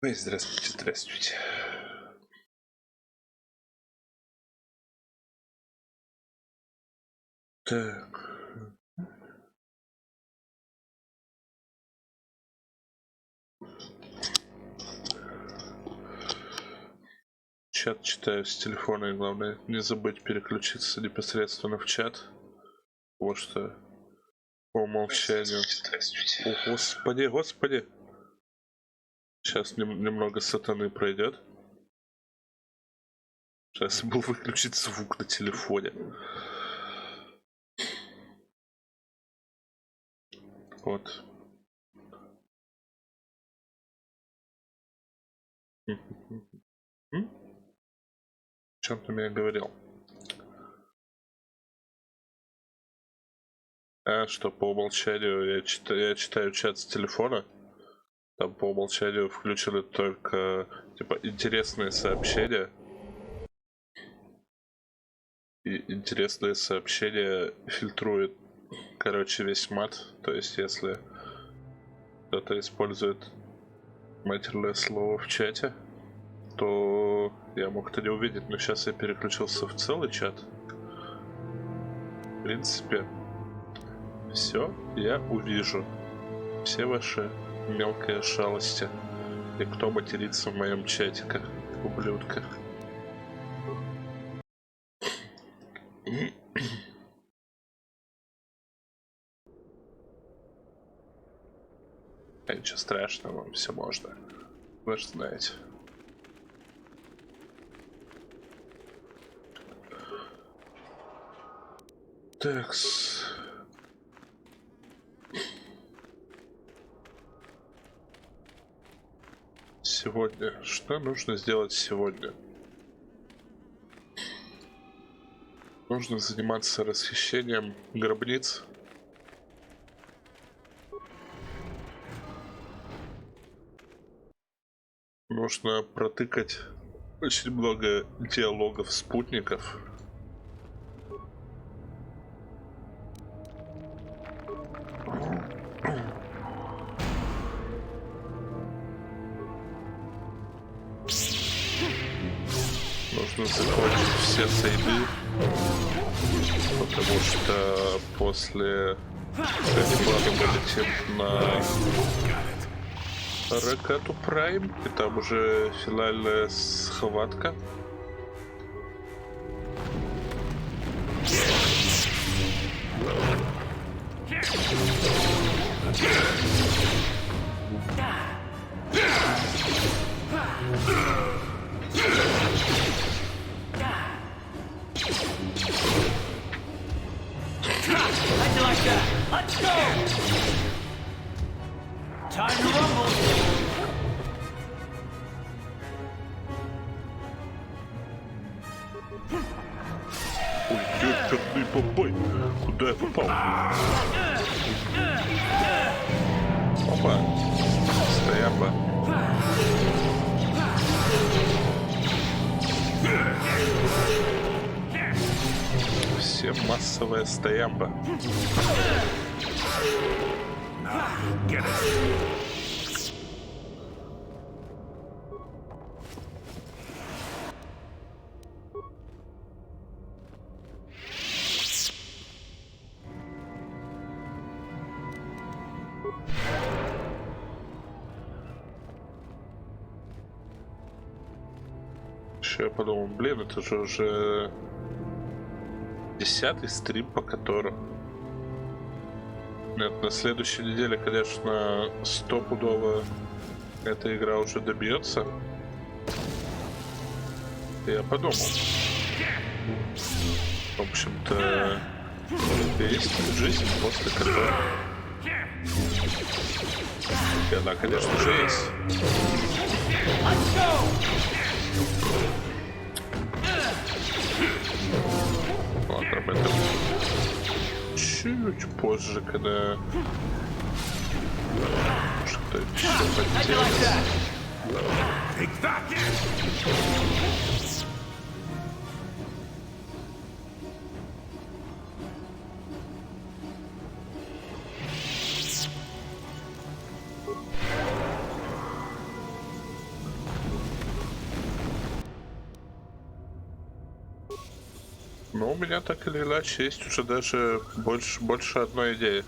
Ой, здравствуйте, здравствуйте. Так. Чат читаю с телефона, и главное не забыть переключиться непосредственно в чат, потому что по умолчанию... О, господи, господи! Сейчас немного сатаны пройдет. Сейчас я был выключить звук на телефоне. Вот. О чем ты мне говорил? Что по умолчанию я читаю чат с телефона. Там по умолчанию включены только типа интересные сообщения. И интересные сообщения фильтрует, короче, весь мат. То есть, если кто-то использует матерное слово в чате, то я мог это не увидеть. Но сейчас я переключился в целый чат. В принципе, все я увижу. Все ваши мелкие шалости. И кто матерится в моем чатике, ублюдка. Ничего страшного, все можно. Вы же знаете. Такс. Сегодня. Что нужно сделать сегодня? Нужно заниматься расхищением гробниц. Нужно протыкать очень много диалогов спутников. Нужно закончить все сейды, потому что после рекламы мы летим на Ракату Прайм, и там уже финальная схватка. Ой, ёперный бабай! Куда я попал? Опа! Стоямба! Всем массовая стоямба! Я подумал, блин, это же уже 10-й стрим по KotOR. Нет, на следующей неделе, конечно, стопудово эта игра уже добьется. Я подумал. В общем-то, есть жизнь после KotOR. И она, конечно же, есть. Ладно, об этом чуть позже, когда что-то еще поделать. Но у меня так или иначе есть уже даже больше одной идеи.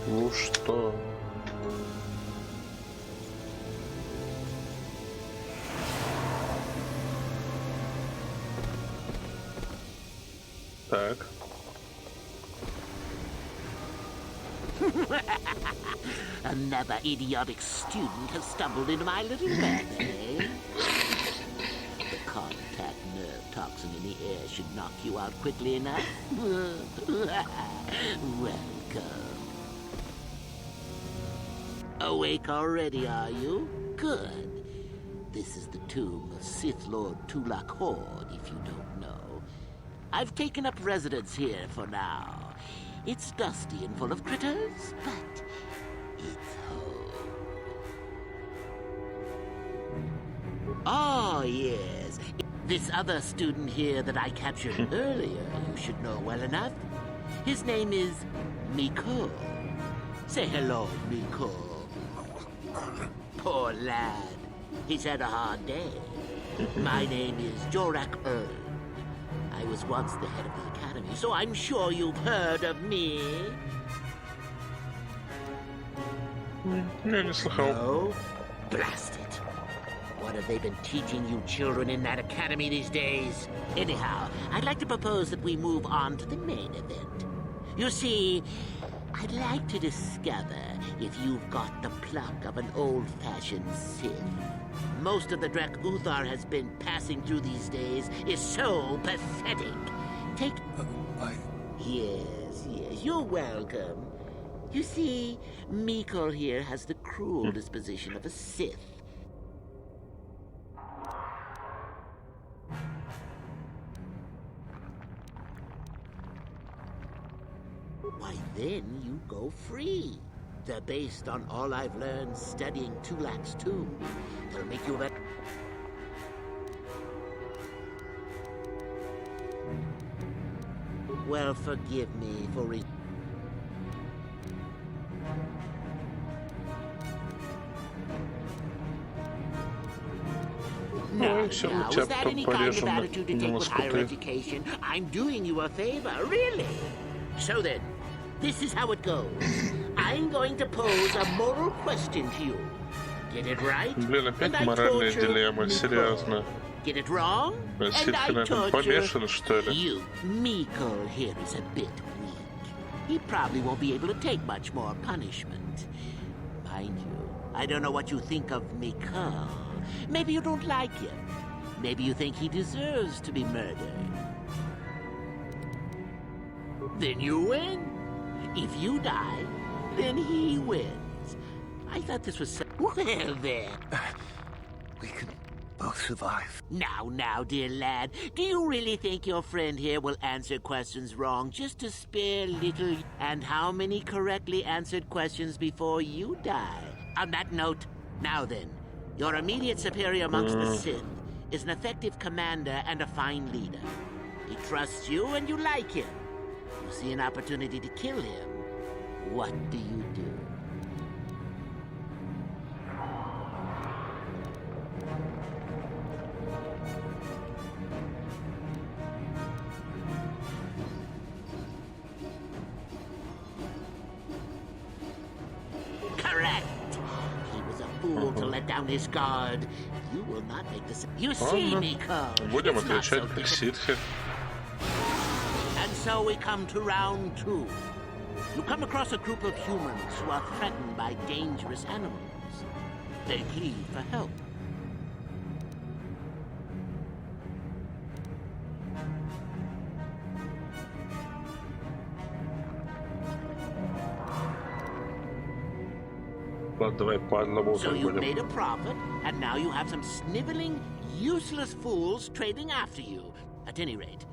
Ну что? Так. Another idiotic student has stumbled into my little lab, eh? The contact nerve toxin in the air should knock you out quickly enough. Welcome. Awake already, are you? Good. This is the tomb of Sith Lord Tulak Horde, if you don't know. I've taken up residence here for now. It's dusty and full of critters, but it's home. Oh, yes. This other student here that I captured earlier, you should know well enough. His name is Miko. Say hello, Miko. Poor lad. He's had a hard day. My name is Jorak Erd. I was once the head of the academy, so I'm sure you've heard of me. Не слыхал. No? Blast it. What have they been teaching you children in that academy these days? Anyhow, I'd like to propose that we move on to the main event. You see, I'd like to discover if you've got the pluck of an old-fashioned Sith. Most of the Drek Uthar has been passing through these days is so pathetic. Take... Yes, you're welcome. You see, Miko here has the cruel disposition of a Sith. Why, then you go free. They're based on all I've learned studying Tulak's tomb. They'll make you a... Well, forgive me for Now, is that any kind of attitude to take with higher education? I'm doing you a favor, really. So then, this is how it goes. I'm going to pose a moral question to you. Get it right? Блин, опять моральная дилемма, серьезно. Get it wrong? And I Помешан, что ли? you. Miko here is a bit weak. He probably won't be able to take much more punishment. Mind you, I don't know what you think of Miko. Maybe you don't like him. Maybe you think he deserves to be murdered. Then you win. If you die, then he wins. I thought this was so... Well, then. We can both survive. Now, dear lad, do you really think your friend here will answer questions wrong just to spare little... And how many correctly answered questions before you die? On that note, now then, your immediate superior amongst the Sith is an effective commander and a fine leader. He trusts you and you like him. You see an opportunity to kill him. What do you do? Correct. He was a fool to let down his guard. You will not make this. You see, Miko. Будем It's not so отвечать как difficult. ситхи. And so we come to round 2. You come across a group of humans who are threatened by dangerous animals. They plead for help. Ладно, давай по одному So так you будем. made a profit, and now you have some sniveling, useless fools trading after you. At any rate.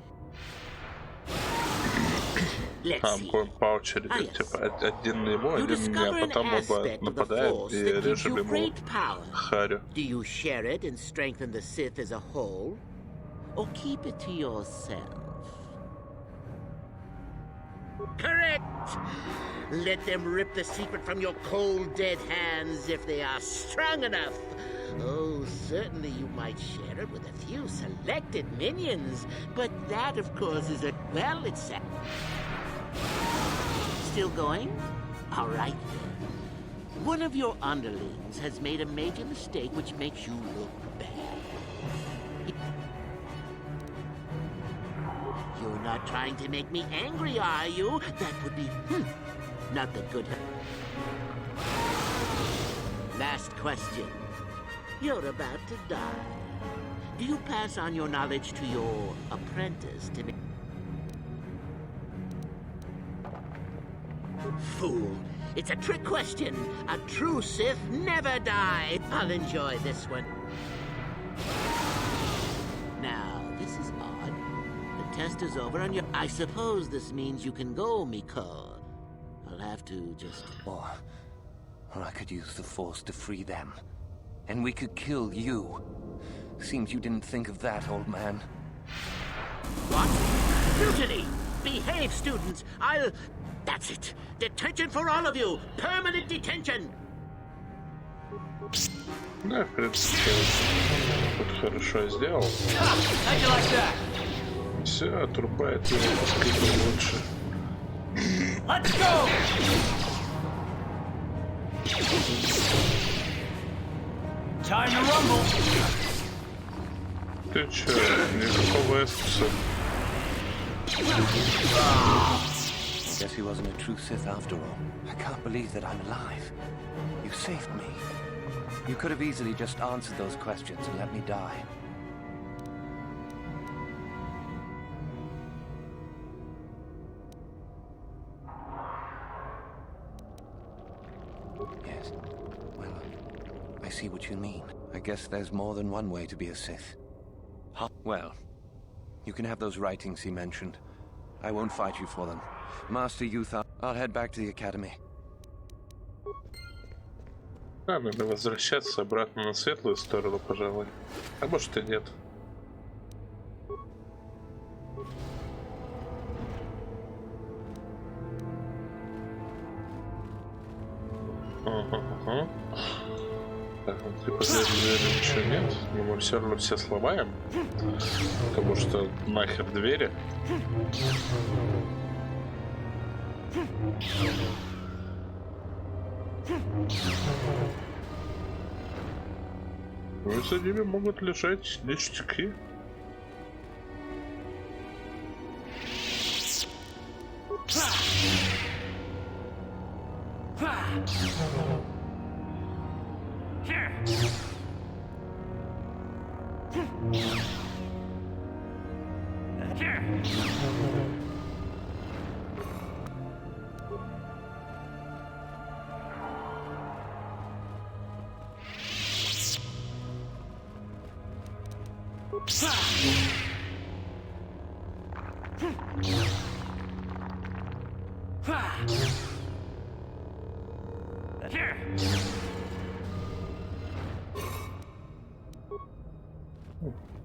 Let's see. Будем по очереди. Ah, yes. Типа один ему, You один мне, а discover an потом оба aspect of the нападаем Force и that gives режем you ему great power. харю. Do you share it and strengthen the Sith as a whole? Or keep it to yourself? Correct! Let them rip the secret from your cold, dead hands if they are strong enough. Oh, certainly you might share it with a few selected minions, but that, of course, is well, it's still going? All right, then. One of your underlings has made a major mistake which makes you look bad. You're not trying to make me angry, are you? That would be, not the good. Last question. You're about to die. Do you pass on your knowledge to your apprentice to make... Fool. It's a trick question. A true Sith never die. I'll enjoy this one. Now, this is odd. The test is over and you're... I suppose this means you can go, Miko. I'll have to just... Or I could use the Force to free them. And we could kill you. Seems you didn't think of that, old man. What? Mutiny! Behave, students! That's it! Detention for all of you! Permanent detention! Да, в принципе, вот хорошо сделал. Все, отрубает его, пускай лучше. Let's go! Time to rumble! Ты чё, никакого эстуса? I guess he wasn't a true Sith after all. I can't believe that I'm alive. You saved me. You could have easily just answered those questions and let me die. Yes. Well, I see what you mean. I guess there's more than one way to be a Sith. Huh? Well, you can have those writings he mentioned. I won't fight you for them. Master Youth, I'll head back to the academy. Да, надо возвращаться обратно на светлую сторону, пожалуй. А может и нет. Ага. Так, внутри двери ничего нет, но мы все равно все сломаем, потому что нахер двери. Ну и за ними могут лежать ништяки.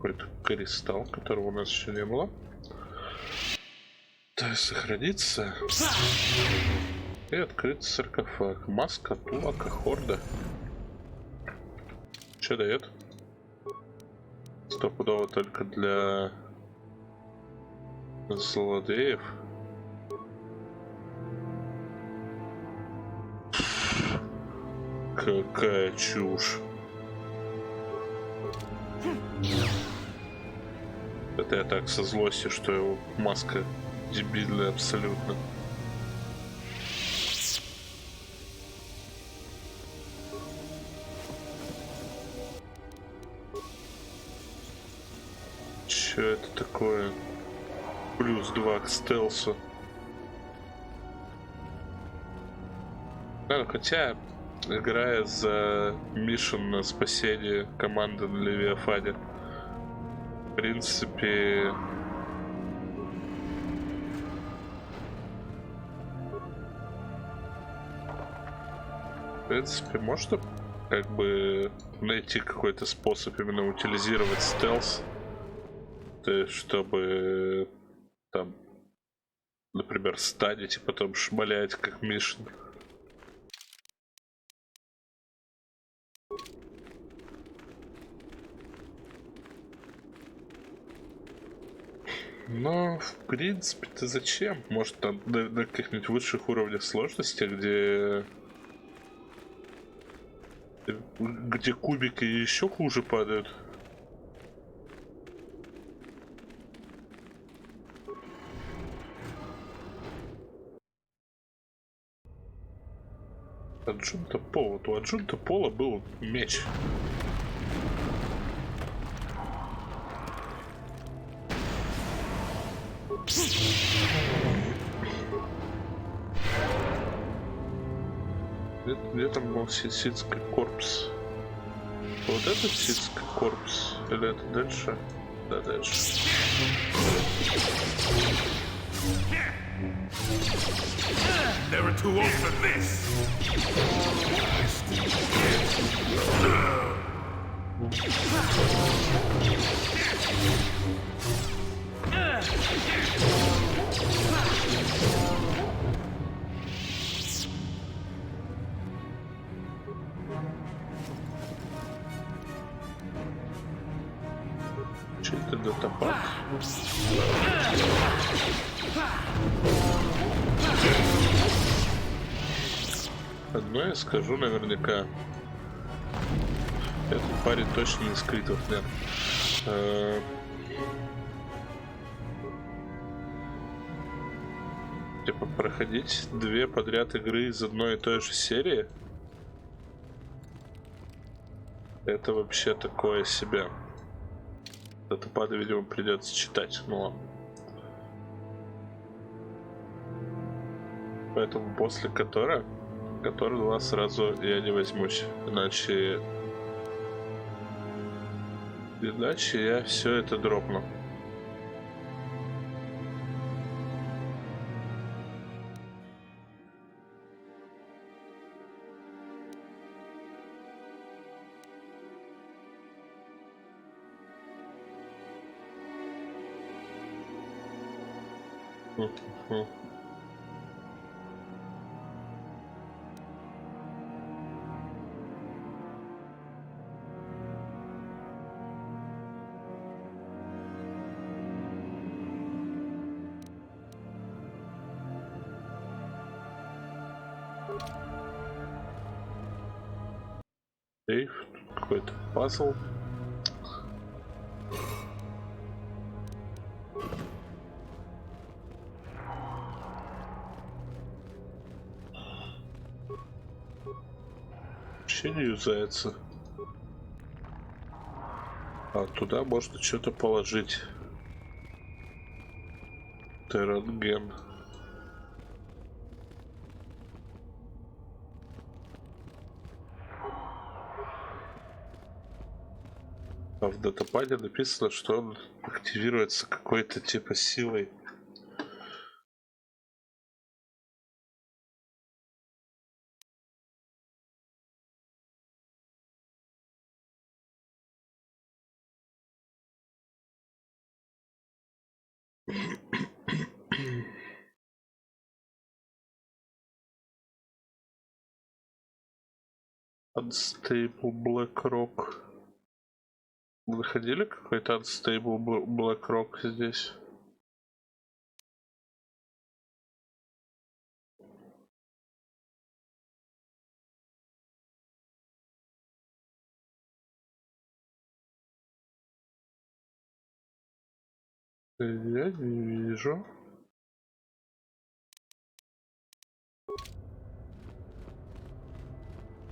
Какой-то кристалл, которого у нас еще не было. То есть сохранится и открыть саркофаг. Маска, тула, хорда. Что дает? Стопудово только для злодеев. Какая чушь. Это я так со злостью, что его маска дебильная абсолютно. Чё это такое? +2 к стелсу. Да, хотя, играя за миссион на спасение команды на Левиафане, в принципе, можно как бы найти какой-то способ именно утилизировать стелс, чтобы там например, станете, потом шмаляете, как Мишин. Но, в принципе-то зачем? Может, там на каких-нибудь высших уровнях сложности, где кубики еще хуже падают. Аджунта Пола. Вот у Аджунта Пола был меч. Где там был ситский корпус? Вот этот ситский корпус? Или это дальше? Да, дальше. Never too old for this. Че это датапад? Одно я скажу наверняка. Этот парень точно не скритов, нет. Типа проходить 2 подряд игры из одной и той же серии. Это вообще такое себе. Датапады, видимо, придется читать, ну ладно. Поэтому после KotOR 2 сразу я не возьмусь, иначе я все это дропну. Сейф, какой-то пазл. Вообще не юзается. А туда можно что-то положить. Терранген. А в датападе написано, что он активируется какой-то типа силой. Unstable BlackRock. Вы находили какой-то Unstable BlackRock здесь? Я не вижу.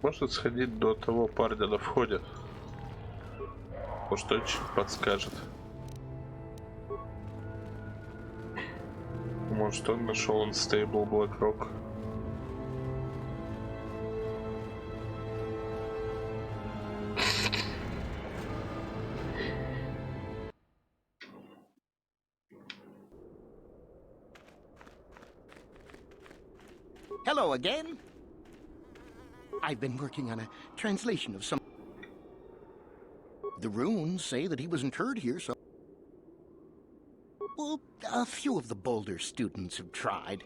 Может сходить до того парня на входе. Может, он чуть подскажет. Может, он нашел Unstable BlackRock. Hello again. I've been working on a translation of some. The runes say that he was interred here, so. Well, A few of the Boulder students have tried.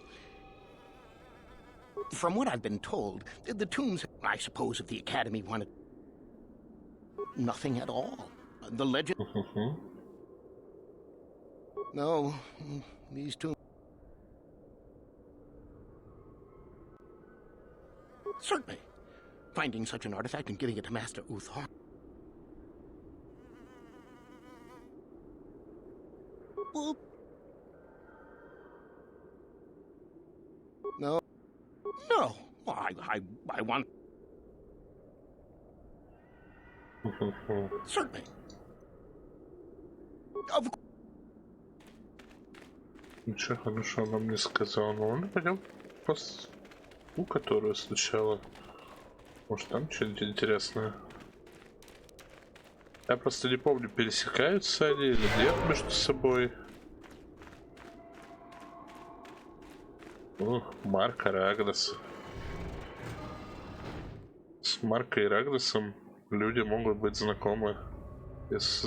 From what I've been told, the tombs, I suppose if the Academy wanted nothing at all. The legend... No, these tombs... Certainly. Finding such an artifact and giving it to Master Uthar. Well... No. No. I want... Certainly. Of course. Ничего хорошего нам не сказал, но он пойдем по которую сначала. Может там что-нибудь интересное. Я просто не помню, пересекаются они или нет между собой. Марк и Рагнас. С Маркой и Рагнасом люди могут быть знакомы. Из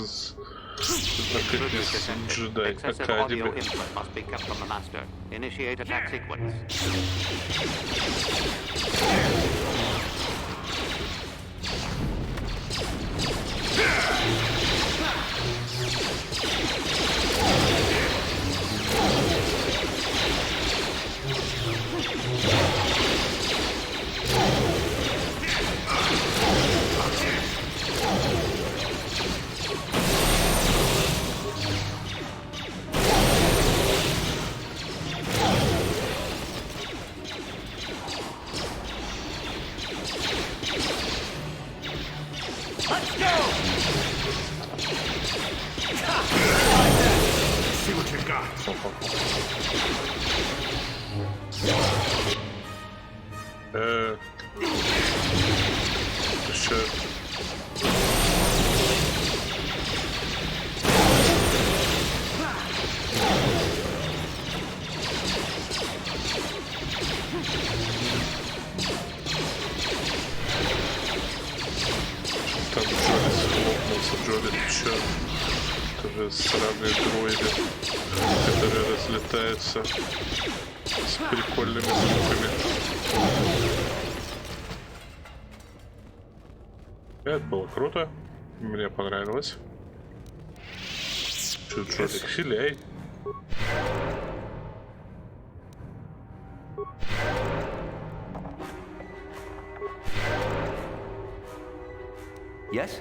Джедай Академи. Сраные дроиды, которые разлетаются с прикольными звуками. Это было круто, мне понравилось. Чуть-чуть хиляй. Yes?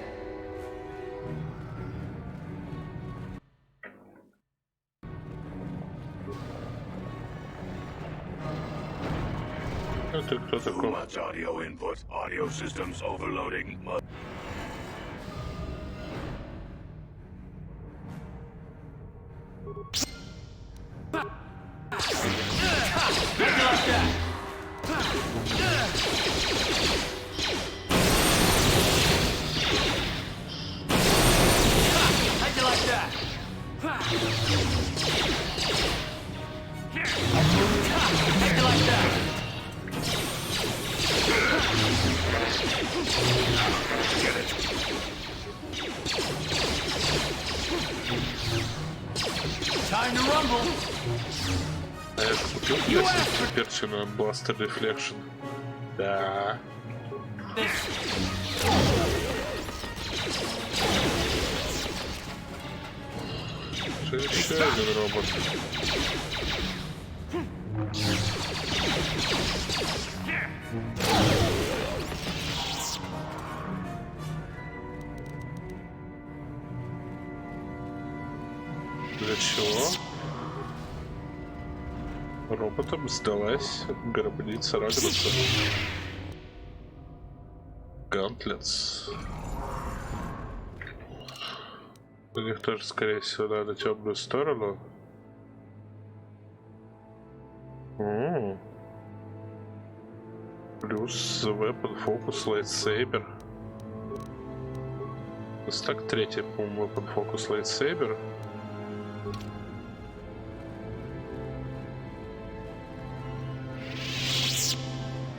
Это кто такой? Much audio input. Audio systems overloading. Time to rumble. А я же купил перчи на Blaster Reflection. Да. Что еще один робот? Для чего? Роботам сдалась гробница Рагнаса. Гантлетс. У них тоже, скорее всего, надо темную сторону. Плюс The Weapon Focus Lightsaber. Так, третий, по-моему, Weapon Focus Lightsaber.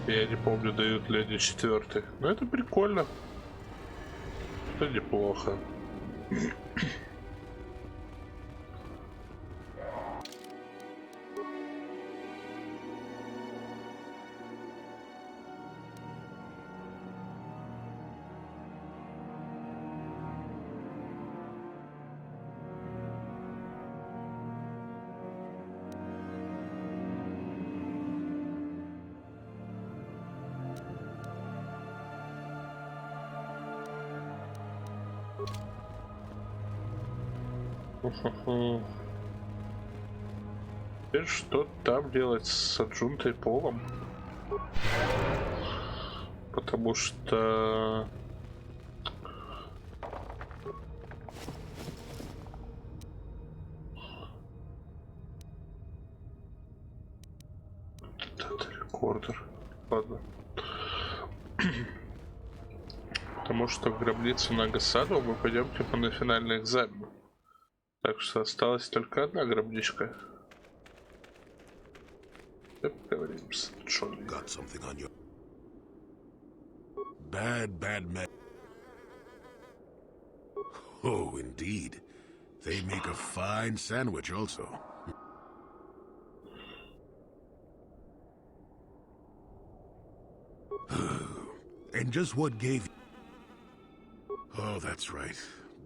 Я не помню, дают ли они четвертый. Но это прикольно. Это неплохо. Теперь что там делать с аджунтой полом? Потому что... Это рекордер. Ладно. Потому что в гробницу на Гасаду мы пойдем типа на финальный экзамен. Так что осталась только одна гробничка. Поговорим с Джонни. Got something on your... Bad man. Oh, indeed. They make a fine sandwich also. And just what gave... Oh, that's right.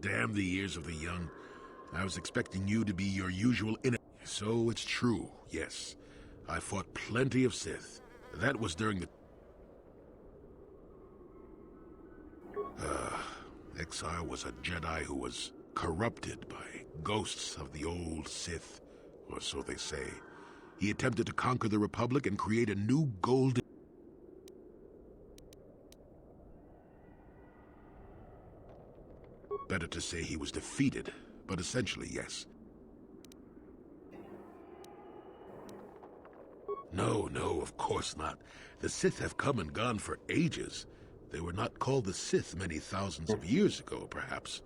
Damn the years of the young. I was expecting you to be your usual So it's true, yes. I fought plenty of Sith. That was during the... XR was a Jedi who was corrupted by ghosts of the old Sith, or so they say. He attempted to conquer the Republic and create a new golden... Better to say he was defeated, but essentially, yes. No, of course not. The Sith have come and gone for ages. They were not called the Sith many thousands of years ago, perhaps.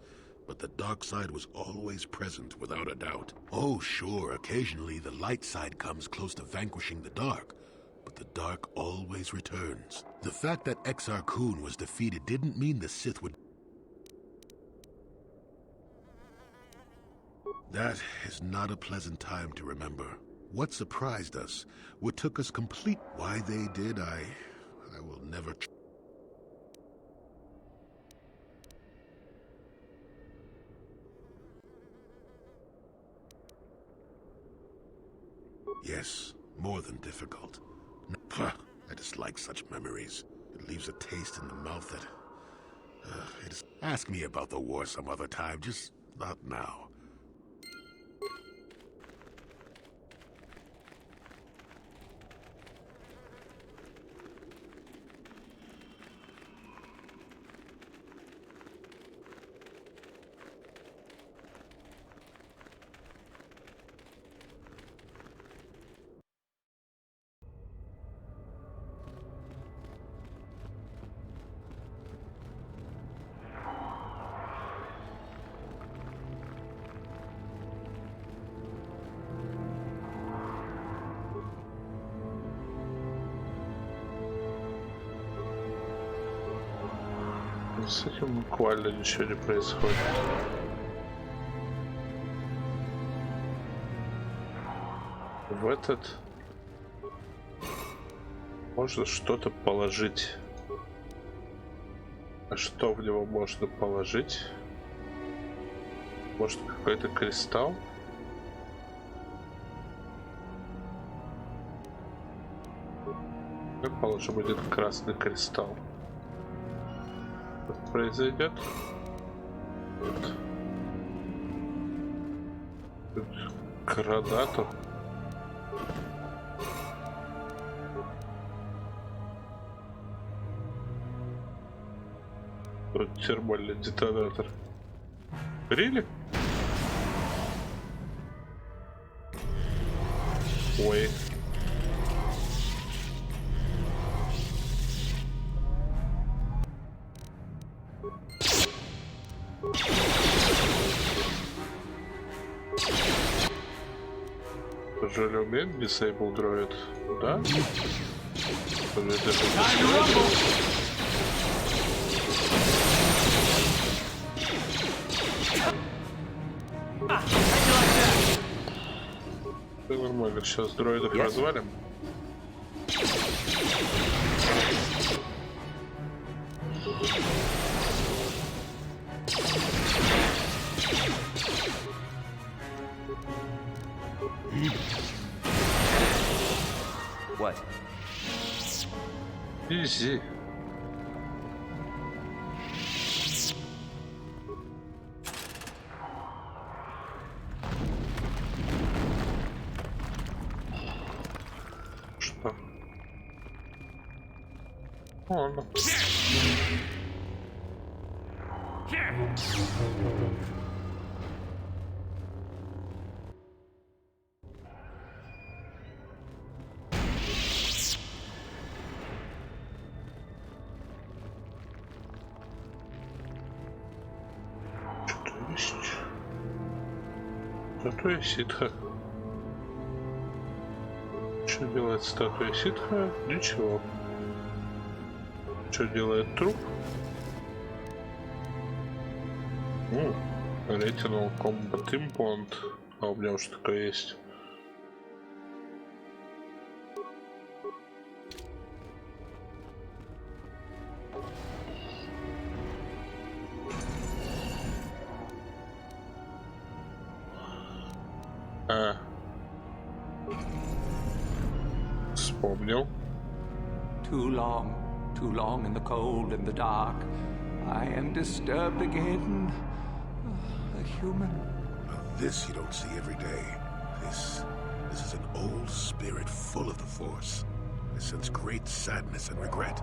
But the dark side was always present, without a doubt. Oh, sure, occasionally the light side comes close to vanquishing the dark. But the dark always returns. The fact that Exar Kun was defeated didn't mean the Sith would... That is not a pleasant time to remember. What surprised us, what took us complete... Why they did, I will never... Yes, more than difficult. I dislike such memories. It leaves a taste in the mouth that... Ask me about the war some other time, just not now. С этим буквально ничего не происходит. В этот можно что-то положить. А что в него можно положить? Может, какой-то кристалл? Как положим один красный кристалл? Что произойдет? Вот. Тут гранату. Тут термальный детонатор. Рили? Ой. Жили умеет Disable Droid? Да? Все нормально, сейчас дроидов развалим. What? Easy. Ладно. Что-то есть. Статуя ситха. Что делает статуя ситха? Ничего. Что делает труп? Retinal Combat Implant. А у меня уже такое есть. Вспомнил. Too long in the cold and the dark. I am disturbed again. A human. This you don't see every day. This is an old spirit full of the Force. I sense great sadness and regret.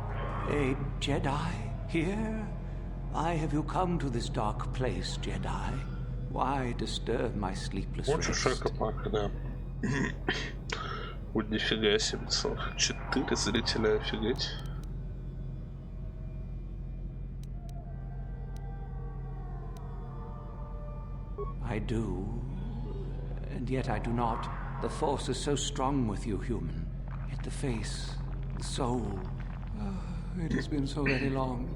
A Jedi here? Why have you come to this dark place, Jedi? Why disturb my sleepless Вот же rest? шакапака, да. Вот нифига себе, целых 4 зрителя, офигеть. I do, and yet I do not. The Force is so strong with you, human. Yet the face, the soul. It has been so very long.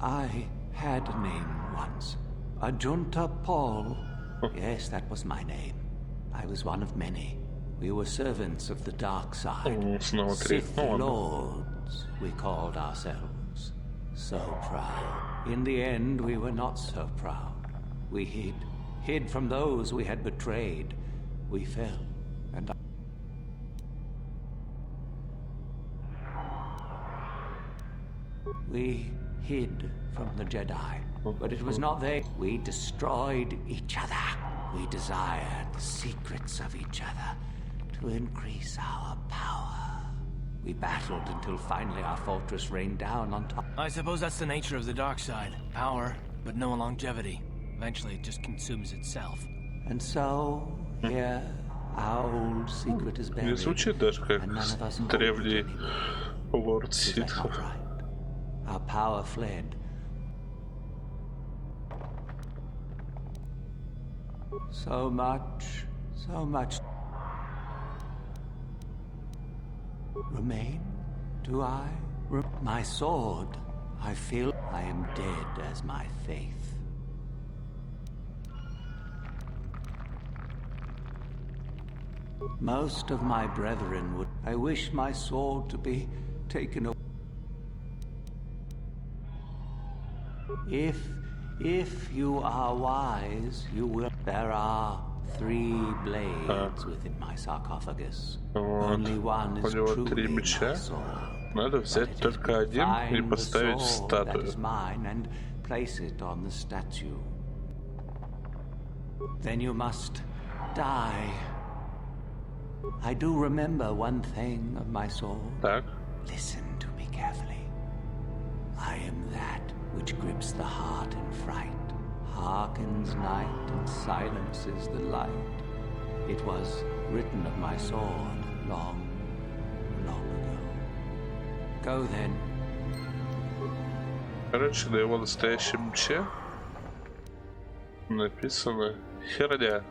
I had a name once. Ajunta Paul. Yes, that was my name. I was one of many. We were servants of the dark side. Sith Lords, we called ourselves. So proud. In the end, we were not so proud. We hid from those we had betrayed. We fell, and we hid from the Jedi. But it was not they. We destroyed each other. We desired the secrets of each other to increase our power. We battled until finally our fortress rained down on top. I suppose that's the nature of the dark side. Power, but no longevity. Eventually it just consumes itself. And so, here, our old secret is Не buried, звучит даже как and none of us hold it древний anymore. лорд Is that ситхов. not right? Our power fled. So much remain? Do I? My sword, I feel I am dead as my faith. Most of my brethren would. I wish my sword to be taken away. If you are wise, you will. There are 3 blades within my sarcophagus. Вот. Only one У is него truly 3 my меча. sword. Надо But взять it is только один и find the поставить sword that статую. is mine and place it on the statue. Then you must die. I do remember one thing of my sword. Так. Listen to me carefully. I am that which grips the heart in fright, hearkens night and silences the light. It was written of my sword long, long ago. Go then. Короче, на его настоящем мече написано херня.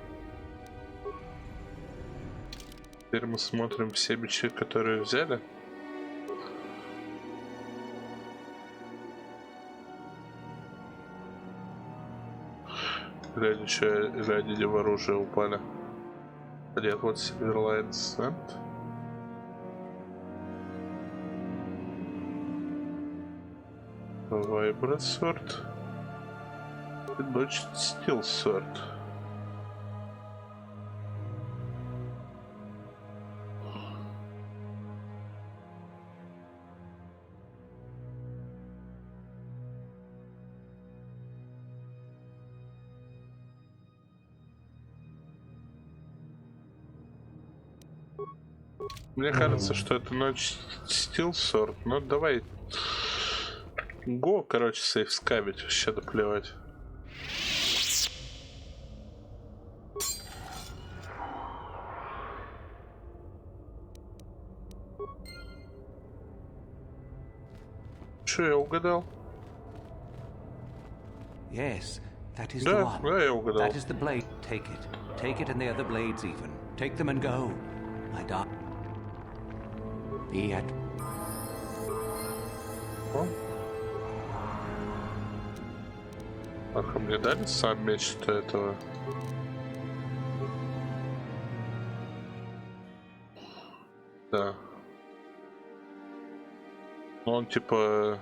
Теперь мы смотрим все мечи, которые взяли. Или они не в оружие упали. Нет, вот Silverline Sand. Vibrant Sword. И значит Steel Sword. Мне кажется, что это ночь стил сорт. Ну давай. Го, короче, сейф скабить, вообще наплевать. Что, я угадал? Yes, that is the Да, one. да, я угадал. That is the blade. Take it. Take it and the other blades even. Take them and go. I die. Be at... О. Ах, мне дали сам меч-то этого? Да. Ну он типа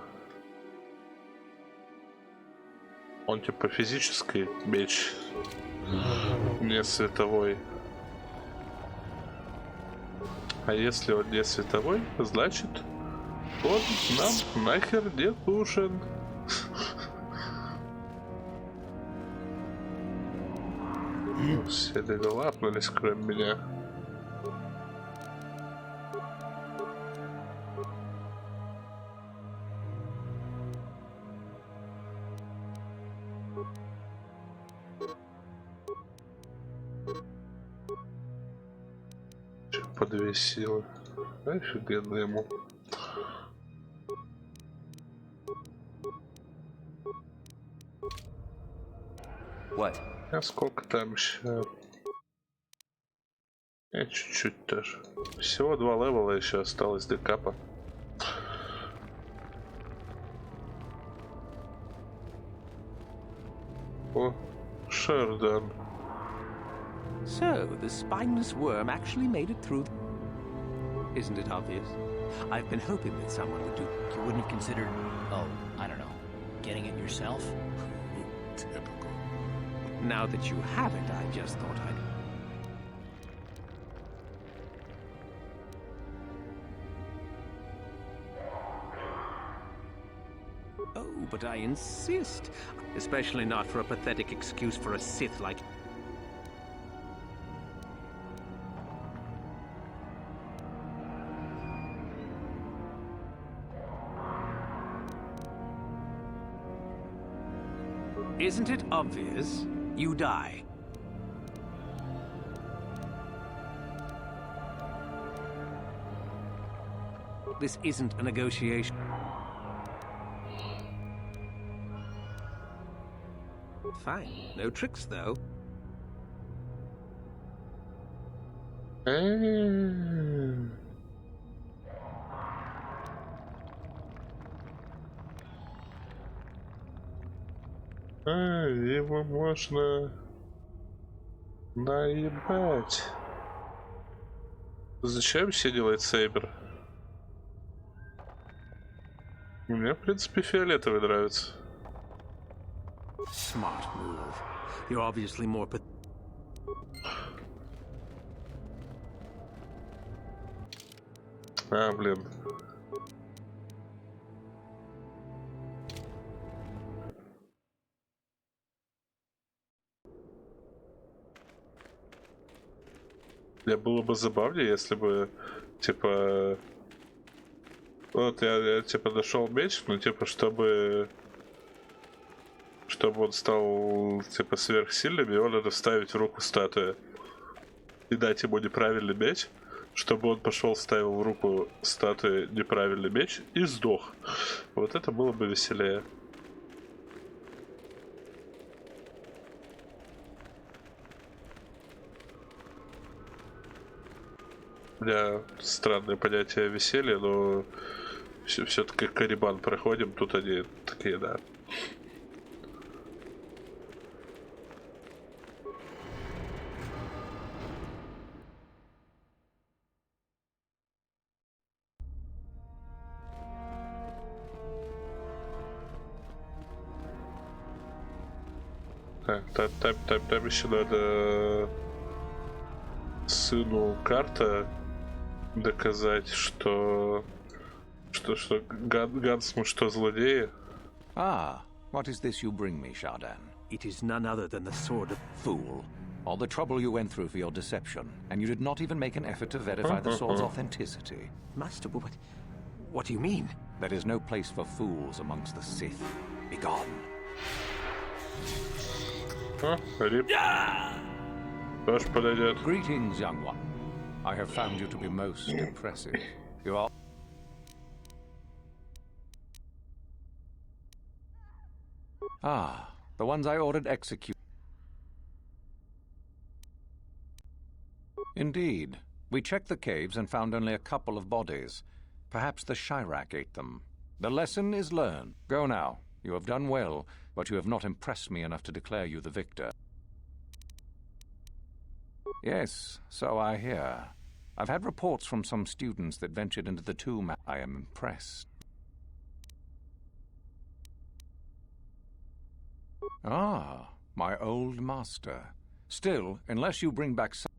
физический меч, не световой. А если он не световой, значит он нам нахер не нужен. Все лапнулись, кроме меня. По 2 силы. Офигенно ему. What? А сколько там еще? Чуть-чуть тоже. Всего 2 левела еще осталось до капа. О, Шердан. So, the spineless worm actually made it through. Isn't it obvious? I've been hoping that someone would do. You wouldn't have considered, oh, I don't know, getting it yourself? Typical. Now that you have it, I just thought I'd. Oh, but I insist. Especially not for a pathetic excuse for a Sith like. Isn't it obvious? You die. This isn't a negotiation. Fine. No tricks, though. Его можно наебать. Зачем синий лайтсейбер? Мне, в принципе, фиолетовый нравится. Smart move. You're obviously more А, блин. Мне было бы забавнее, если бы, типа... Вот я типа нашел меч, ну типа, чтобы он стал, типа, сверхсильным, его надо вставить в руку статуи. И дать ему неправильный меч, чтобы он пошел, вставил в руку статуи неправильный меч и сдох. Вот это было бы веселее. У меня странное понятие веселья, но все-таки Карибан проходим, тут они такие, да. Там еще надо сыну карта доказать, что Гансму, что злодеи. Ah, what is this you bring me, Shardan? It is none other than the sword of fool. All the trouble you went through for your deception, and you did not even make an effort to verify the sword's authenticity. Master, what do you mean? There is no place for fools amongst the Sith. Begone. Рип. Тоже подойдет. Greetings, young one. I have found you to be most impressive. You are... Ah, the ones I ordered executed. Indeed. We checked the caves and found only a couple of bodies. Perhaps the Chirac ate them. The lesson is learned. Go now. You have done well, but you have not impressed me enough to declare you the victor. Yes, so I hear. I've had reports from some students that ventured into the tomb. I am impressed. Ah, my old master. Still, unless you bring back some...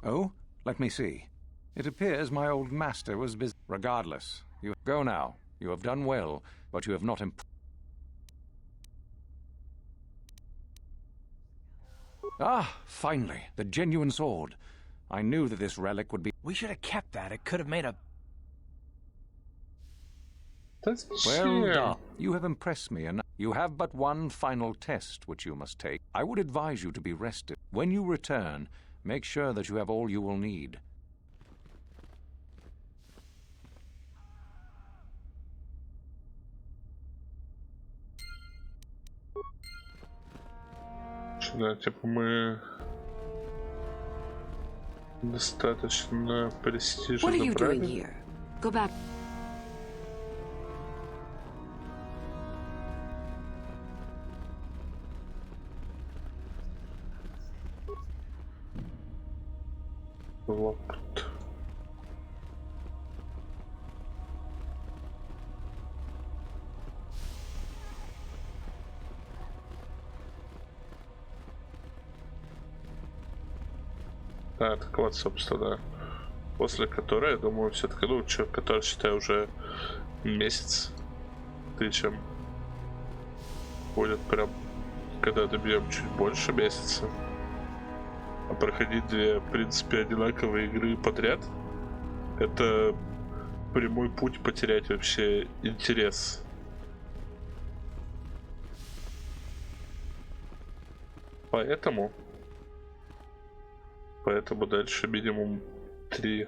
Oh, let me see. It appears my old master was busy. Regardless, you go now. You have done well, but you have not Ah, finally, the genuine sword. I knew that this relic would be... We should have kept that. It could have made a... Well done. You have impressed me enough. You have but one final test which you must take. I would advise you to be rested. When you return, make sure that you have all you will need. Да, типа мы достаточно престижно. What are you doing правильно? here? Go back. Лопат. Да, так вот, собственно, после которой, я думаю, все-таки, ну, что, который, считаю, уже месяц, чем будет прям, когда добьем чуть больше месяца. А проходить две, в принципе, одинаковые игры подряд, это прямой путь потерять вообще интерес. Поэтому дальше минимум 3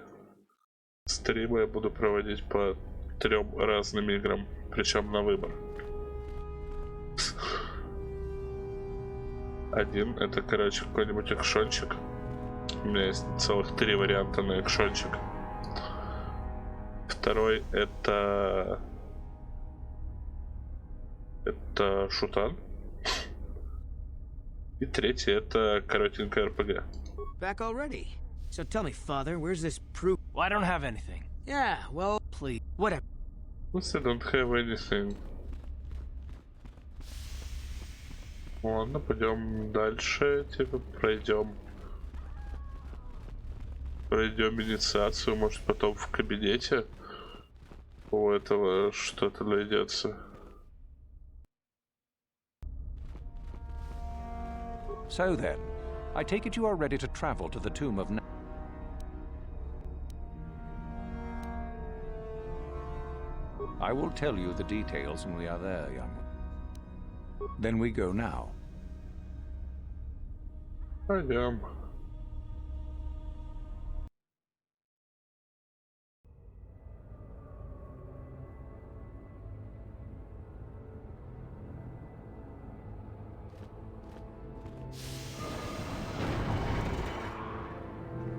стрима я буду проводить по 3 разным играм, причем на выбор. Один это, короче, какой-нибудь экшончик. У меня есть целых 3 варианта на экшончик. Второй это шутан. И третий это коротенькая РПГ. Back already? So tell me, Father, where's this proof? Well, I don't have anything. Yeah, well, please. Whatever. I don't have anything. Ладно, пойдем дальше, типа пройдем инициацию, может потом в кабинете у этого что-то найдется. So then, I take it you are ready to travel to the tomb of... I will tell you the details when we are there, young one. Then we go now. Пойдем.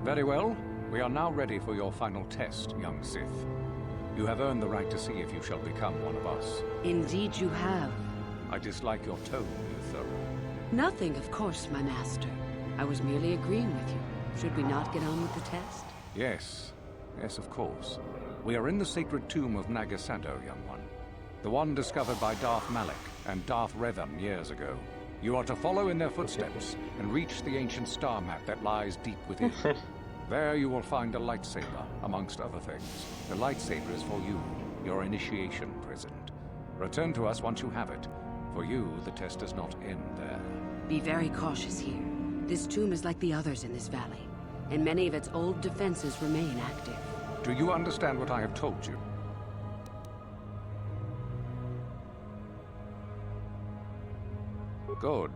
Very well. We are now ready for your final test, young Sith. You have earned the right to see if you shall become one of us. Indeed you have. I dislike your tone, Luther. Nothing, of course, my master. I was merely agreeing with you. Should we not get on with the test? Yes. Yes, of course. We are in the sacred tomb of Nagasado, young one. The one discovered by Darth Malak and Darth Revan years ago. You are to follow in their footsteps and reach the ancient star map that lies deep within. There you will find a lightsaber, amongst other things. The lightsaber is for you, your initiation present. Return to us once you have it. For you, the test does not end there. Be very cautious here. This tomb is like the others in this valley, and many of its old defenses remain active. Do you understand what I have told you? Good.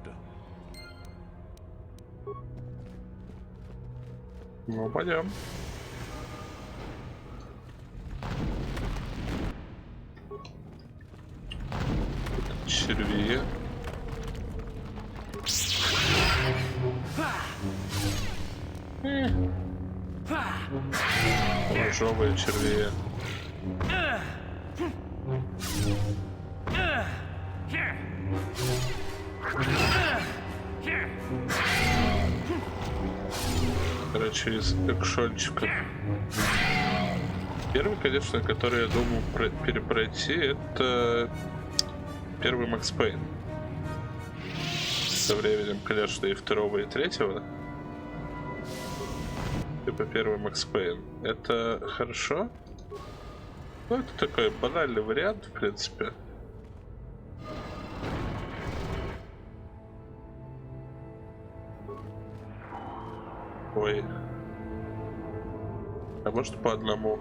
Ну, пойдем. Тут черви. Рожовые черви. Короче, из экшончика. Первый, конечно, который я думал перепройти, это первый Макс Пейн. Со временем, конечно, и второго, и третьего. Типа первый Макс Пейн. Это хорошо? Ну, это такой банальный вариант, в принципе. Ой. А может по одному?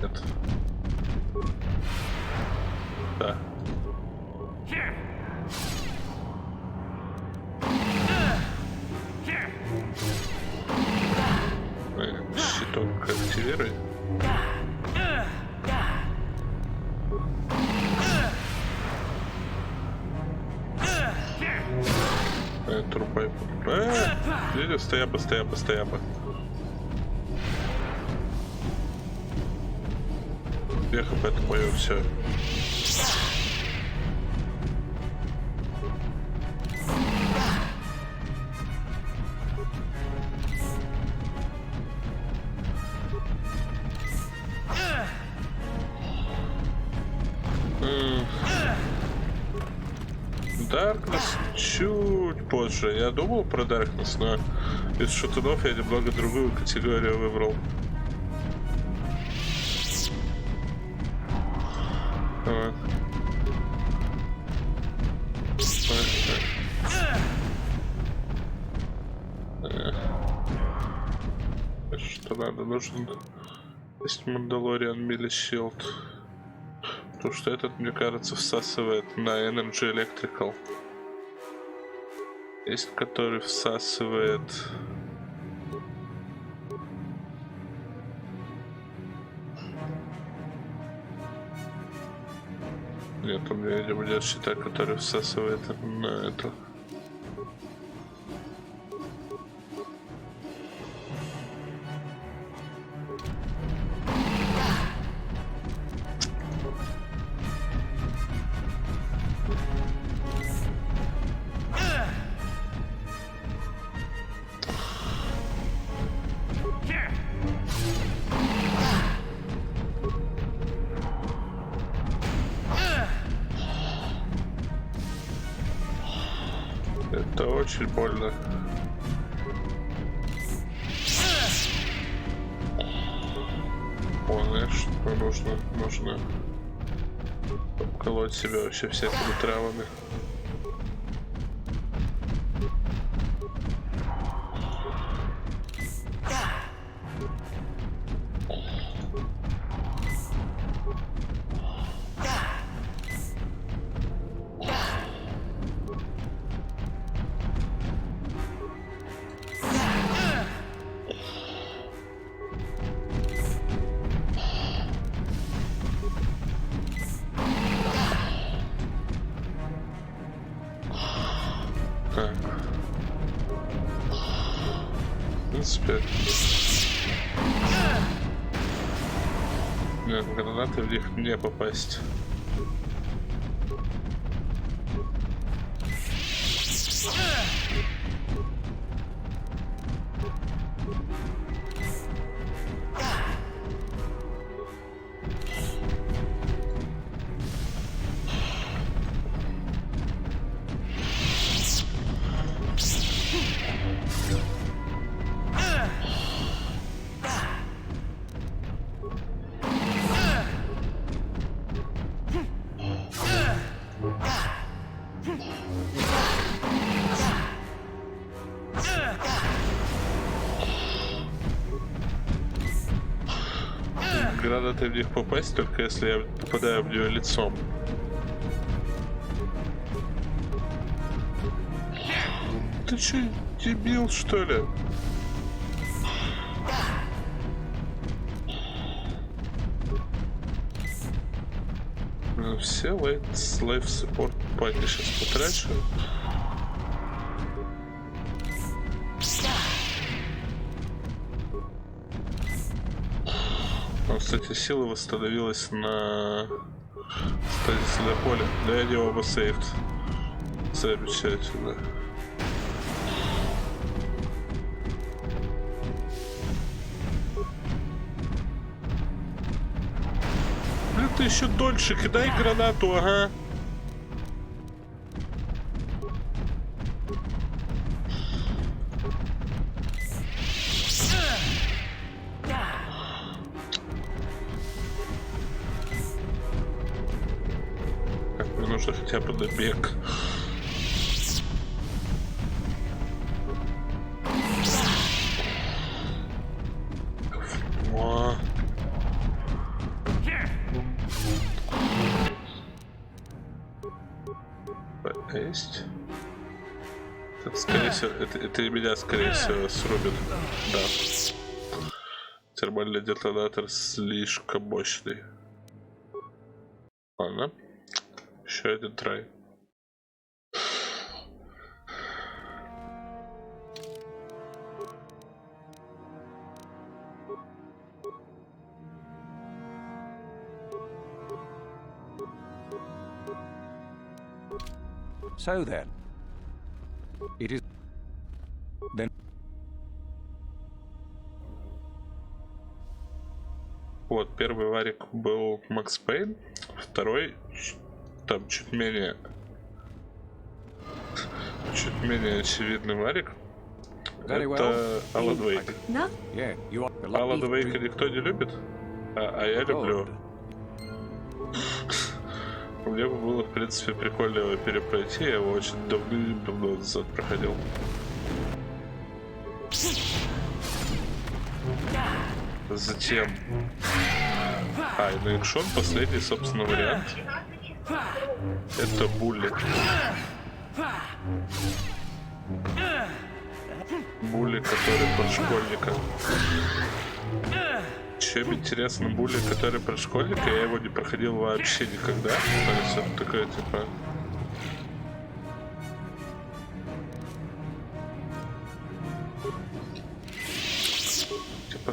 Нет. Да. Щиток активируй. Трупай. Стояпа. Я хп это мое все. Darkness чуть позже. Я думал про Darkness, но из шутунов я немного другую категорию выбрал. Вот. Что надо? Нужен есть Mandalorian Melee Shield. Потому что этот, мне кажется, всасывает на Energy Electrical. Есть, который всасывает... Нет, у меня не будет щита, который всасывает на это. Это очень больно. О, знаешь, что нужно обколоть себя вообще всякими травами. Так. В принципе. Нет, гранаты в них не попасть. гранатой в них попасть, только если я попадаю в нее лицом. Ты че, дебил, что ли? Ну, все life support паки сейчас потрачу. Ну, кстати, сила восстановилась на стадии для поля. Да, они оба сейвд. Замечательно. Блин, ты еще дольше кидай гранату, ага. Мне нужно хотя бы добег. Есть. Это, скорее всего, это и меня, скорее всего, срубит. Да. Термальный детонатор слишком мощный. Ладно. Еще один трай. So then, it is then. Вот, первый варик был Макс Пейн, второй там чуть менее очевидный варик. Это Алан Вейк. Алан Вейка никто не любит, а я люблю. Мне бы было, в принципе, прикольно его перепройти, я его очень давно назад проходил. Затем... ну экшон, последний, собственно, вариант. Это Булли. Булли, который под школьника. Чем интересно, Булли, который про школьника, я его не проходил вообще никогда. То есть это такое, типа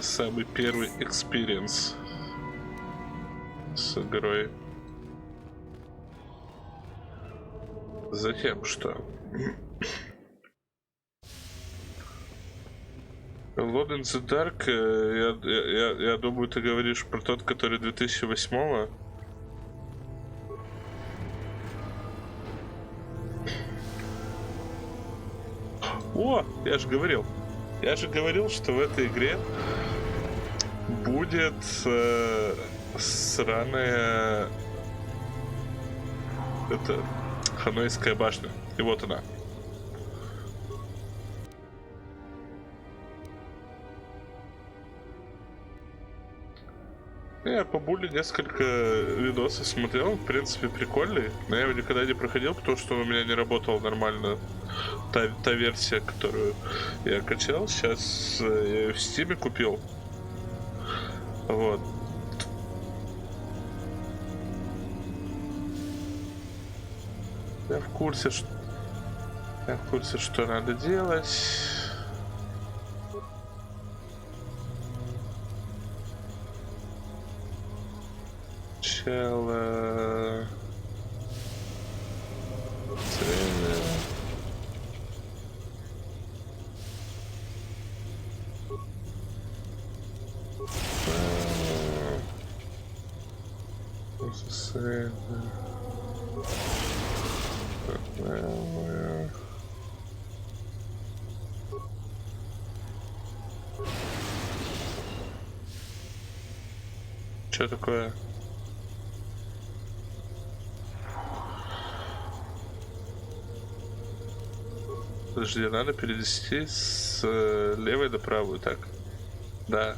самый первый экспириенс с игрой. Затем что? Alone in the Dark, я думаю, ты говоришь про тот, который 2008-го. О, я же говорил. Я же говорил, что в этой игре будет сраная... Это Ханойская башня. И вот она. Я по Булле несколько видосов смотрел, в принципе прикольный, но я его никогда не проходил, потому что у меня не работала нормально та версия, которую я качал. Сейчас я ее в Steam купил. Вот. Я в курсе, что надо делать. Сначала... Что такое? Подожди, надо перенести с левой на правую, так? Да.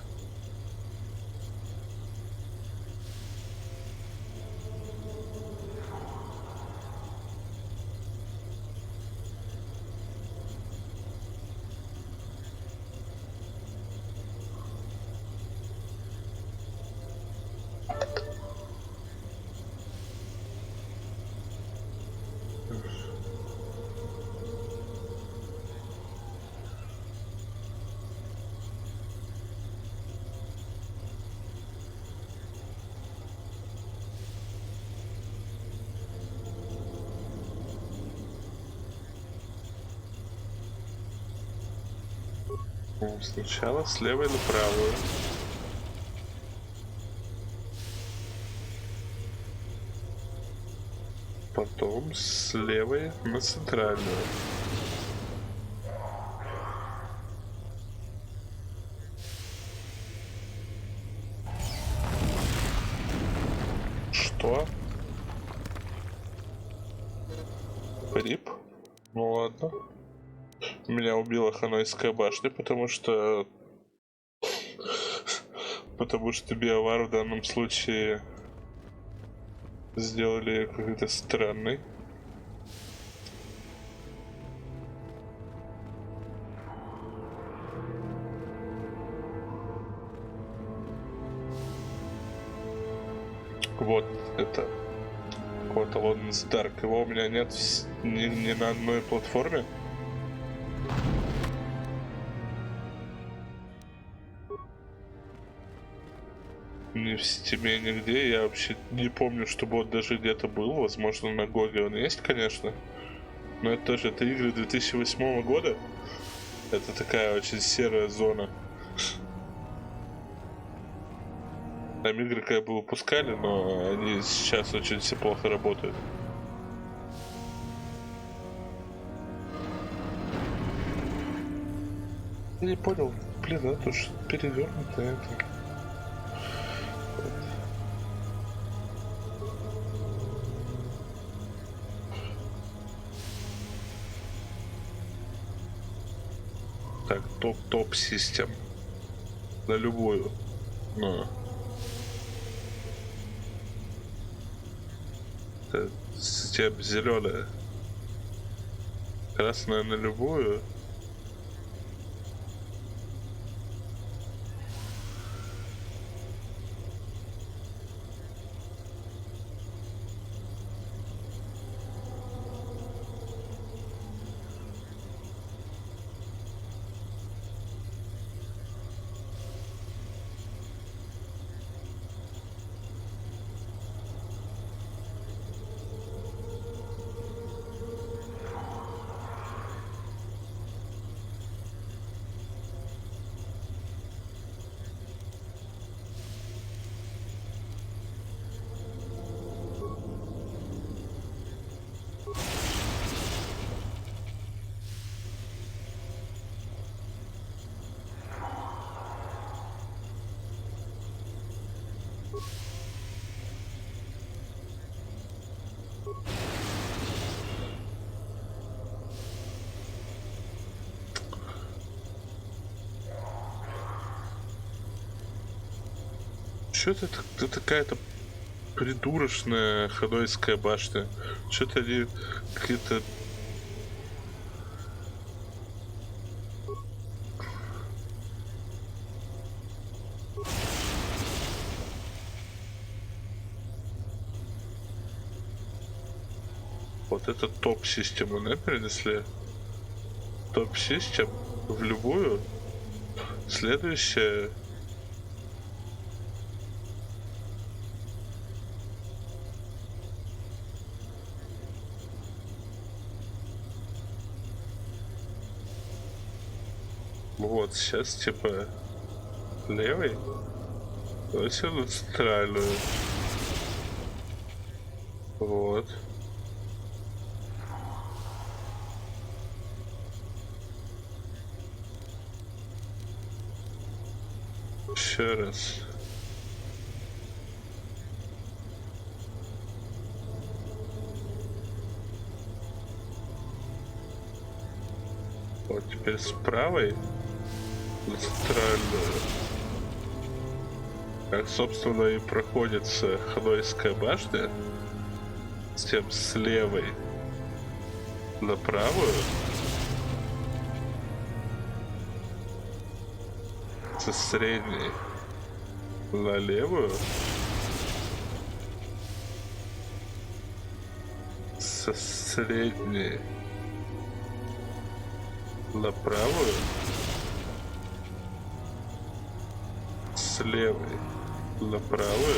Сначала с левой на правую. Потом с левой на центральную. Что? Рип? Ну ладно. Меня убила Ханойская башня, потому что биовар в данном случае сделали какой-то странный. Вот это KotOR Dark. Его у меня нет ни на одной платформе. Ни в Стиме, нигде. Я вообще не помню, чтобы он даже где-то был. Возможно, на Гоге он есть, конечно. Но это тоже, это игры 2008 года. Это такая очень серая зона. Там игры как бы выпускали, но они сейчас очень все плохо работают. Я не понял, блин, это уж перевернуто это. Так, топ систем. На любую. Но. Это система зеленая. Красная на любую. Что-то это какая-то придурочная Ханойская башня. Что-то они какие-то... Вот это топ-систему, да, перенесли? Топ-систем в любую. Следующее... Вот, сейчас типа левый, то сюда центральную. Вот. Еще раз. Вот теперь с правой центральную. Как, собственно, и проходится Ханойская башня. Затем с левой на правую. Со средней на левую. Со средней на правую. С левой на правую.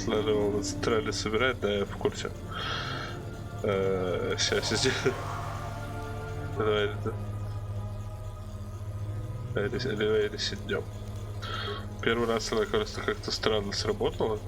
Надо его в централе собирать, да, я в курсе. Сейчас. Давай ресетнем. Первый раз она, кажется, как-то странно сработала.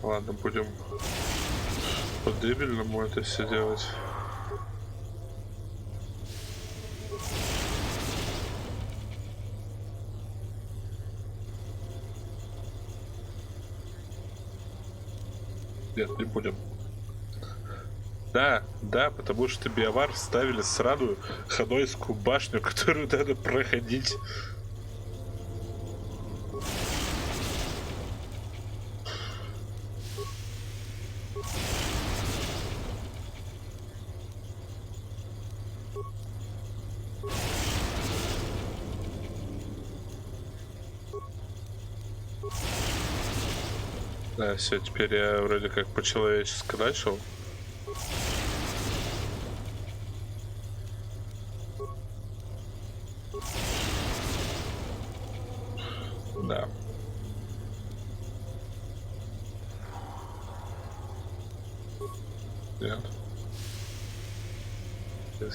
Ладно, будем по-дебильному это все делать. Нет, не будем. Да, потому что биовар ставили сраную ханойскую башню, которую надо проходить. Да, все, теперь я вроде как по-человечески начал. Да. Нет.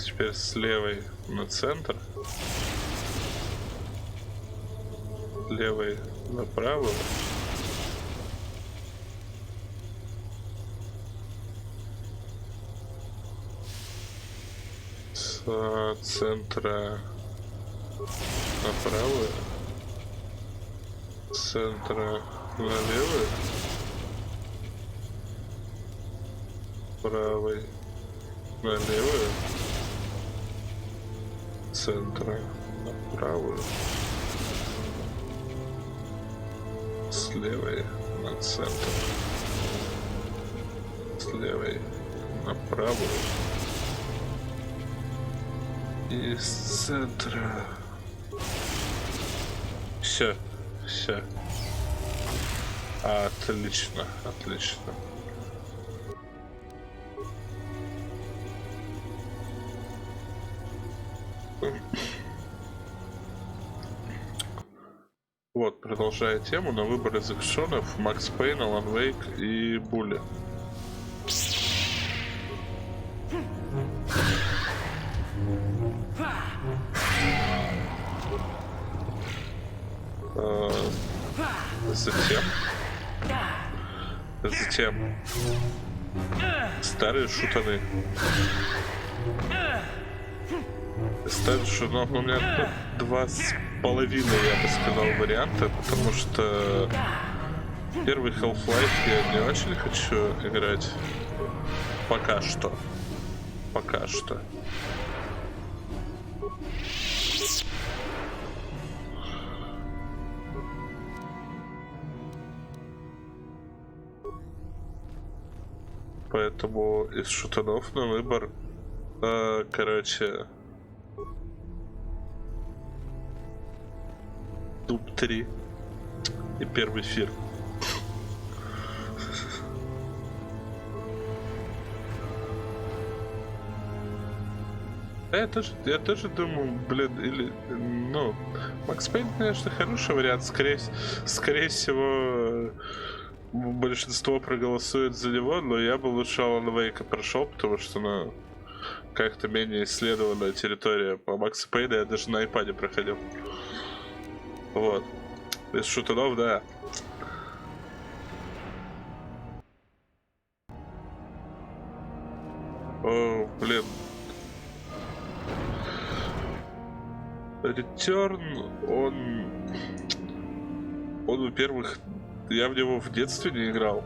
Теперь с левой на центр. Левой направо. С центра направо. С центра налево. Правой налево. Центра направо. С левой на центр. С левой направо. И с центра. Все. Отлично. Вот, продолжая тему, на выбор из экшонов Макс Пейн, Алан Вейк и Булли. Затем старые шутаны. Старые шутаны, у меня 2,5, я бы сказал, варианта, потому что первый Half-Life я не очень хочу играть. Пока что. Поэтому из шутанов на выбор, короче, Дуб 3 и первый эфир. Я тоже думаю, блин, или, ну, Макс Пейн, конечно, хороший вариант, скорее всего, большинство проголосует за него, но я бы лучше Алана Вейка прошел, потому что, ну, как-то менее исследованная территория. По Максу Пейна я даже на iPad проходил. Вот. Из шутанов, да. О, блин. Return, он, во-первых, я в него в детстве не играл.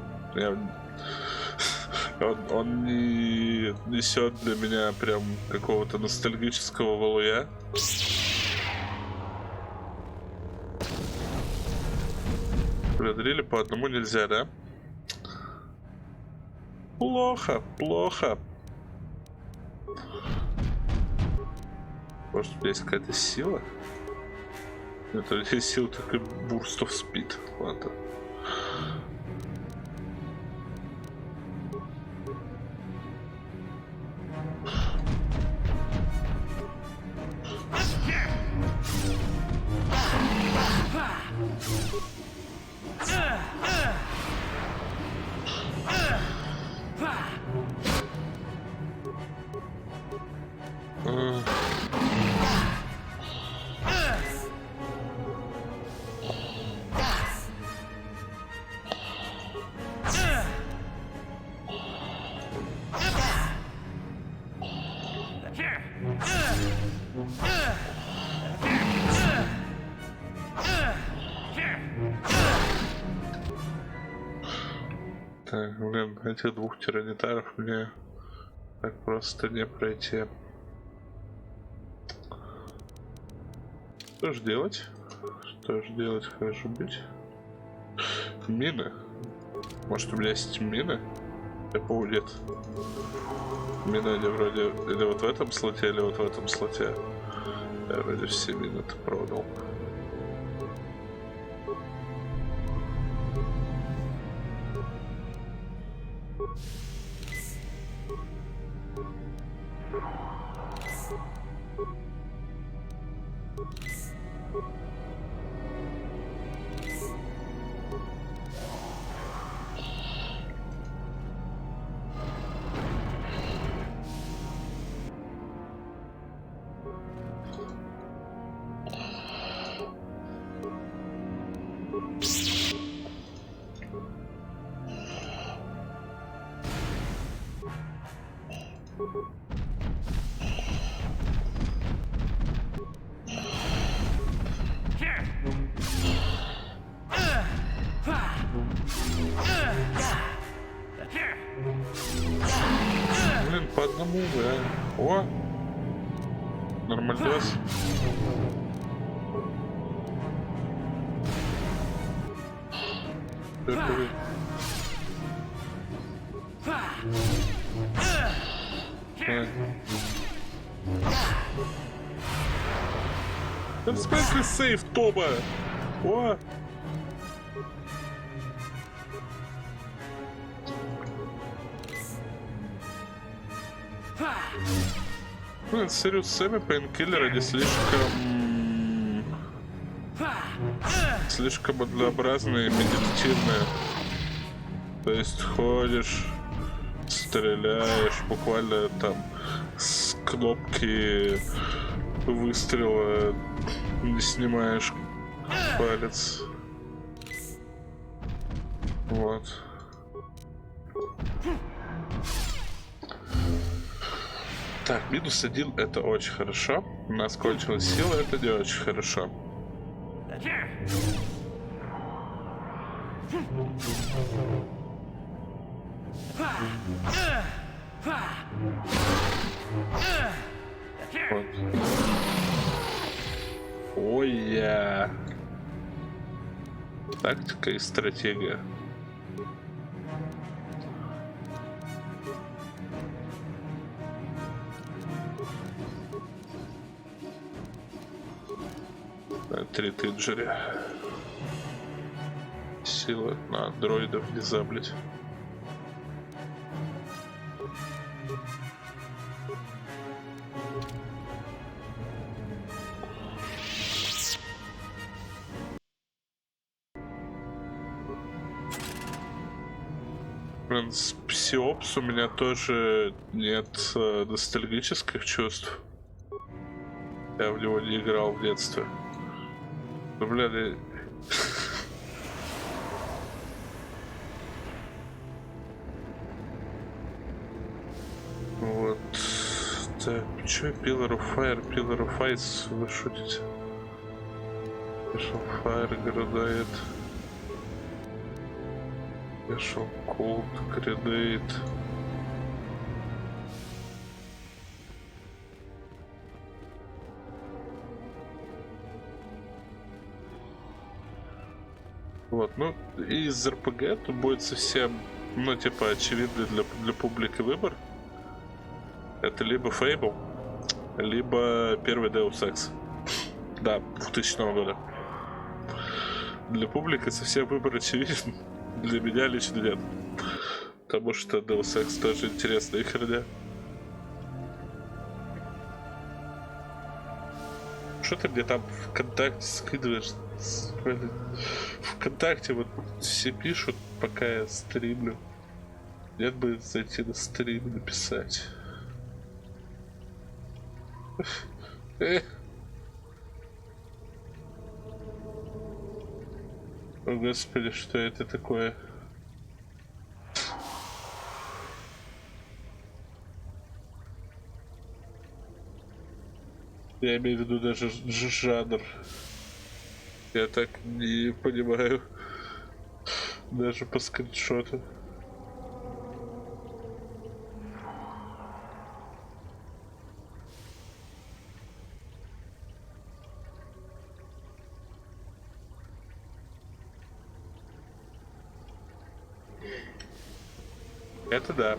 Он не несет для меня прям какого-то ностальгического валуя. Предрили по одному нельзя, да? Плохо, плохо. Может, у меня есть какая-то сила? Это есть сила только Burst of Speed. Ладно. Так, блин, этих двух тиранитаров мне так просто не пройти. Что ж делать? Что ж делать, хорошо быть? Мины? Может, у меня есть мины? Нет. Мины они вроде или вот в этом слоте, или вот в этом слоте. Я вроде все мины-то продал. Блин, по одному, да. О! Нормальдос. В смысле сейф, Тоба? О! Ну, серьезно, сами пейнкиллеры не слишком однообразные и медитативные. То есть ходишь, стреляешь, буквально там с кнопки выстрела не снимаешь палец. Вот. Так, -1 это очень хорошо. У нас кончилась сила, это не очень хорошо. Вот. Ой-я. Тактика и стратегия. Три тинджери. Сила на дроидов не заблять. Блин, с Псиопс у меня тоже нет ностальгических чувств. Я в него не играл в детстве. Ну, блин, Вот. Так, Че, Pillar of Fire, Pillar of Ice, вы шутите? Special Fire градает. Special Cold градает. Вот, ну, из РПГ тут будет совсем, ну, типа, очевидный для публики выбор. Это либо Fable, либо первый Deus Ex. Да, 2000 года. Для публики совсем выбор очевиден. Для меня лично нет. Потому что Deus Ex тоже интересная херня. Что ты мне там ВКонтакте скидываешь? ВКонтакте вот все пишут, пока я стримлю. Нет бы зайти на стрим написать. О господи, что это такое? Я имею в виду даже жанр. Я так не понимаю. Даже по скриншоту. Это да.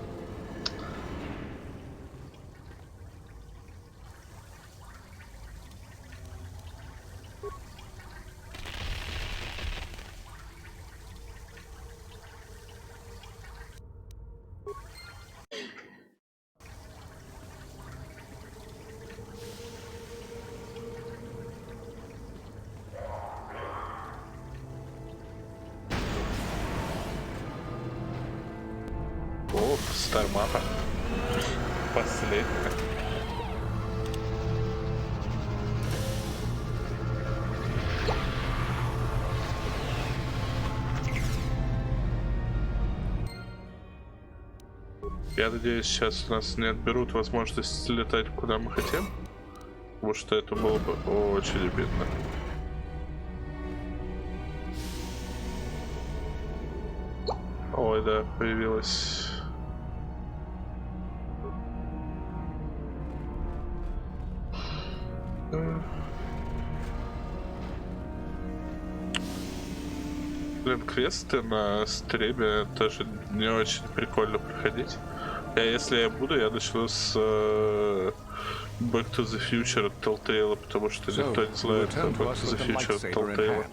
О, Стармапа. Последняя. Я надеюсь, сейчас у нас не отберут возможность летать куда мы хотим. Потому что это было бы очень обидно. Ой, да, появилась. Блин, квесты на стриме тоже не очень прикольно проходить. Если я буду, я начну с Back to the Future от Telltale, потому что никто не знает Back to the Future от Telltale.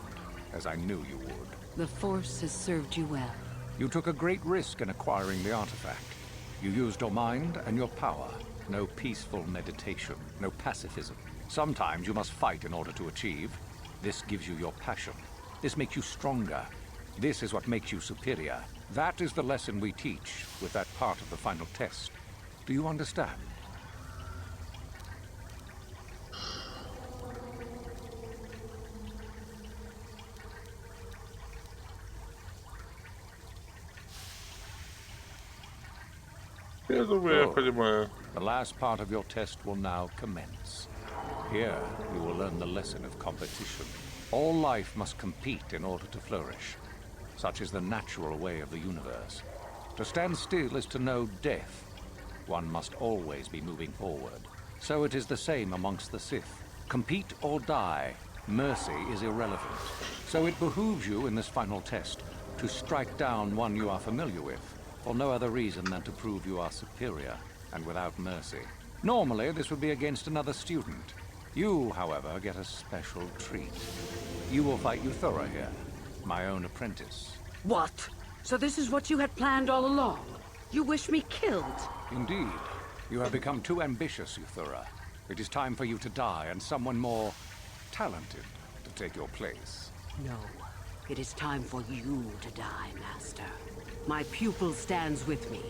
As I knew you would. The Force has served you well. You took a great risk in acquiring the artifact. You used your mind and your power. No peaceful meditation, no pacifism. Sometimes you must fight in order to achieve. This gives you your passion. This makes you stronger. This is what makes you superior. That is the lesson we teach with that part of the final test. Do you understand? Я думаю, я понимаю. The last part of your test will now commence. Here, you will learn the lesson of competition. All life must compete in order to flourish. Such is the natural way of the universe. To stand still is to know death. One must always be moving forward. So it is the same amongst the Sith. Compete or die. Mercy is irrelevant. So it behooves you in this final test to strike down one you are familiar with, for no other reason than to prove you are superior and without mercy. Normally, this would be against another student. You, however, get a special treat. You will fight Euthura here, my own apprentice. What? So this is what you had planned all along? You wish me killed? Indeed. You have become too ambitious, Euthura. It is time for you to die and someone more talented to take your place. No. It is time for you to die, Master. My pupil stands with me.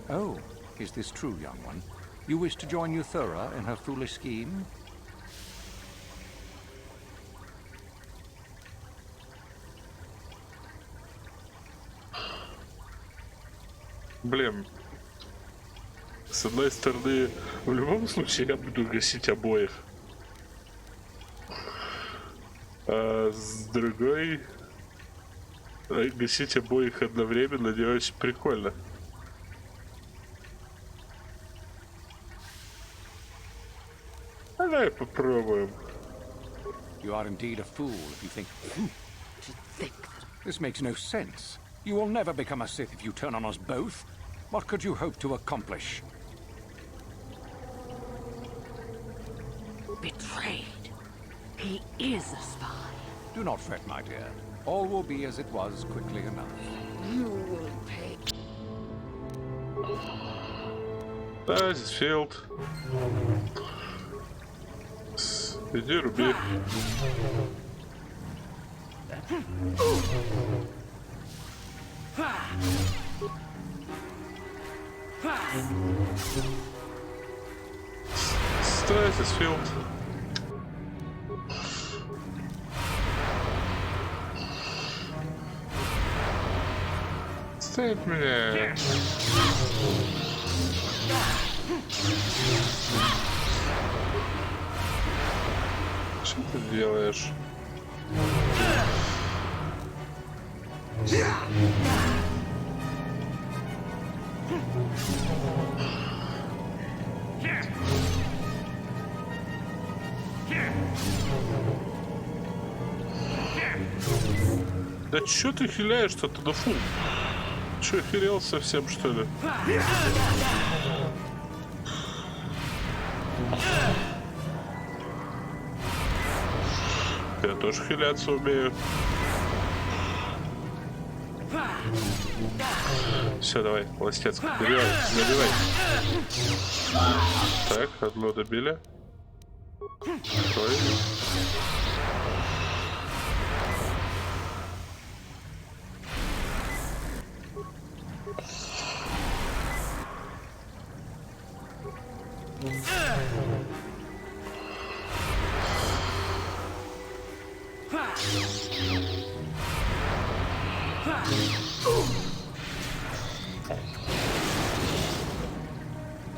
Oh, is this true, young one? You wish to join Euthura in her foolish scheme? Блин. С с одной стороны, в любом случае я буду гасить обоих. А с другой, гасить обоих одновременно не очень прикольно. Давай попробуем. You are indeed a fool if you think... To think that This makes no sense. You will never become a Sith if you turn on us both. What could you hope to accomplish? betrayed. He is a spy. Do not fret, my dear. All will be as it was quickly enough. You will pay. Стазис, Филд. Иди, руби. Стазис, Филд. Ставь меня. Что ты делаешь? Да чё ты хиляешь-то? Да фу! Чё, охерел совсем, что ли? Я тоже хиляться умею. Все, давай, властец, набивай, набивай. Так, одно добили. Второй.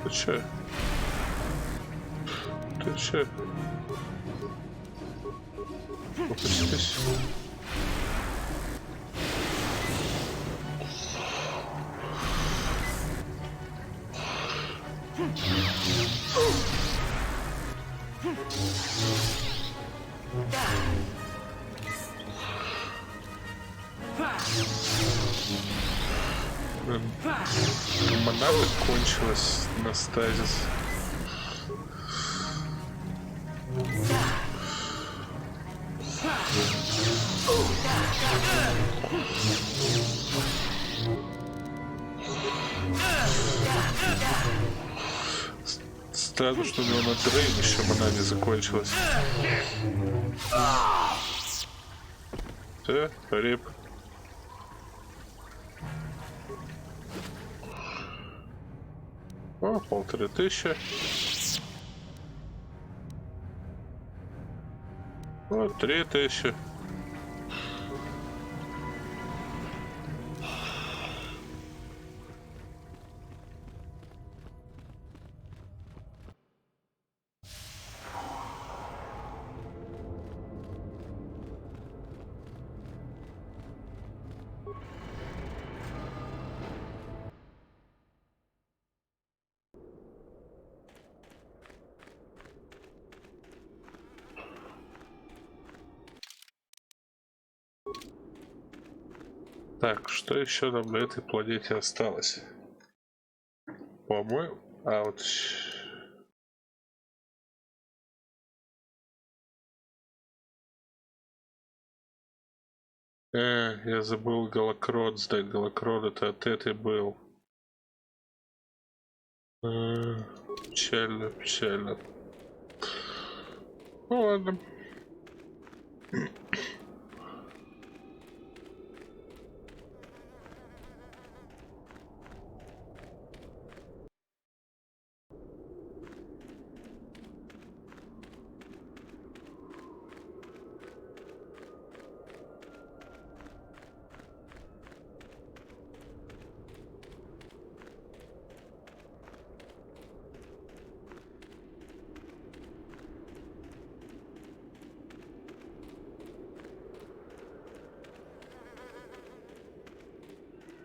Ты чё? Ты чё? Упустись. Мана кончилась на стазис. Странно, что у него на дрейн еще мана не закончилась. Все, рип. О, 1500. О, 3000. Так, что еще нам на этой планете осталось? По-моему... А, вот... Я забыл голокрон сдать. Голокрон это от этой был. Печально, печально. Ну ладно.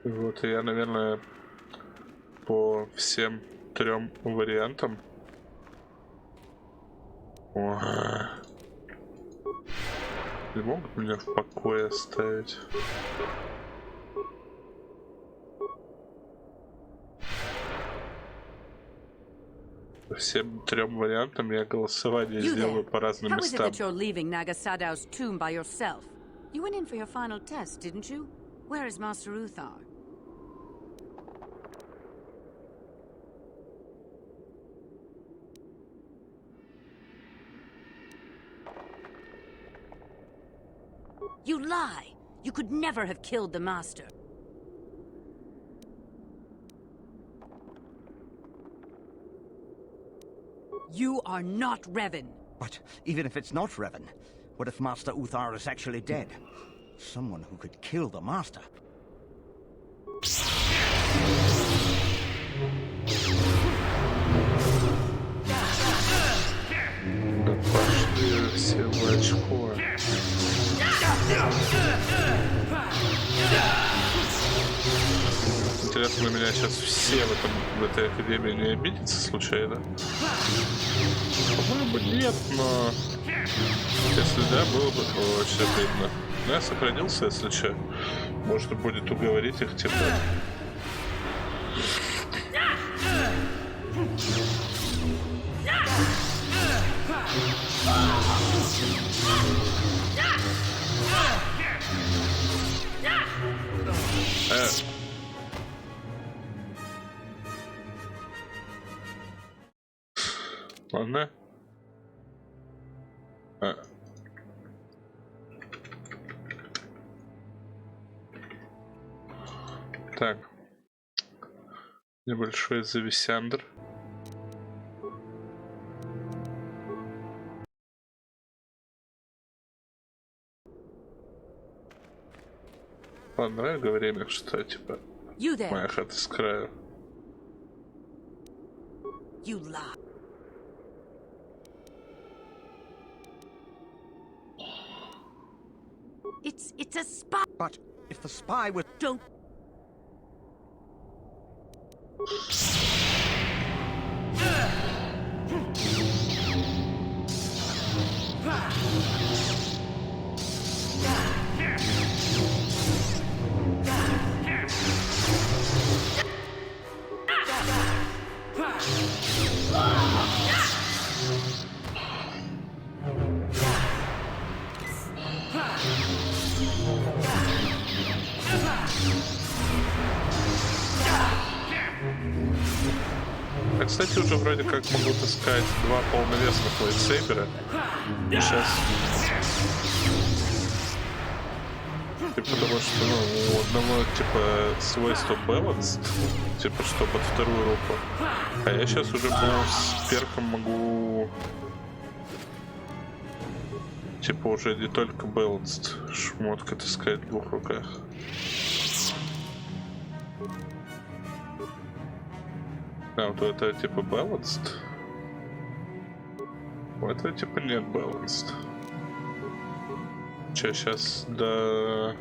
Вот, и я, наверное, по всем 3 вариантам. О, не могут меня в покое оставить. По всем 3 вариантам я голосование сделаю по разным How is it местам. that you're leaving Nagasadow's tomb by yourself? You went in for your final test, didn't you? Where is Master Uthar? You lie! You could never have killed the Master. You are not Revan. But even if it's not Revan, what if Master Uthar is actually dead? Someone who could kill the Master. Да пошли все в очко. Интересно, на меня сейчас все в этой академии не обидятся случайно? По-моему, нет, но... Если да, было бы очень обидно. Но я сохранился, если что. Можно будет уговорить их, типа... Ладно. Так. Небольшой зависяндр. Ладно, давай говорим, что типа моя хата с краю. You lie. It's a spy. But if the spy was... Don't. Я, кстати, уже вроде как могу таскать 2 полновесных лайтсейбера. Сейчас. Потому что, ну, у одного, типа, свойство balanced, типа, что под вторую руку. А я сейчас уже с перком могу... Типа, уже не только balanced шмотка таскать в 2 руках. А, вот это типа balanced. У этого типа нет balanced. Че, сейчас до...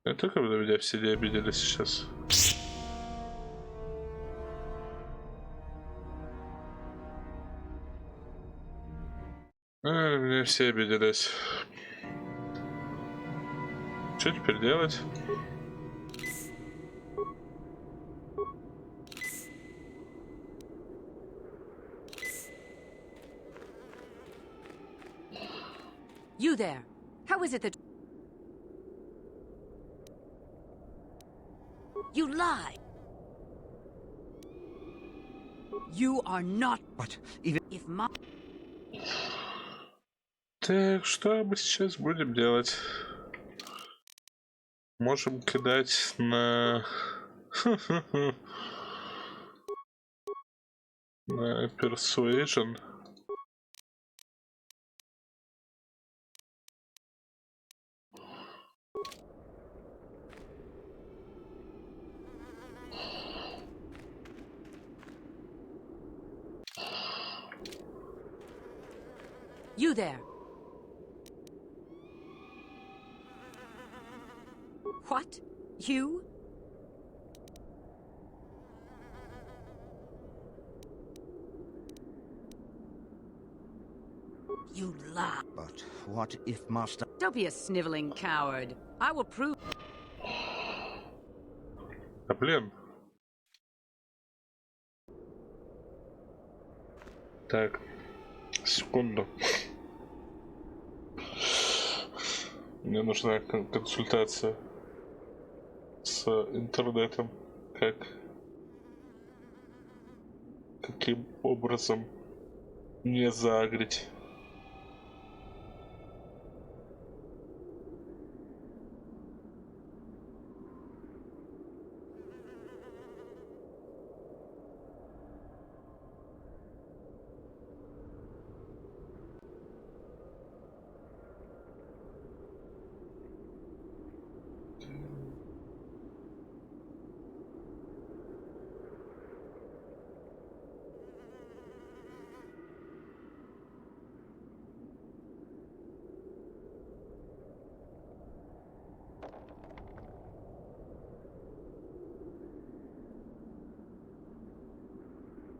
Это когда меня все не обиделись сейчас. Меня все обиделись. Что теперь делать? You there. How is it that... You lie. You are not... But even... If my... Так, что мы сейчас будем делать? Можем кидать на... на Persuasion. You there. What? You? You lie. But what if Master... Don't be a sniveling coward. I will prove... А блин. Так, секунду. Мне нужна консультация с интернетом. Каким образом не заагрить?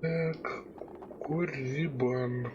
Так, Курибан.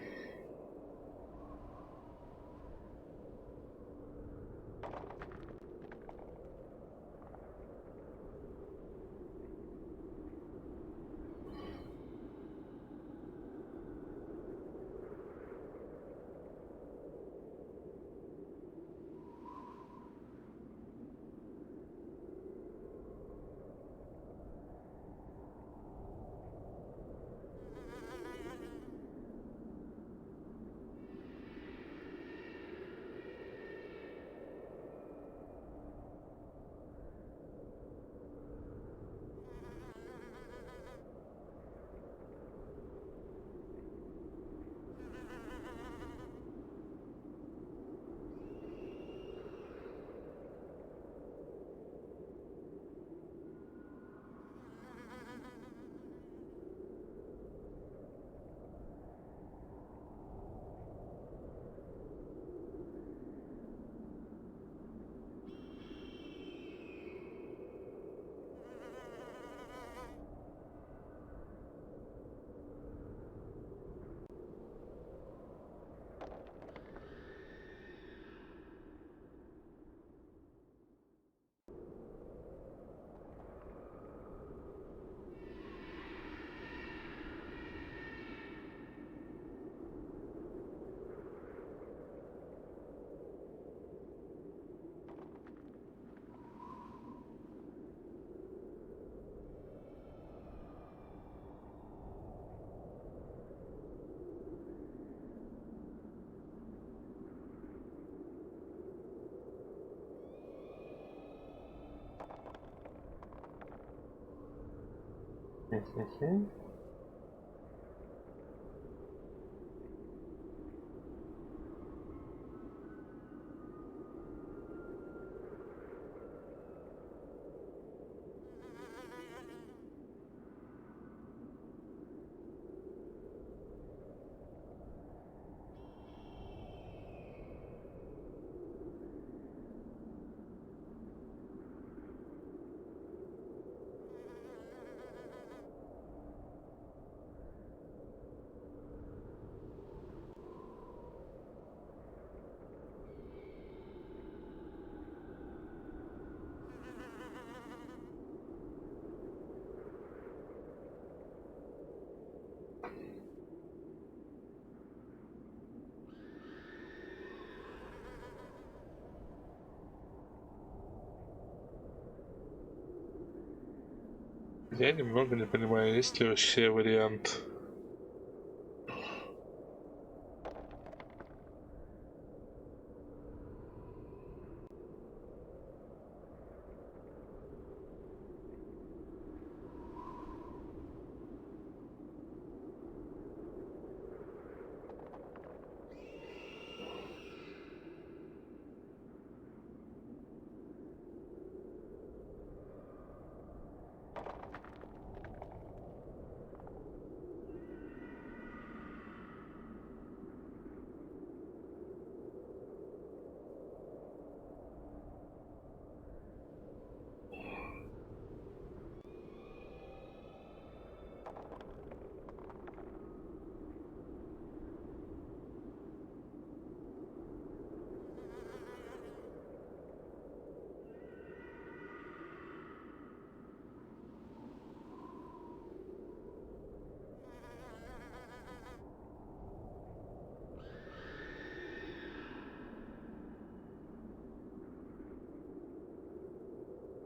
Я немного не понимаю, есть ли вообще вариант.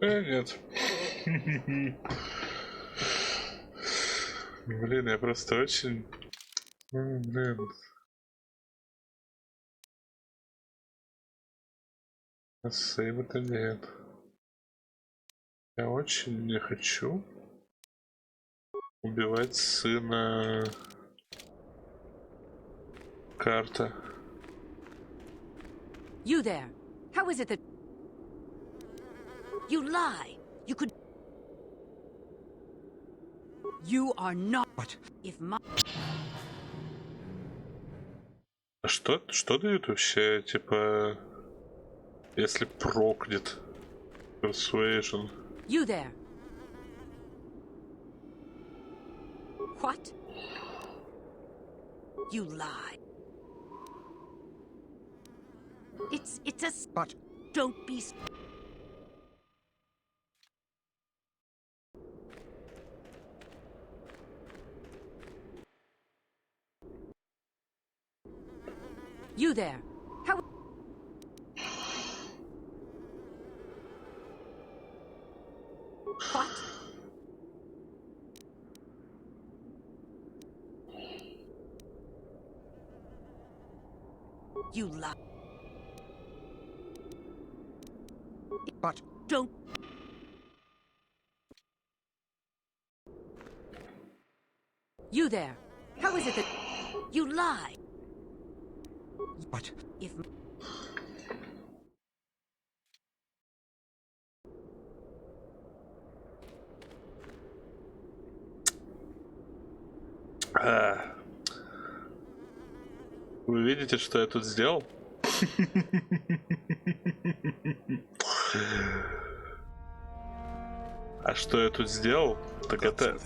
Нет. Блин, я просто очень... Блин. Сейва-то нет. Я очень не хочу убивать сына Карта. You there. How is it that... You lie. You could... You are not... What? If my... А что дают вообще, типа, если прокнет Persuasion? You there. What? You lie. It's a... But... Don't be... You there. How... What? You lie. But... Don't... You there. How is it that... You lie. But... If... Вы видите, что я тут сделал? А что я тут сделал? Так это...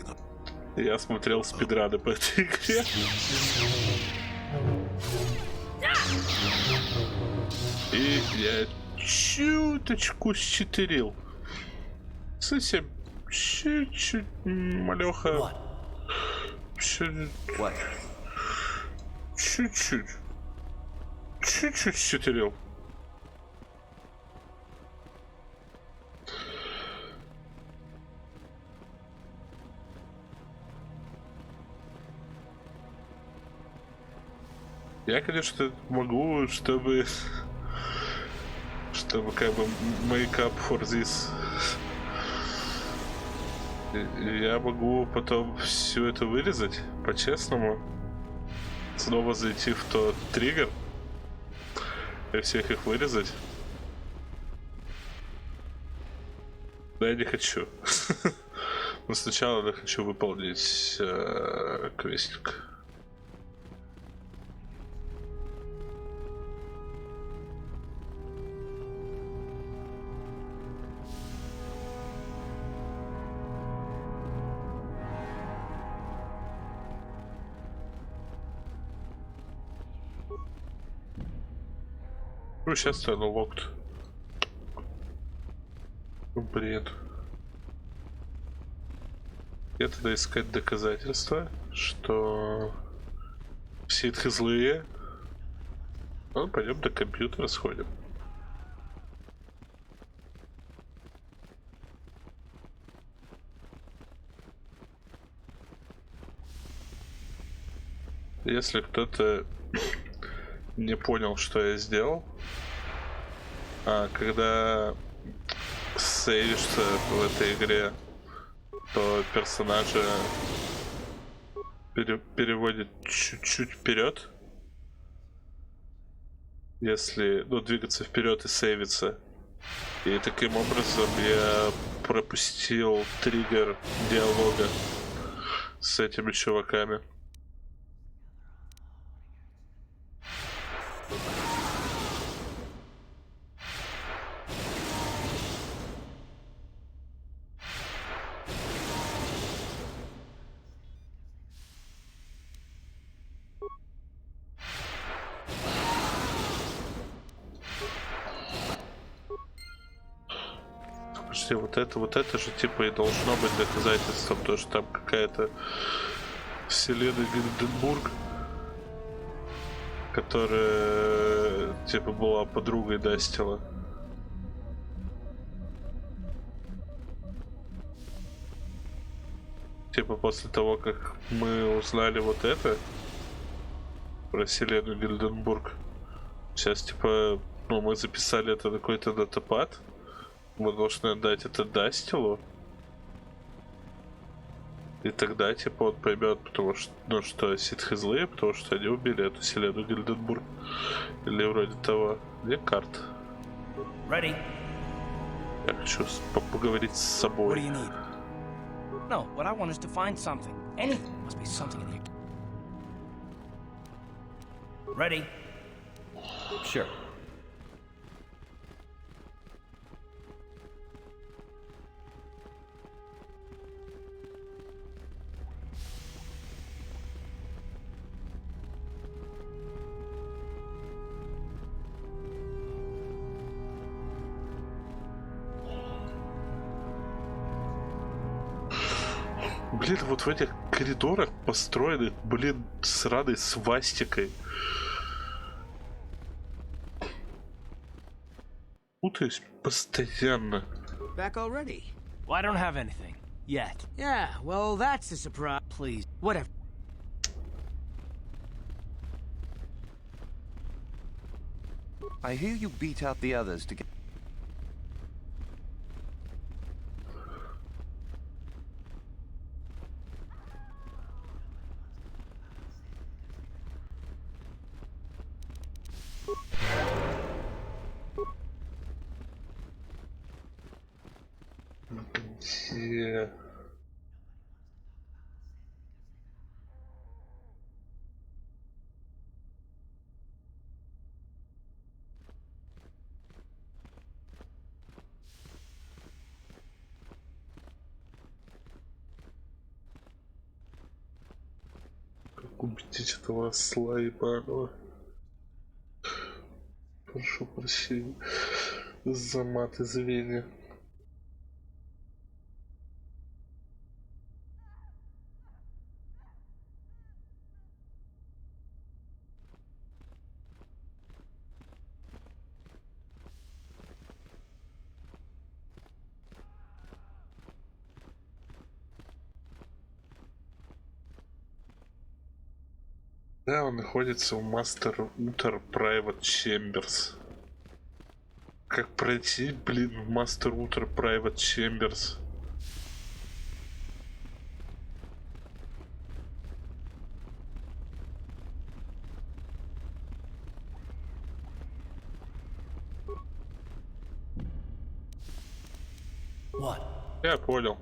Я смотрел спидраны по этой игре. И я чуточку счетырил. Совсем чуть-чуть, малёха. Чуть-чуть. Чуть-чуть счетырил. Я, конечно, могу, чтобы как бы make up for this. Я могу потом все это вырезать, по-честному. Снова зайти в тот триггер и всех их вырезать. Но я не хочу. Но сначала я хочу выполнить квестик. Ну, сейчас оно локт. Блин. Где тогда искать доказательства, что все это злые? Ну, пойдем до компьютера сходим. Если кто-то не понял, что я сделал, когда сейвишься в этой игре, то персонажа переводит чуть-чуть вперед. Если, ну, двигаться вперед и сейвиться. И таким образом я пропустил триггер диалога с этими чуваками. Вот это же типа и должно быть доказательством, то что там какая-то вселенная Гинденбург, которая типа была подругой Дастила. Типа после того, как мы узнали вот это про Селену Гильденбург, сейчас типа, ну, мы записали это на какой-то датапад, мы должны отдать это Дастилу, и тогда типа он поймет, потому что, ну, что ситхи злые, потому что они убили эту Селену Гильденбург. Или вроде того. Где карта? Ready? Я хочу поговорить с собой. What do you need? No, what I want is to find something. Anything. Must be something in here. Ready? Sure. Блин, вот в этих коридорах построены, блин, сраной свастикой. Путаюсь постоянно. Back already? Well, I don't have anything. Yet. Yeah, well, that's a surprise. Please. Whatever. I hear you beat out the others to get... Yeah. Как убедить этого осла ебаного? Прошу прощения за мат и звенья. Да, он находится в Master Uther Private Chambers. Как пройти, блин, в Master Uther Private Chambers? What? Я понял.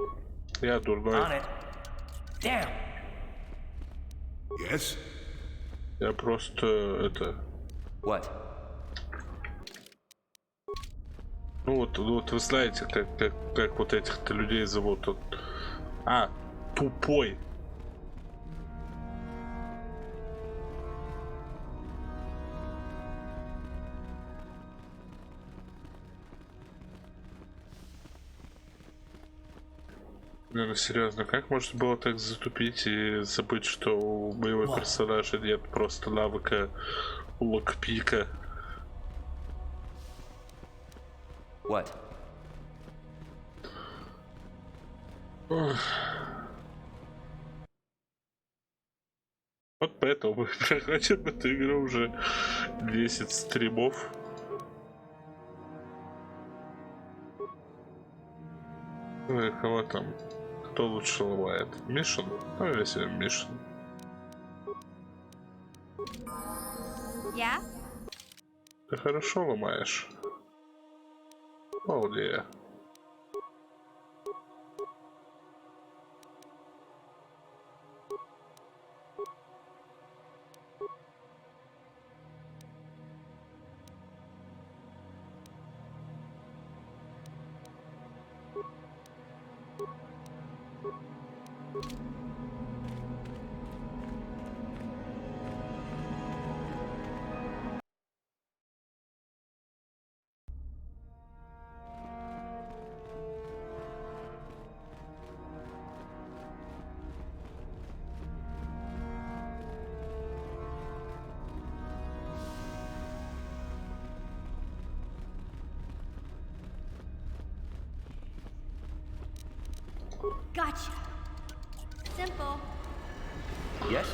Я On дурной. it. Damn. Yes? Я просто это... What? Ну вот вы знаете, как вот этих-то людей зовут. Вот. А, тупой. Не, ну серьезно, как можно было так затупить и забыть, что у моего персонажа нет просто навыка локпика? What? Вот поэтому мы проходим эту игру уже 10 стримов. Ну и кого там? Кто лучше ломает? Мишин? Ну я себе Мишин. Yeah? Ты хорошо ломаешь. Молодец. Gotcha. Yes?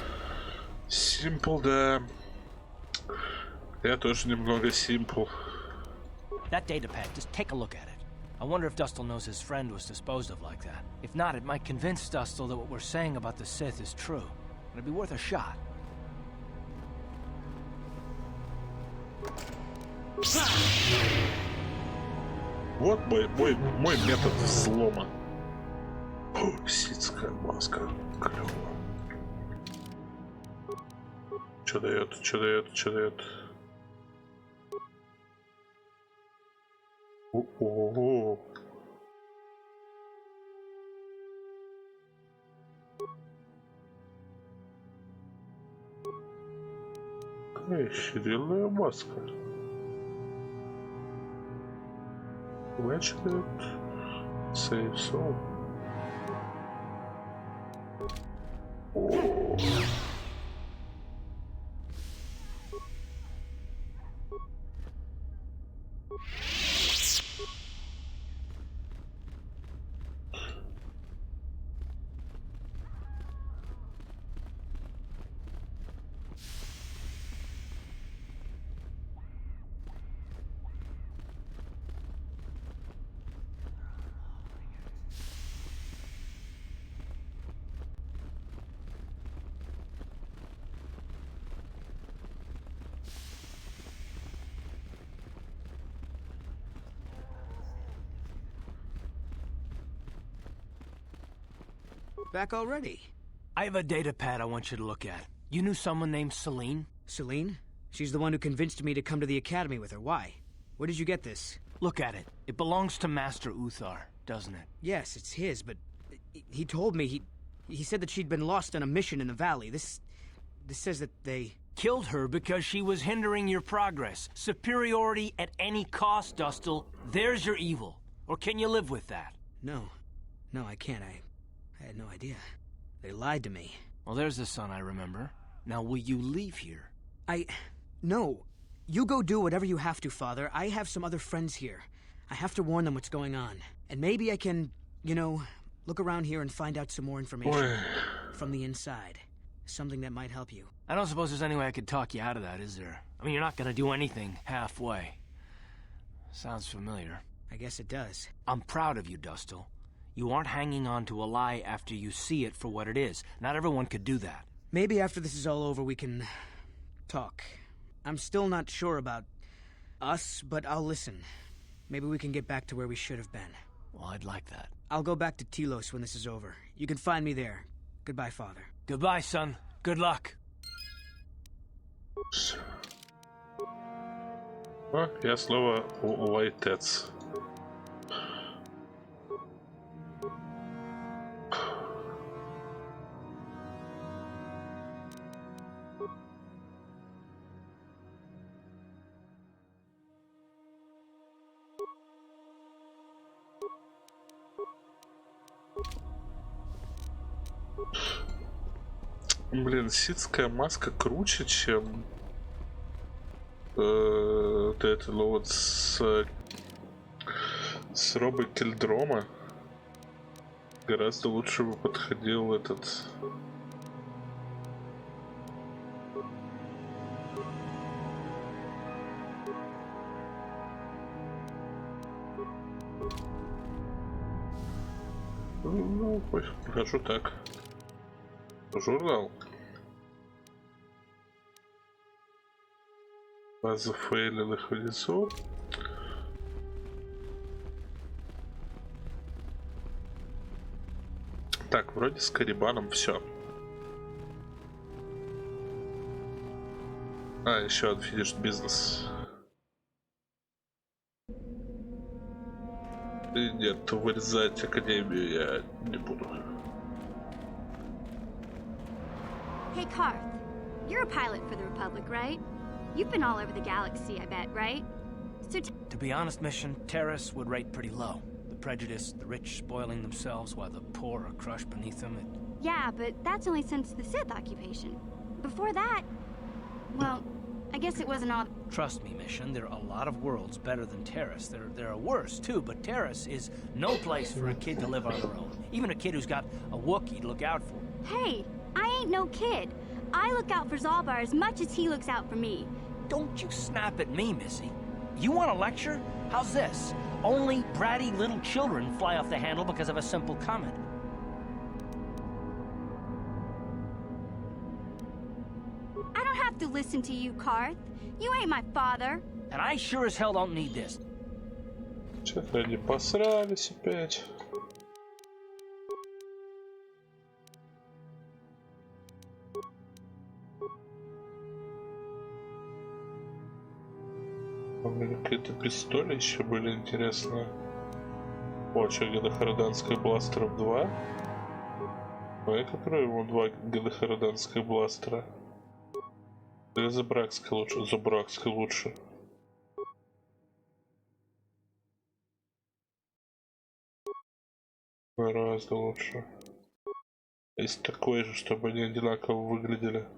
Simple, да. Я тоже немного simple. That datapad, just take a look at it. I wonder if Dustil knows his friend was disposed of like that. If not, it might convince Dustil that what we're saying about the Sith is true. It'd be worth a shot. Вот мой метод взлома. Ситская маска. Клево. Чё дает, чё дает, чё дает? Ого. Какая щерильная маска. Значит, save soul. Back already? I have a datapad I want you to look at. You knew someone named Celine? Celine? She's the one who convinced me to come to the academy with her. Why? Where did you get this? Look at it. It belongs to Master Uthar, doesn't it? Yes, it's his, but he told me he said that she'd been lost on a mission in the valley. This says that they killed her because she was hindering your progress. Superiority at any cost, Dustil. There's your evil. Or can you live with that? No, I can't. I had no idea. They lied to me. Well, there's the son I remember. Now, will you leave here? No. You go do whatever you have to, Father. I have some other friends here. I have to warn them what's going on. And maybe I can, look around here and find out some more information from the inside. Something that might help you. I don't suppose there's any way I could talk you out of that, is there? I mean, you're not gonna do anything halfway. Sounds familiar. I guess it does. I'm proud of you, Dustil. You aren't hanging on to a lie after you see it for what it is. Not everyone could do that. Maybe after this is all over we can talk. I'm still not sure about us, but I'll listen. Maybe we can get back to where we should have been. Well, I'd like that. I'll go back to Telos when this is over. You can find me there. Goodbye, Father. Goodbye, son. Good luck. Я снова лайтец. Блин, ситская маска круче, чем вот это, ну вот с робой Кельдрома. Гораздо лучше бы подходил этот. Ну, покажу так. Журнал. База фейлиных внизу. Так, вроде с Карибаном все. Еще Unfinished Business. И нет, вырезать Академию я не буду. Hey, Karth. You're a pilot for the Republic, right? You've been all over the galaxy, I bet, right? So to be honest, Mission, Terrace would rate pretty low. The prejudice, the rich spoiling themselves while the poor are crushed beneath them. Yeah, but that's only since the Sith occupation. Before that, well, I guess it wasn't all... Trust me, Mission, there are a lot of worlds better than Terrace. There are worse, too, but Terrace is no place for a kid to live on their own. Even a kid who's got a Wookiee to look out for. Hey, I ain't no kid. I look out for Zalbar as much as he looks out for me. Don't you snap at me, Missy. You want a lecture? How's this? Only bratty little children fly off the handle because of a simple comment. I don't have to listen to you, Karth. You ain't my father. And I sure as hell don't need this. Что-то они посрались опять. У меня какие-то пистоли еще были интересные. О, что, гадохараданских бластеров 2? Ой, которые ему 2 гадохараданских бластера. Или Забракский лучше? Забракский лучше. Гораздо лучше. Есть такой же, чтобы они одинаково выглядели.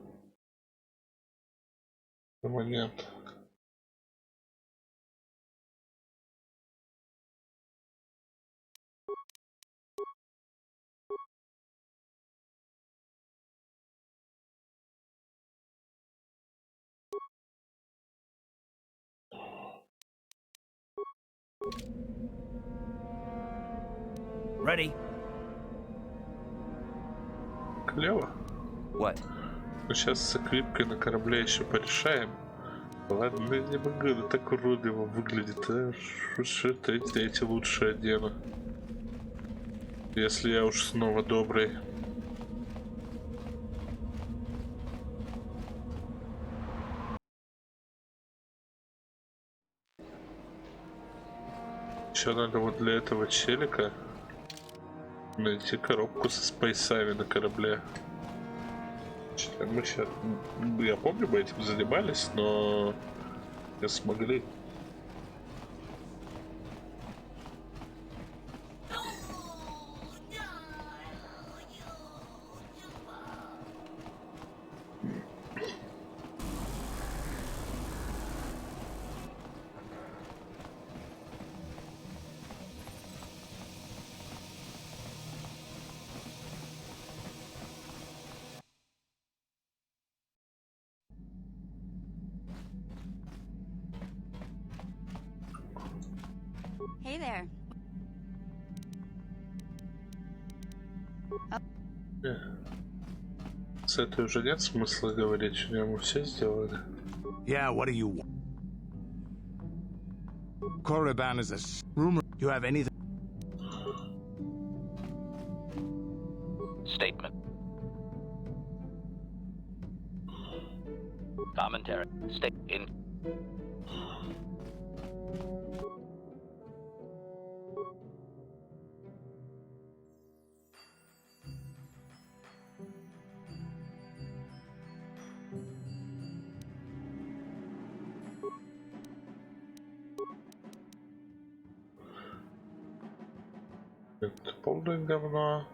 На момент. Ready? Клево. What? Ну, сейчас с эквипкой на корабле еще порешаем. Ладно, я не могу, это так уродливо выглядит, а? Что эти лучше одену. Если я уж снова добрый. Еще надо вот для этого челика найти коробку со спайсами на корабле. Мы сейчас... Я помню, мы этим занимались, но не смогли. Hey there. С этой уже нет смысла говорить, у него мы все сделали. Yeah, what do you want? Korriban is a rumor. You have anything? Statement. Commentary. State in. Это полное говно.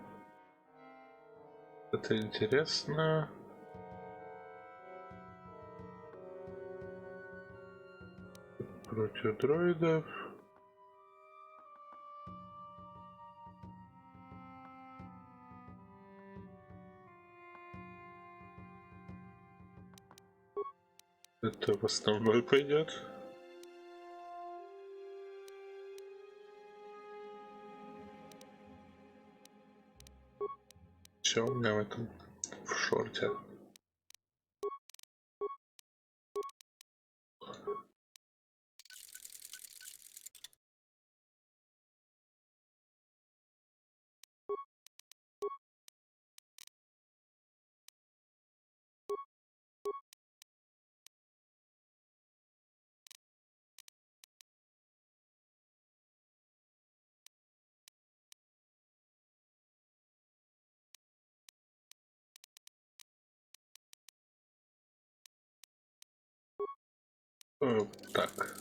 Это интересно. Против дроидов. Это в основной пойдет. Что у меня в этом в шорте? Так.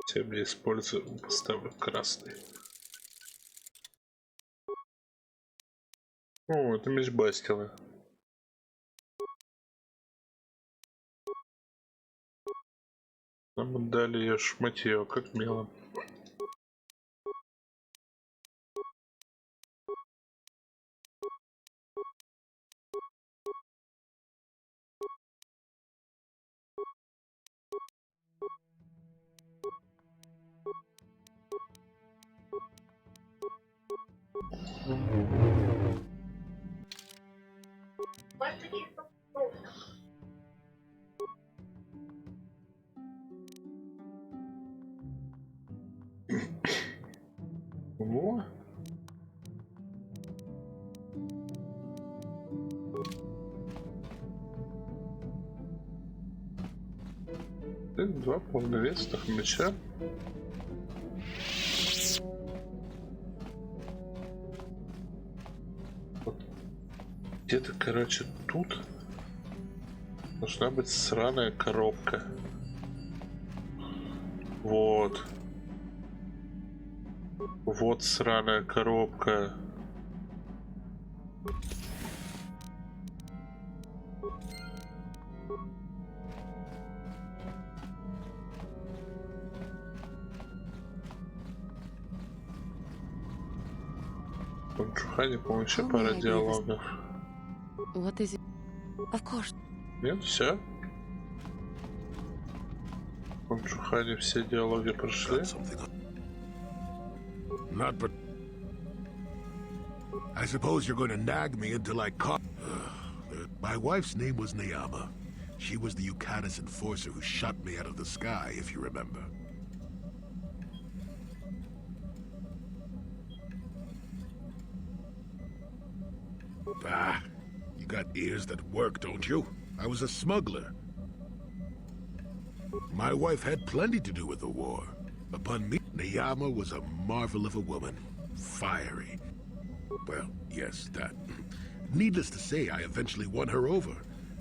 Тем я использую, поставлю красный. О, это меч Бастила. Нам отдали ее шматье, как мило. Во. Два полновесных меча. Вот. Где-то, короче, тут должна быть сраная коробка. Вот. Вот сраная коробка. В Джухане, по-моему, еще пара диалогов. What is it? Of course. Нет, все. В Джухане все диалоги прошли. Not but... I suppose you're going to nag me until I caught... My wife's name was Neyama. She was the Yukatas enforcer who shot me out of the sky, if you remember. Ah, you got ears that work, don't you? I was a smuggler. My wife had plenty to do with the war. Upon me, Neyama was a marvel of a woman. Fiery. Well, yes, that. Needless to say, I eventually won her over.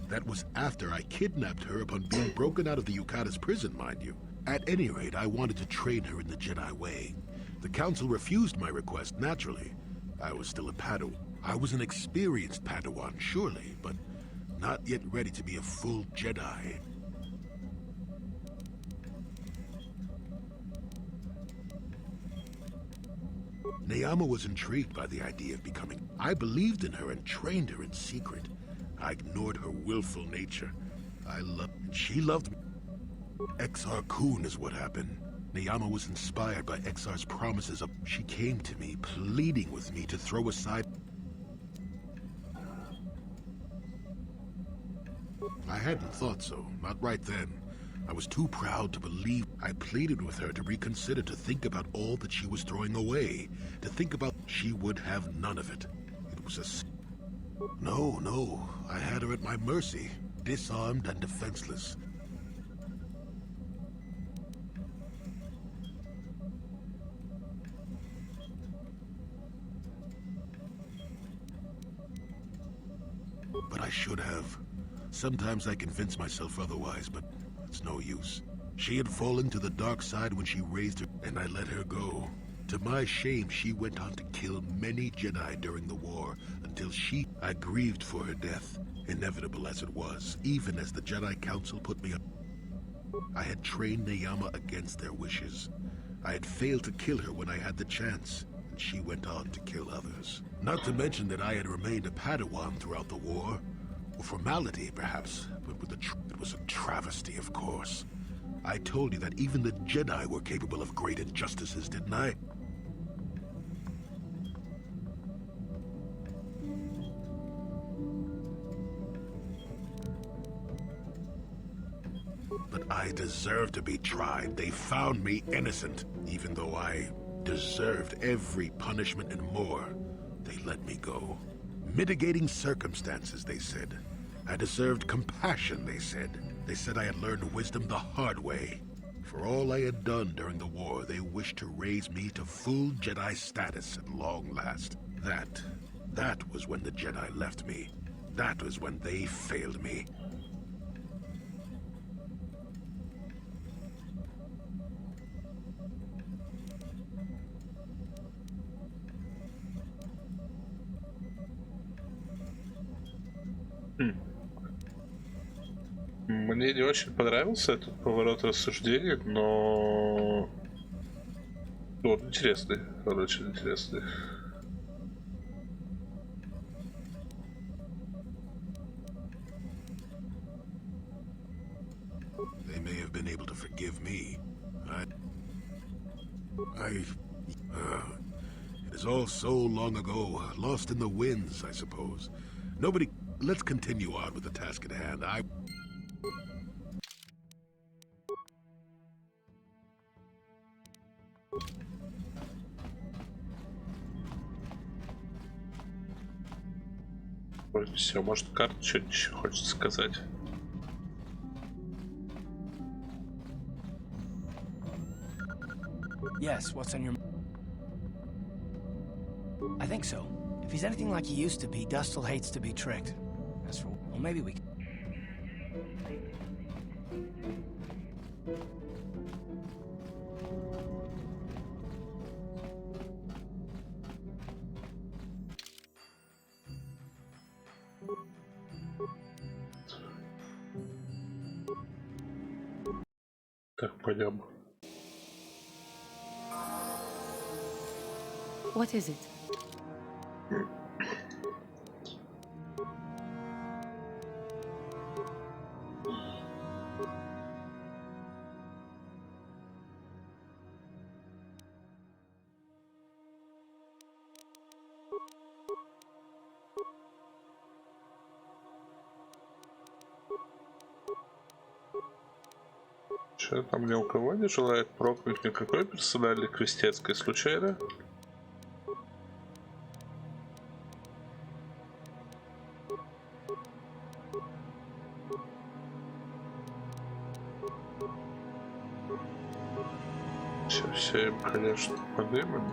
That was after I kidnapped her upon being broken out of the Yukata's prison, mind you. At any rate, I wanted to train her in the Jedi way. The Council refused my request, naturally. I was still a Padawan. I was an experienced Padawan, surely, but not yet ready to be a full Jedi. Neyama was intrigued by the idea of becoming. I believed in her and trained her in secret. I ignored her willful nature. She loved me. XR Kun is what happened. Neyama was inspired by XR's promises of... She came to me, pleading with me to throw aside... I hadn't thought so, not right then. I was too proud to believe. I pleaded with her to reconsider, to think about all that she was throwing away, to think about she would have none of it. It was a... No, I had her at my mercy, disarmed and defenseless. But I should have. Sometimes I convince myself otherwise, but it's no use. She had fallen to the dark side when she raised her, and I let her go. To my shame, she went on to kill many Jedi during the war, until I grieved for her death, inevitable as it was, even as the Jedi Council put me up. I had trained Neyama against their wishes. I had failed to kill her when I had the chance, and she went on to kill others. Not to mention that I had remained a Padawan throughout the war. Or formality, perhaps, but it was a travesty, of course. I told you that even the Jedi were capable of great injustices, didn't I? But I deserved to be tried. They found me innocent. Even though I deserved every punishment and more, they let me go. Mitigating circumstances, they said. I deserved compassion, they said. They said I had learned wisdom the hard way. For all I had done during the war, they wished to raise me to full Jedi status at long last. That was when the Jedi left me. That was when they failed me. Мне не очень понравился этот поворот рассуждений, но... Он интересный, он очень интересный. They may have been able to forgive me. It is all so long ago, lost in the winds, I suppose. Nobody... Let's continue on with the task at hand. Вроде все, может, карта что-нибудь еще хочет сказать. Yes, what's on your... I think so. If he's anything like he used to be, Dustil hates to be tricked. As for... Well, maybe we can... Так, пойдем. What is it? Что там ни у кого не желает прокнуть никакой персональной крестецкой случайно? Сейчас все им, конечно, поднимем.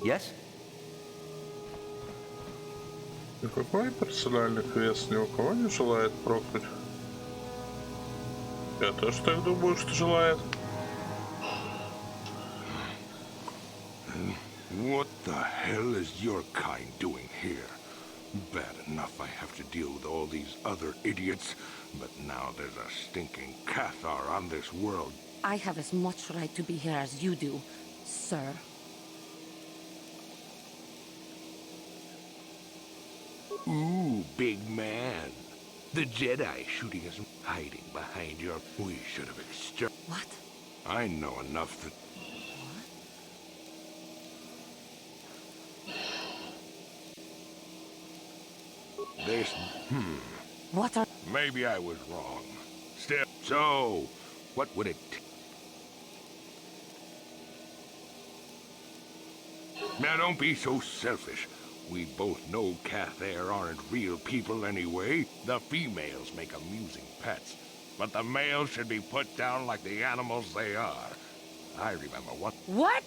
Yes? Никакой персональный квест ни у кого не желает прокнуть. Я тоже так думаю, что желает. What the hell is your kind doing here? Bad enough I have to deal with all these other idiots, but now there's a stinking KotOR on this world. I have as much right to be here as you do, sir. Ooh, big man. The Jedi shooting us, hiding behind your... We should have exterminated... What? I know enough that... This... What are... Maybe I was wrong. Still... So, what would it... Now, don't be so selfish. We both know KotOR aren't real people anyway. The females make amusing pets, but the males should be put down like the animals they are. I remember what... What?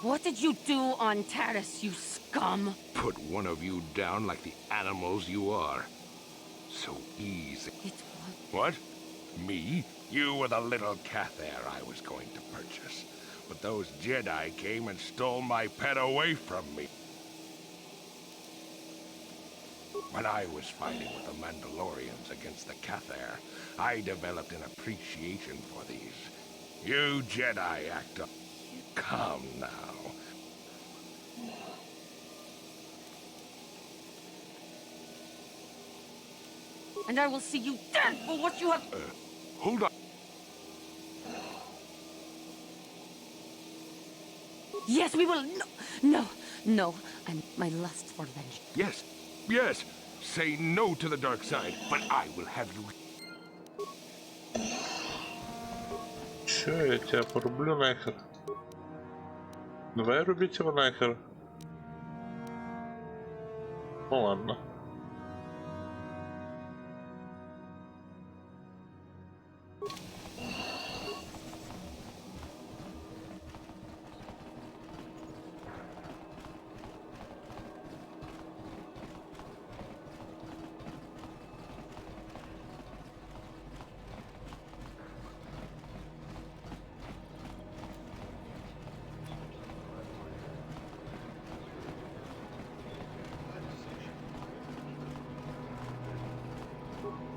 What did you do on Taris, you scum? Put one of you down like the animals you are. So easy. It was... What? Me? You were the little KotOR I was going to purchase. But those Jedi came and stole my pet away from me. When I was fighting with the Mandalorians against the KotOR, I developed an appreciation for these. You Jedi act up. Come now. And I will see you dead for what you have... Hold on. Yes, we will... No, no, no. My lust for vengeance. Yes, Yes, say no to the dark side, but I will have you. Чё, я тебя порублю нахер? Давай рубить его нахер. Ну ладно.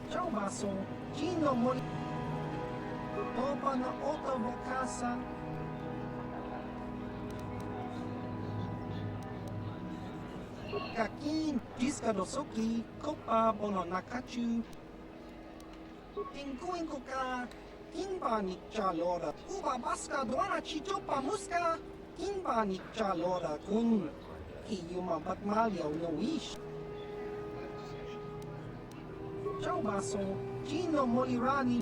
Ciao baso, Gino Moli. Opa na oto casa. Kakin, Jiska Dosoki, Kopa Bono Nakachu. Pinguin ka, Kimba ni Chalora, Uba Baska Duana Chichopa Muska, Kimba ni Chalora Kun. Iyuma Batmalio no ish. Ciao baso, Gino Molirani.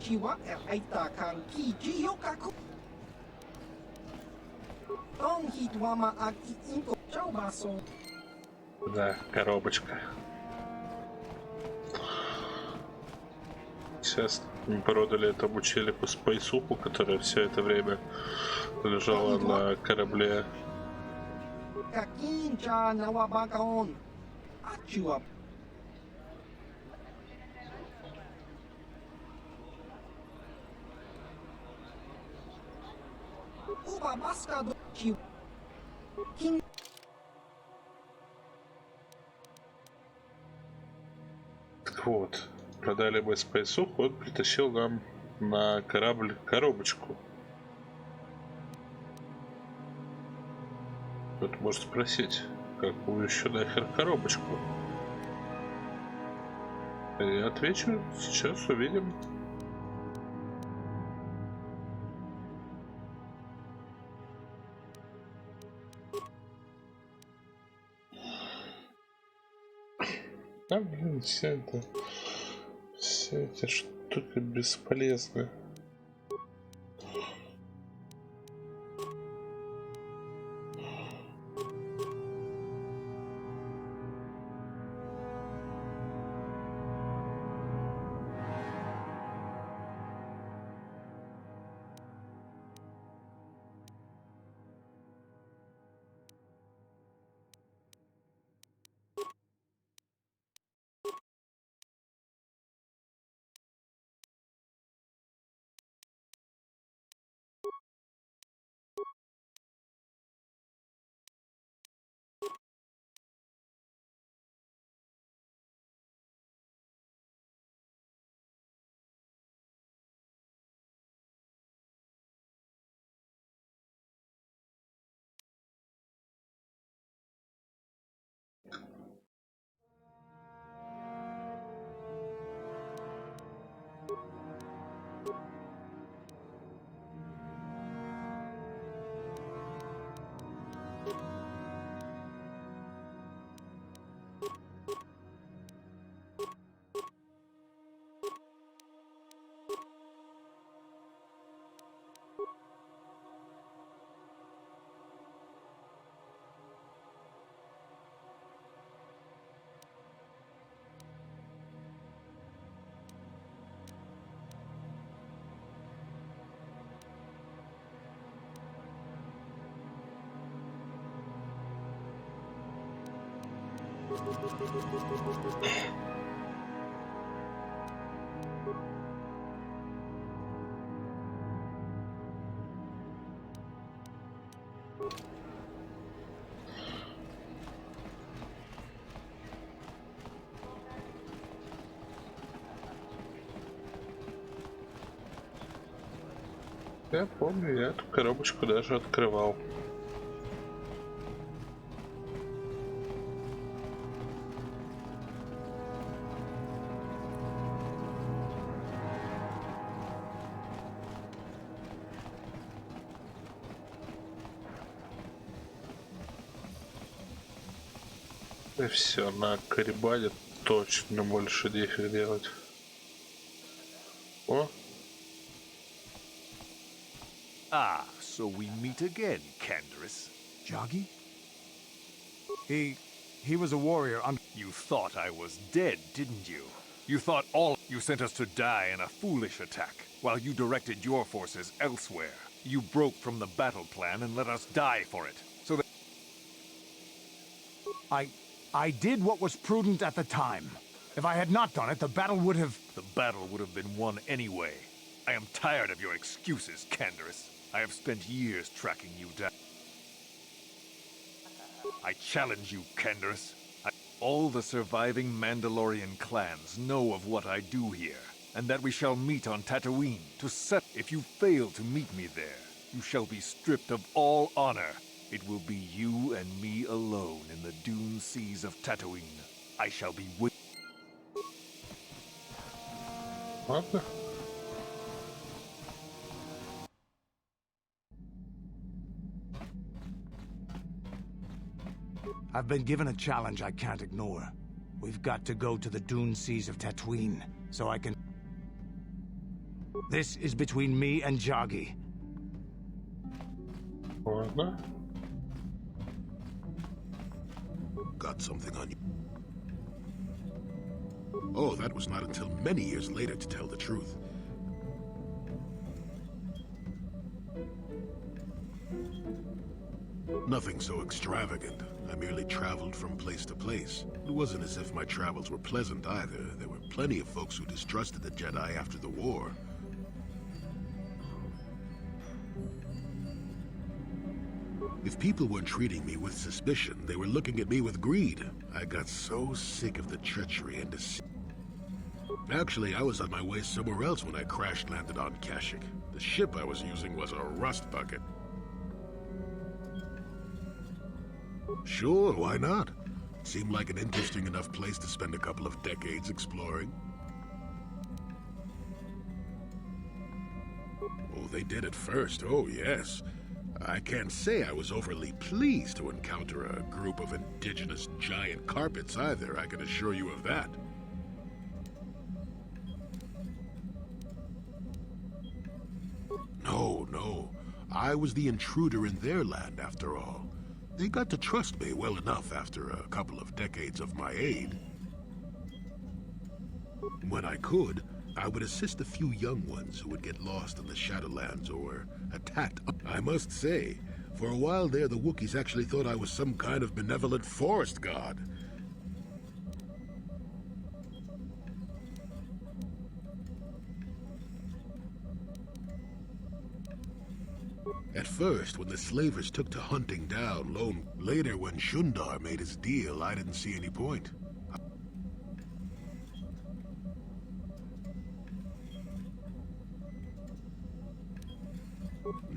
Chiwa aita kan ki jiyokaku. Don hitwama aki inko. Ciao baso. Да, коробочка. Сейчас мы продали этому челику спайсуху, которая все это время лежала на корабле. Kakincha nawabagaon. Achua. Uba baska do chi. King. Так вот, продали мы спайсуху, он притащил нам на корабль коробочку. Кто-то может спросить, какую еще нахер коробочку? Я отвечу, сейчас увидим. А, блин, все эти штуки бесполезны. Я помню, я эту коробочку даже открывал. И все, на Карибане точно больше нефиг делать. О! Ah, so we meet again, Canderous. Joggy? He was a warrior on... You thought I was dead, didn't you? You thought you sent us to die in a foolish attack, while you directed your forces elsewhere. You broke from the battle plan and let us die for it, so that... I did what was prudent at the time. If I had not done it, the battle would have... The battle would have been won anyway. I am tired of your excuses, Canderous. I have spent years tracking you down. I challenge you, Canderous. All the surviving Mandalorian clans know of what I do here, and that we shall meet on Tatooine to set... If you fail to meet me there, you shall be stripped of all honor. It will be you and me alone in the dune seas of Tatooine. I shall be with... Ладно. I've been given a challenge I can't ignore. We've got to go to the dune seas of Tatooine, so I can... This is between me and Joggy. Ладно. Got something on you. Oh, that was not until many years later, to tell the truth. Nothing so extravagant. I merely traveled from place to place. It wasn't as if my travels were pleasant either. There were plenty of folks who distrusted the Jedi after the war. If people weren't treating me with suspicion, they were looking at me with greed. I got so sick of the treachery and deceit. Actually, I was on my way somewhere else when I crash-landed on Kashyyyk. The ship I was using was a rust bucket. Sure, why not? Seemed like an interesting enough place to spend a couple of decades exploring. Oh, they did at first, oh yes. I can't say I was overly pleased to encounter a group of indigenous giant carpets either, I can assure you of that. No. I was the intruder in their land after all. They got to trust me well enough after a couple of decades of my aid. When I could, I would assist a few young ones who would get lost in the Shadowlands or attacked. I must say, for a while there, the Wookiees actually thought I was some kind of benevolent forest god. At first, when the slavers took to hunting down lone... Later, when Shundar made his deal, I didn't see any point.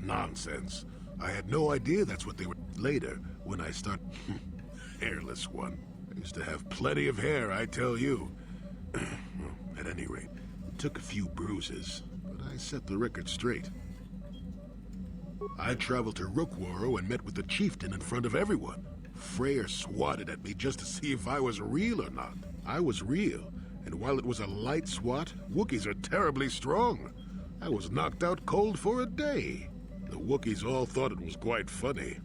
Nonsense. I had no idea that's what they were... Later, when I started... Hairless one. I used to have plenty of hair, I tell you. At any rate, it took a few bruises, but I set the record straight. I traveled to Rookwaro and met with the chieftain in front of everyone. Freyr swatted at me just to see if I was real or not. I was real, and while it was a light swat, Wookiees are terribly strong. I was knocked out cold for a day. The Wookiees all thought it was quite funny.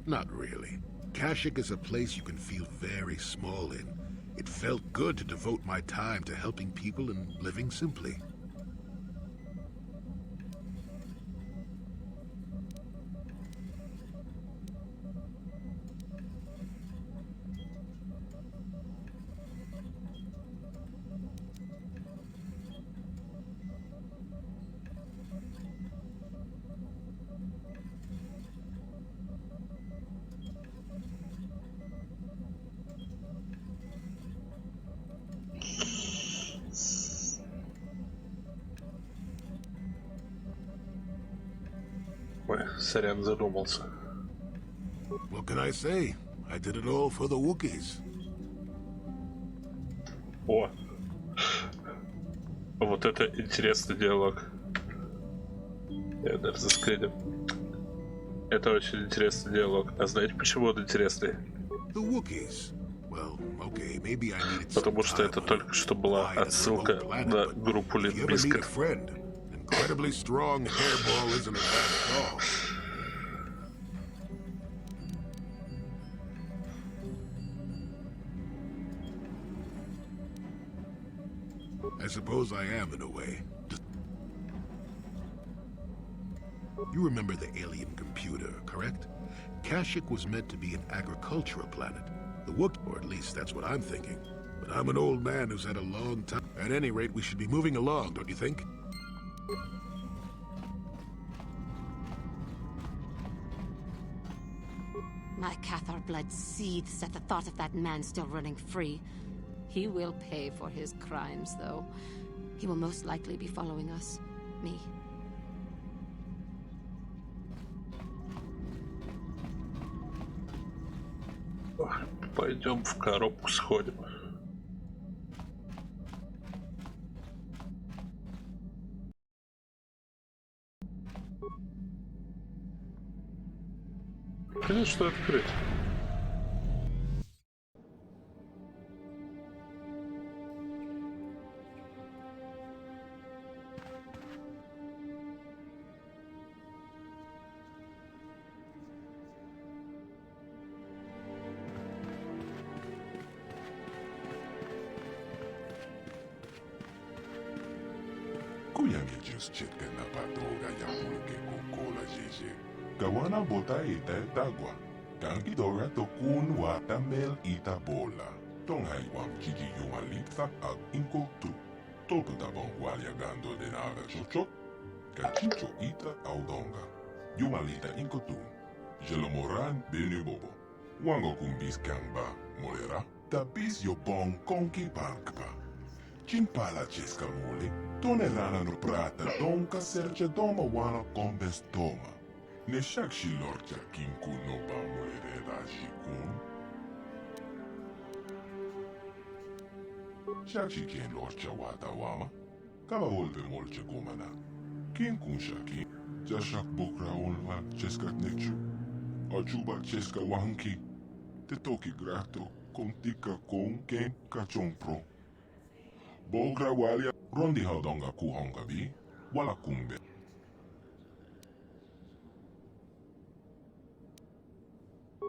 Not really. Kashyyyk is a place you can feel very small in. It felt good to devote my time to helping people and living simply. Ой, сорян, задумался. What can I say? I did it all for the Wookiees. О. Вот это интересный диалог. Я даже заскринил. Это очень интересный диалог. А знаете, почему он интересный? Потому что это только что была отсылка на группу Limp Bizkit. I suppose I am in a way. You remember the alien computer, correct? Kashyyyk was meant to be an agricultural planet. The Wookiee, or at least that's what I'm thinking. But I'm an old man who's had a long time. At any rate, we should be moving along, don't you think? My KotOR blood seethes at the thought of that man still running free. He will pay for his crimes, though. He will most likely be following us. Me. Пойдем в коробку сходим. Конечно, открыть. Kawana bota ita tagwa. Kanki dora to kun watamel ita bola. Tonghai wam chiji yumalita ag inko tu. Tolpo tabong walia gando de naga chocho. Kachicho ita audonga. Yumalita inko tu. Jelomoran benu bobo. Wango kumbis kangba molera. Tapis yo bong konki pankpa. Chimpala cheska mole. Tonerana no prata donka serce doma wana kombes toma. Ne shak shi lorcha kinku no ba molere da jikun. Shak shi kien lorcha wata wama. Kama volve molche gomana. Kinkun shaki. Jashak bukra olva cheska nechu. Achuba cheska wanki. Te toki grato. Kontika kon ken kachon pro. Bogra walia. Rondi haudonga kuhonga bi. Wala kumbe.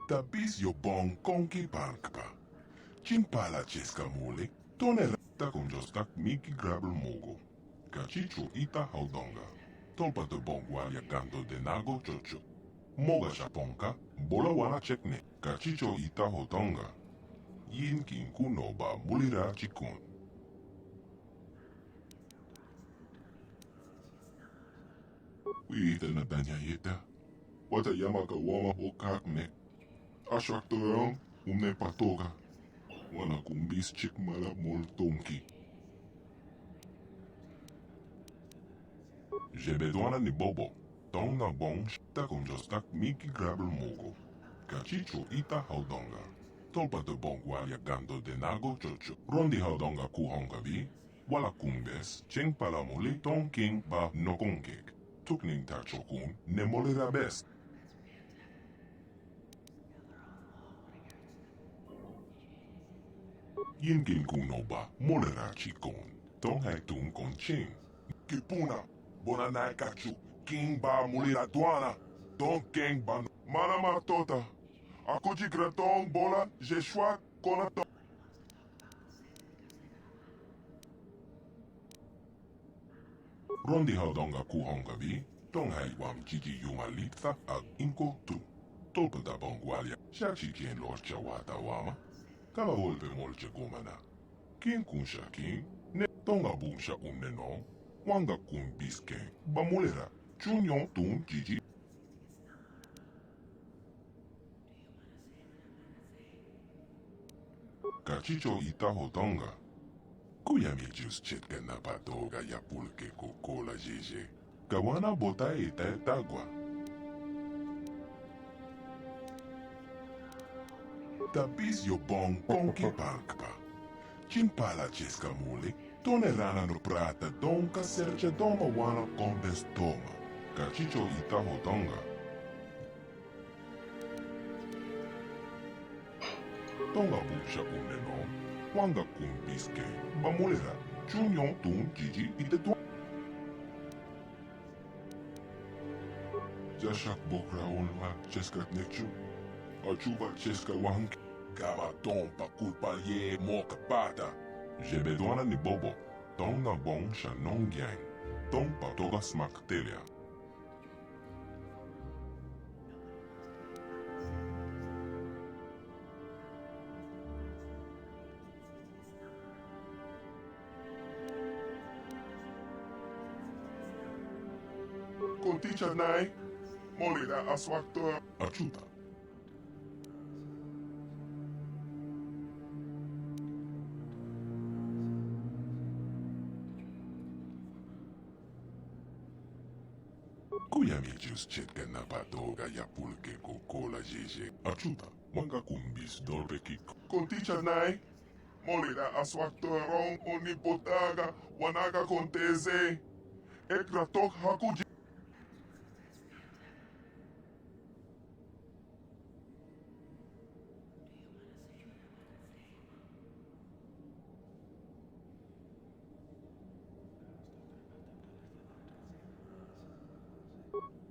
Tabis yo bong konki bankpa. Chimpala cheska mole. Tonera ta konjostak miki grabel mogo. Kachicho ita haudonga. Tolpa de bong walia gando de nago chocho. Moga shaponka. Bola wana chekne. Kachicho ita haudonga. Yin kinku noba mulira chikun. Ita na danya yeta. Wata yamaka wama okakne. Ashwak toyong umne patoga. Wana kumbis chikmala mol tonki. Jebedwana ni bobo. Tonga bong ta konjostak miki grabel mogo. Kachicho ita haudonga. Tolpa de bong walia gando de nago chocho. Rondi haudonga kuhonga vi. Wala kumbes cheng pala mole tonking ba nokongek. Tukning ta chokun ne molera best. Yinkin kunoba molera chikon. Tong hai tun kon ching. Kipuna bonanai kachu. King ba molera duana. Don king ban. Manama tota. Akuji gratong bola jeshwa konato. Rondi haudonga kuhonga vi. Tong hai wam jiji yumalita ag inko tu. Tolpa da bongwalia. Shachi kien lorcha wata wama. Kama volve molche gomana. Kien kun shakin. Ne tonga bunsha no. Wanga kun bisken. Bamulera. Chunyon tun jiji. Kachicho ita hotonga. Kuyami jus chetka na patoga ya pulke kokola jeje. Kawana bota ita tagwa. Tabis yo bong konki bankpa. Chimpala cheska mole. Tonerana no prata donka serce doma wana kombes toma. Kachicho itaho donga. Tonga busha uneno. Wanga kumbiske. Bamulera. Chunyon tun jiji ite tun. Jashak bokra onwa cheska nekchu. Achuba cheska wank. Gaba tompa kulpa ye moka pata. Jebedwana ni bobo. Tonga bong shanong yang. Tompa toga smak telia. Konticha nai. Molida aswakto. Achuta. Kuyamichus chetka na patoga ya pulke kokola jeje. Achuta. Wanga kumbis dolpe kiko. Konticha nai. Molida aswakto rong onipotaga. Wanaga konteze. Ekra tok hakuji.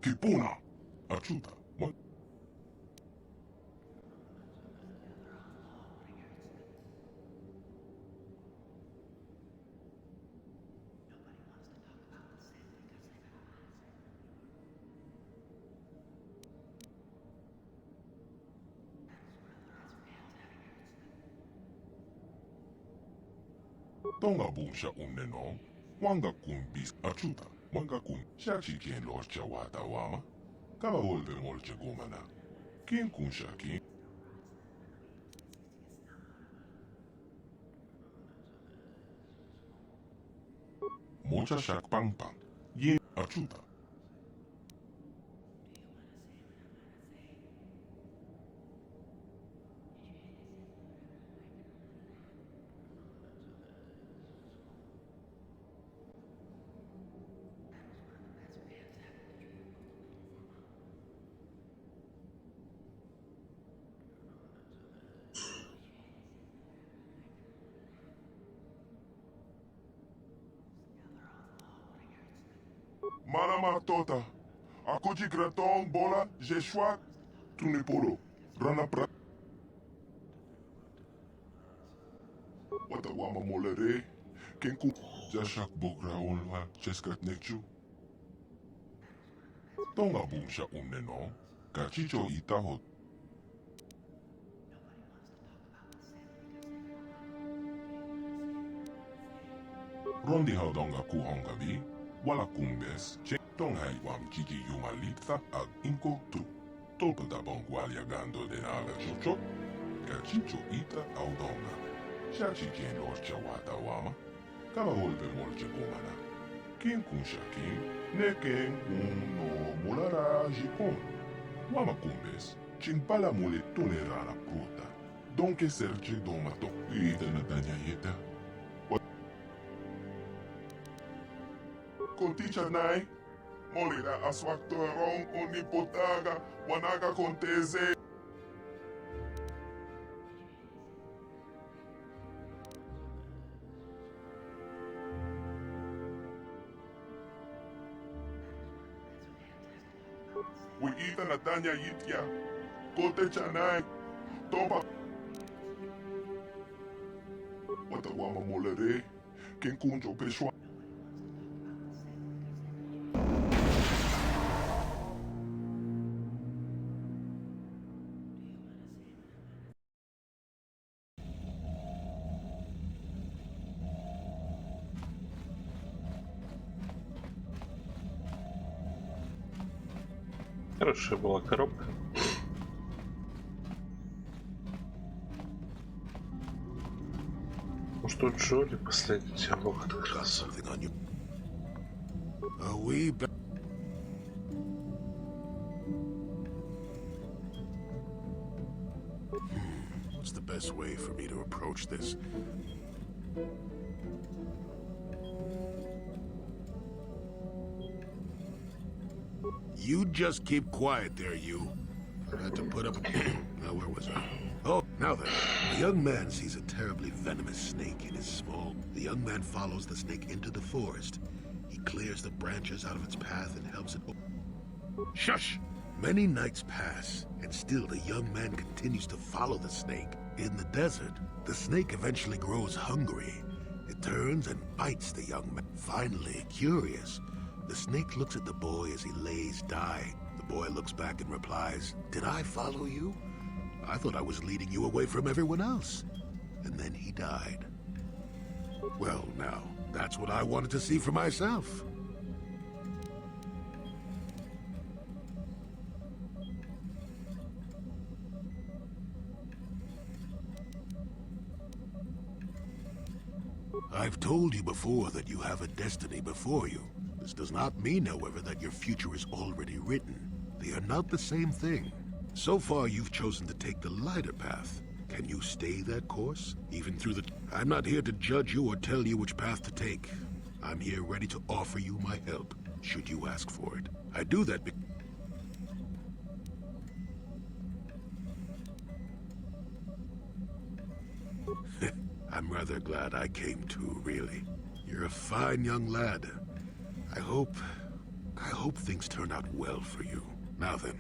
Kipuna. Achuta. Tonga busha uneno. Wanga kumbis. Achuta. Wanga kum. Shachi kien lorcha wata wama. Kama volve molche gomana. Kien kun shaki. Mocha shak pang pang. Ye. Achuta. Manama tota. Akuji graton bola jeshwa tunipolo. Rana pra. Wata wama molere. Kenku. Jashak bokra onwa cheskat nekchu. Tonga busha uneno. Kachicho itaho. Rondi haudonga kuhonga bi. Wala kumbes. Tonghai wam kiki yumalitha ag inko tu. Tolpa da bongwalia gando de naga chocho. Kachicho ita audonga. Shachi kien lorcha wata wama. Kama volve molche gomana. Kien kun shaki. Neken uno mulara jipon. Wama kumbes. Chinpala mule tonerana pruta. Donke serche domato. Ita natanya yeta. Konticha nai. Molida aswakto rong onipotaga. Wanaga konteze. Wigita natanya yitya. Kote chanai. Topa. Watawama molere. Kenkunjo peshwa. Хорошая была коробка. Может, тут Джоли последний диалог как раз. What's the best way for me to approach this? You just keep quiet there, you. I had to put up... Now, where was I? Oh, now then. A young man sees a terribly venomous snake in his small... The young man follows the snake into the forest. He clears the branches out of its path and helps it... Shush! Many nights pass, and still the young man continues to follow the snake. In the desert, the snake eventually grows hungry. It turns and bites the young man. Finally, curious, the snake looks at the boy as he lays dying. The boy looks back and replies, "Did I follow you? I thought I was leading you away from everyone else." And then he died. Well, now, that's what I wanted to see for myself. I've told you before that you have a destiny before you. This does not mean, however, that your future is already written. They are not the same thing. So far, you've chosen to take the lighter path. Can you stay that course, even through the... I'm not here to judge you or tell you which path to take. I'm here ready to offer you my help, should you ask for it. I do that because... I'm rather glad I came too, really. You're a fine young lad. I hope things turn out well for you. Now then.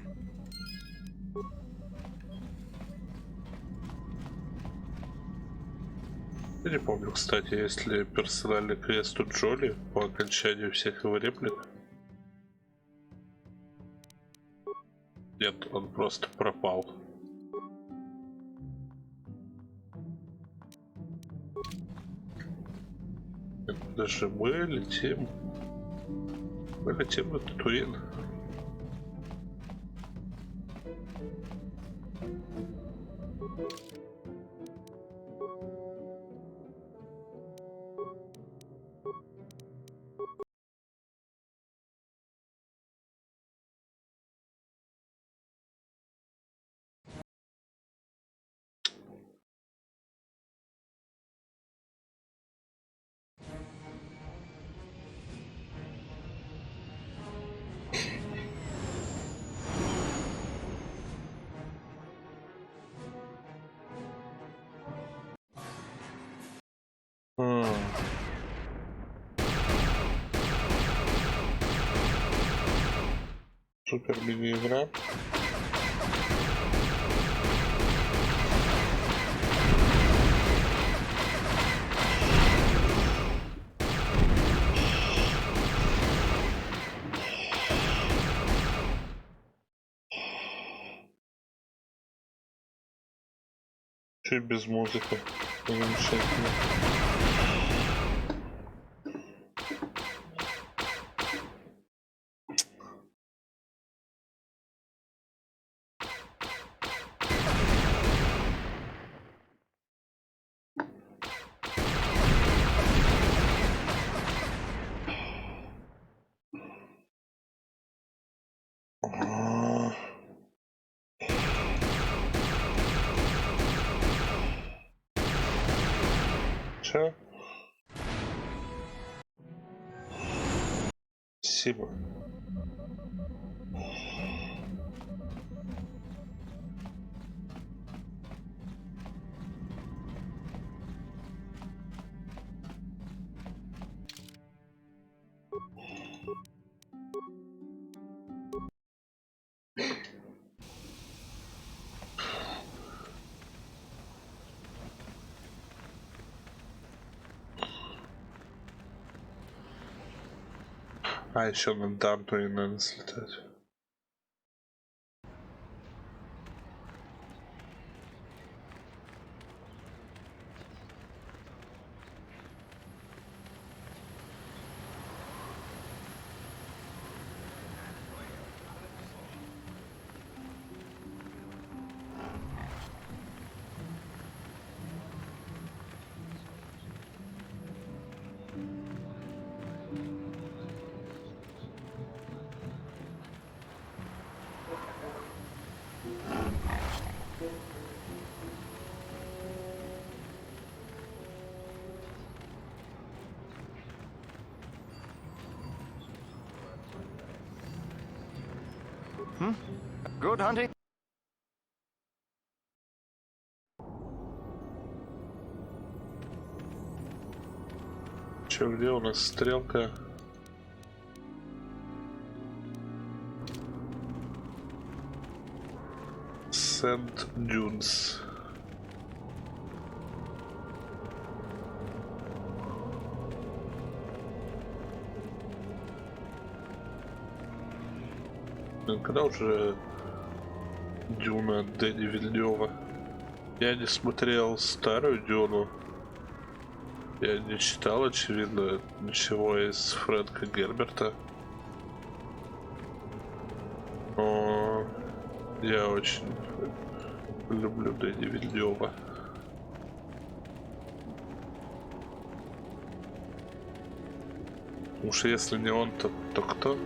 Я не помню, кстати, есть ли персональный квест у Джоли по окончанию всех его реплик. Нет, он просто пропал. Даже мы летим на Татуин. Супер мини-игра. Чуть без музыки. Замечательно. Чё? Спасибо. А еще на Дарту и надо слетать. Good hunting. Че, где у нас стрелка? Сент Дюнс. Когда уже Дюна Дэни Вильнёва? Я не смотрел старую Дюну. Я не читал, очевидно, ничего из Фрэнка Герберта. Но я очень люблю Дэни Вильнёва. Потому что если не он, то кто?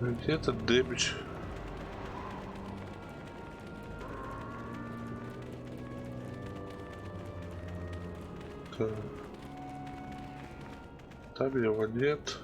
Где этот дэмидж? Там его нет.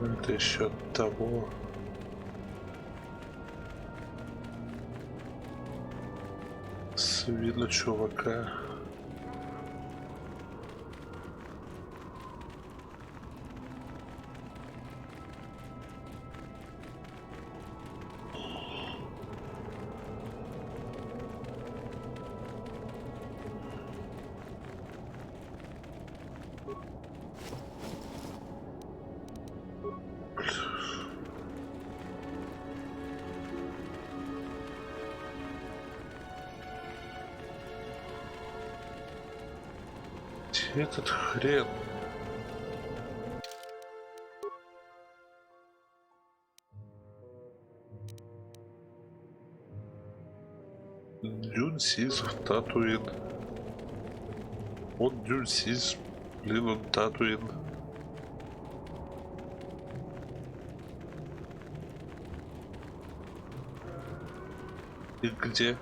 Это еще от того. Видно чувака. Этот хрен. Дюнсиз в Татуин. Вот Дюнсиз, блин, он Татуин. И где?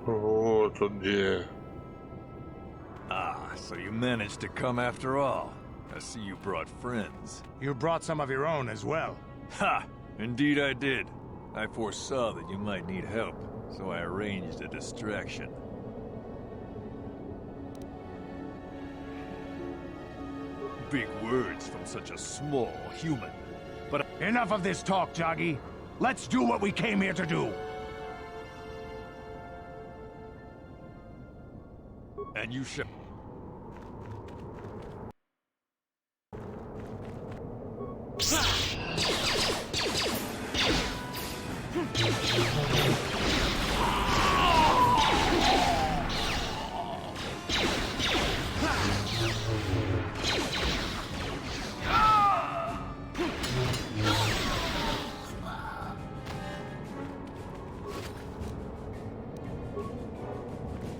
Вот он где. Ah, so you managed to come after all. I see you brought friends. You brought some of your own as well. Ha! Indeed I did. I foresaw that you might need help, so I arranged a distraction. Big words from such a small human. but enough of this talk, Joggy. Let's do what we came here to do. And you shall.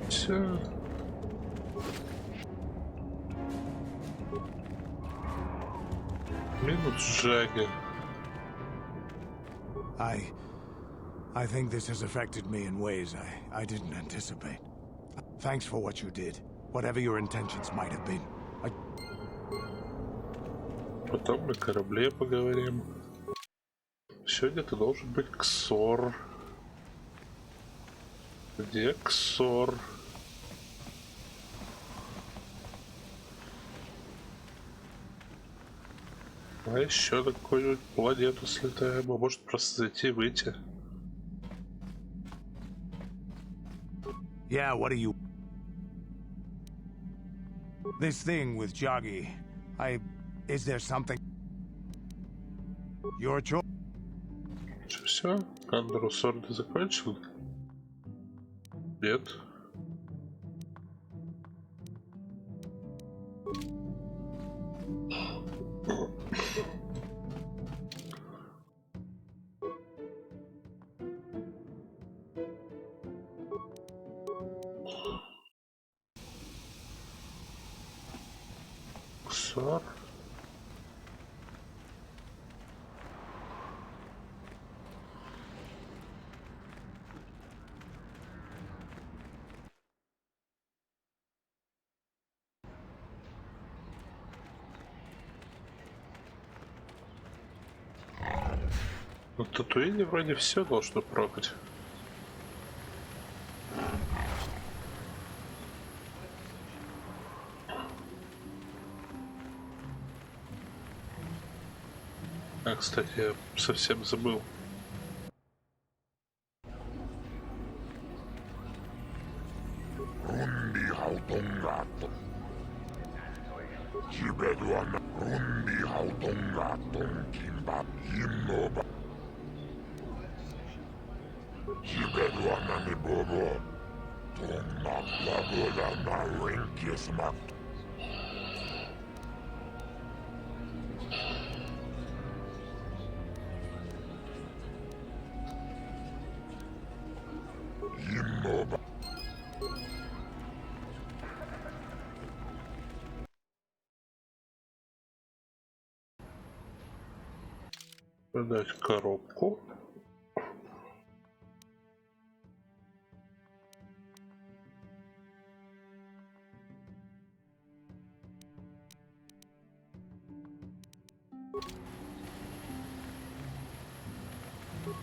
Все. Минус Джаги. I think this has affected me in ways I didn't anticipate. Thanks for what you did, whatever your intentions might have been. Потом на корабле поговорим. Сегодня ты должен быть KotOR. Где KotOR? А еще на какую-нибудь планету слетаем, а может просто зайти и выйти. Yeah, what are you... This thing with Joggy, Is there something... Your choice? Все? KotOR ты закончил? Нет. KotOR. На Татуине вроде все должно прокать. А, кстати, я совсем забыл. Продать коробку.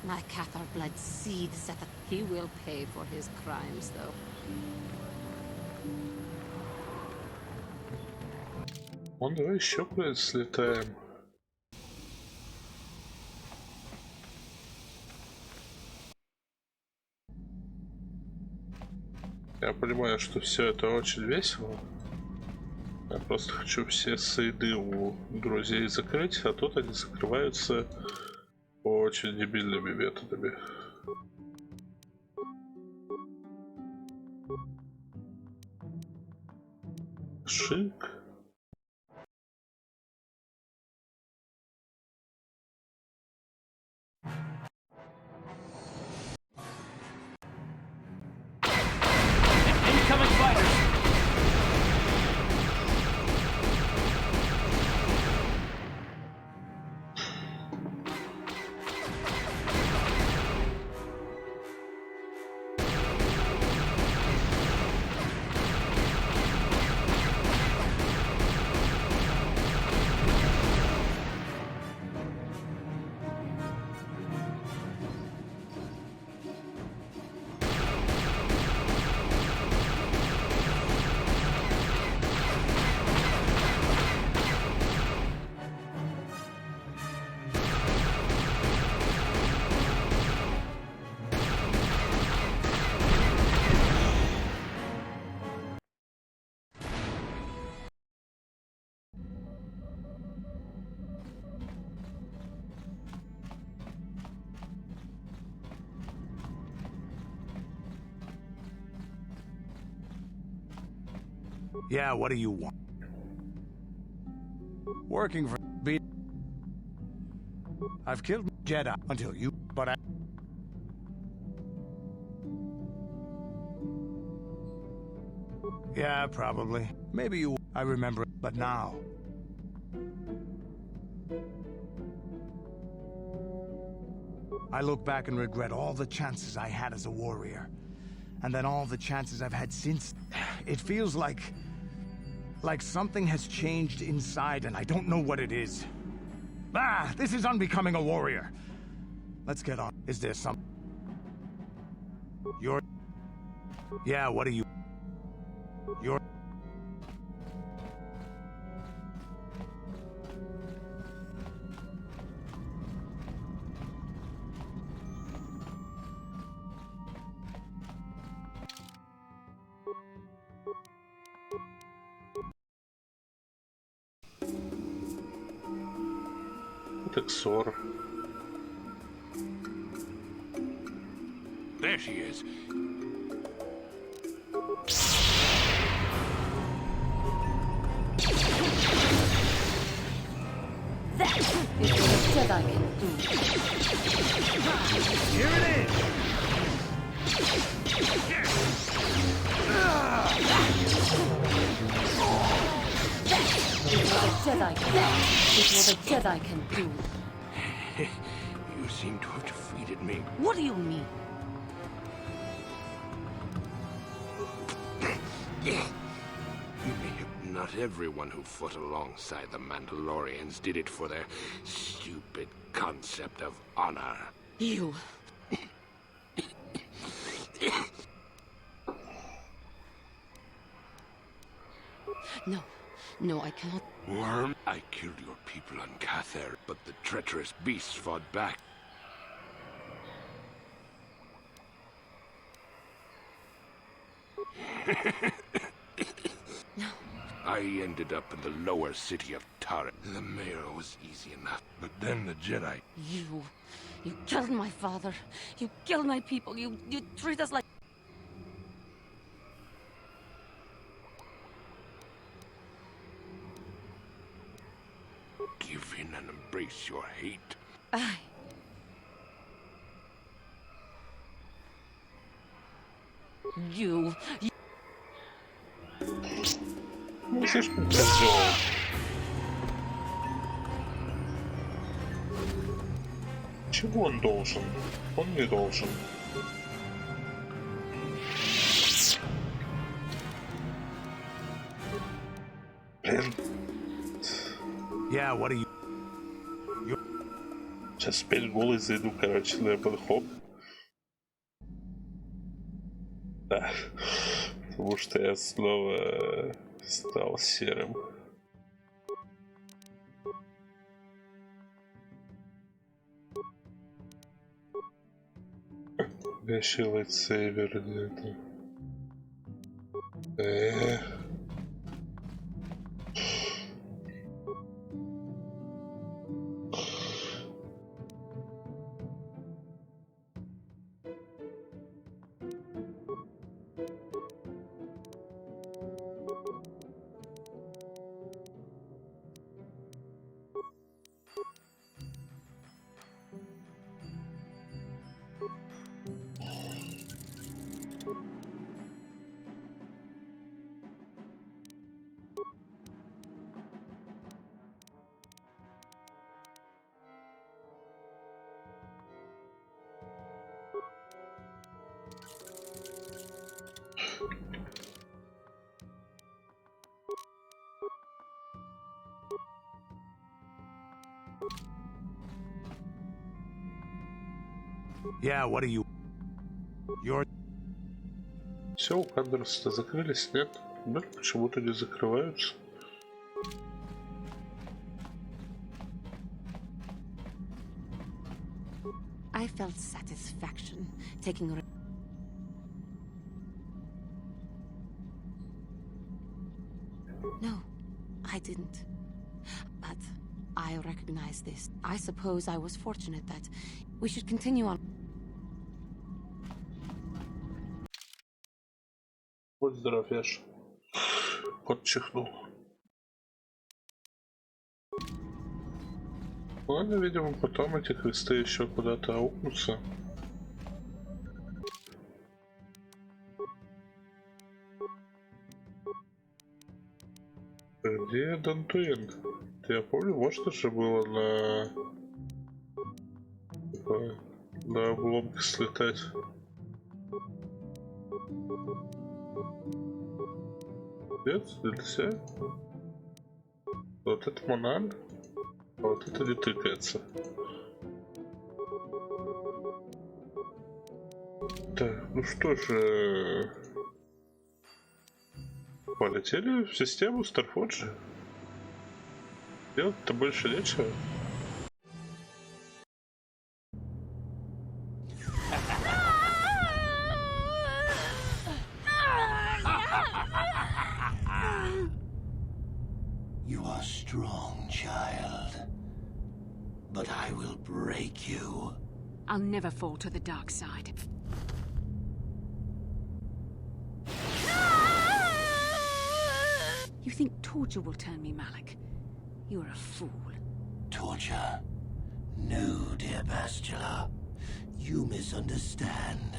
My KotOR blood seethes at the... He will pay for his crimes, though. Ну, давай еще куда-то слетаем. Я понимаю, что все это очень весело. Я просто хочу все сайды у друзей закрыть, а тут они закрываются очень дебильными методами. Шик. Incoming fighters! Yeah, what do you want? Working for B. I've killed Jedi until you, but I... Yeah, probably. Maybe you... I remember it, but now... I look back and regret all the chances I had as a warrior. And then all the chances I've had since. It feels like something has changed inside and I don't know what it is. Ah, this is unbecoming a warrior. Let's get on. Is there some... You're... Yeah, what are you... You're... KotOR. There she is. That is what a Jedi can do. Here it is! That is what a Jedi can do. You seem to have defeated me. What do you mean? Not everyone who fought alongside the Mandalorians did it for their stupid concept of honor. You... No. No, I cannot... Worm, I killed your people on KotOR, but the treacherous beasts fought back. No. I ended up in the lower city of Tara. The mayor was easy enough, but then the Jedi... You killed my father. You killed my people. You treat us like... Give in and embrace your hate. You... Слишком козёл. Чего он должен? Он не должен. Блин. Yeah, what are you... Сейчас спеть голый зайду, короче, на подход. Да. Потому что я снова стал серым. Вещи лайтсейвер где-то. Yeah, what are you... You're... Все, у кадров-то закрылись, нет? Да, почему-то не закрываются. I felt satisfaction taking a... No, I didn't. But I recognize this. I suppose I was fortunate that we should continue on. Будь здоров, Яш. кот чихнул. Ладно, видимо, потом эти квесты еще куда-то аукнутся. Где Дантуин? Я помню, можно же было на обломке слетать. Нет, нельзя. Вот это монан, а вот это не тыкается. Так, ну что же... Полетели в систему Старфорджа. Делать-то больше нечего. You are strong, child. But I will break you. I'll never fall to the dark side. You think torture will turn me, Malik? You're a fool. Torture? No, dear Bastila. You misunderstand.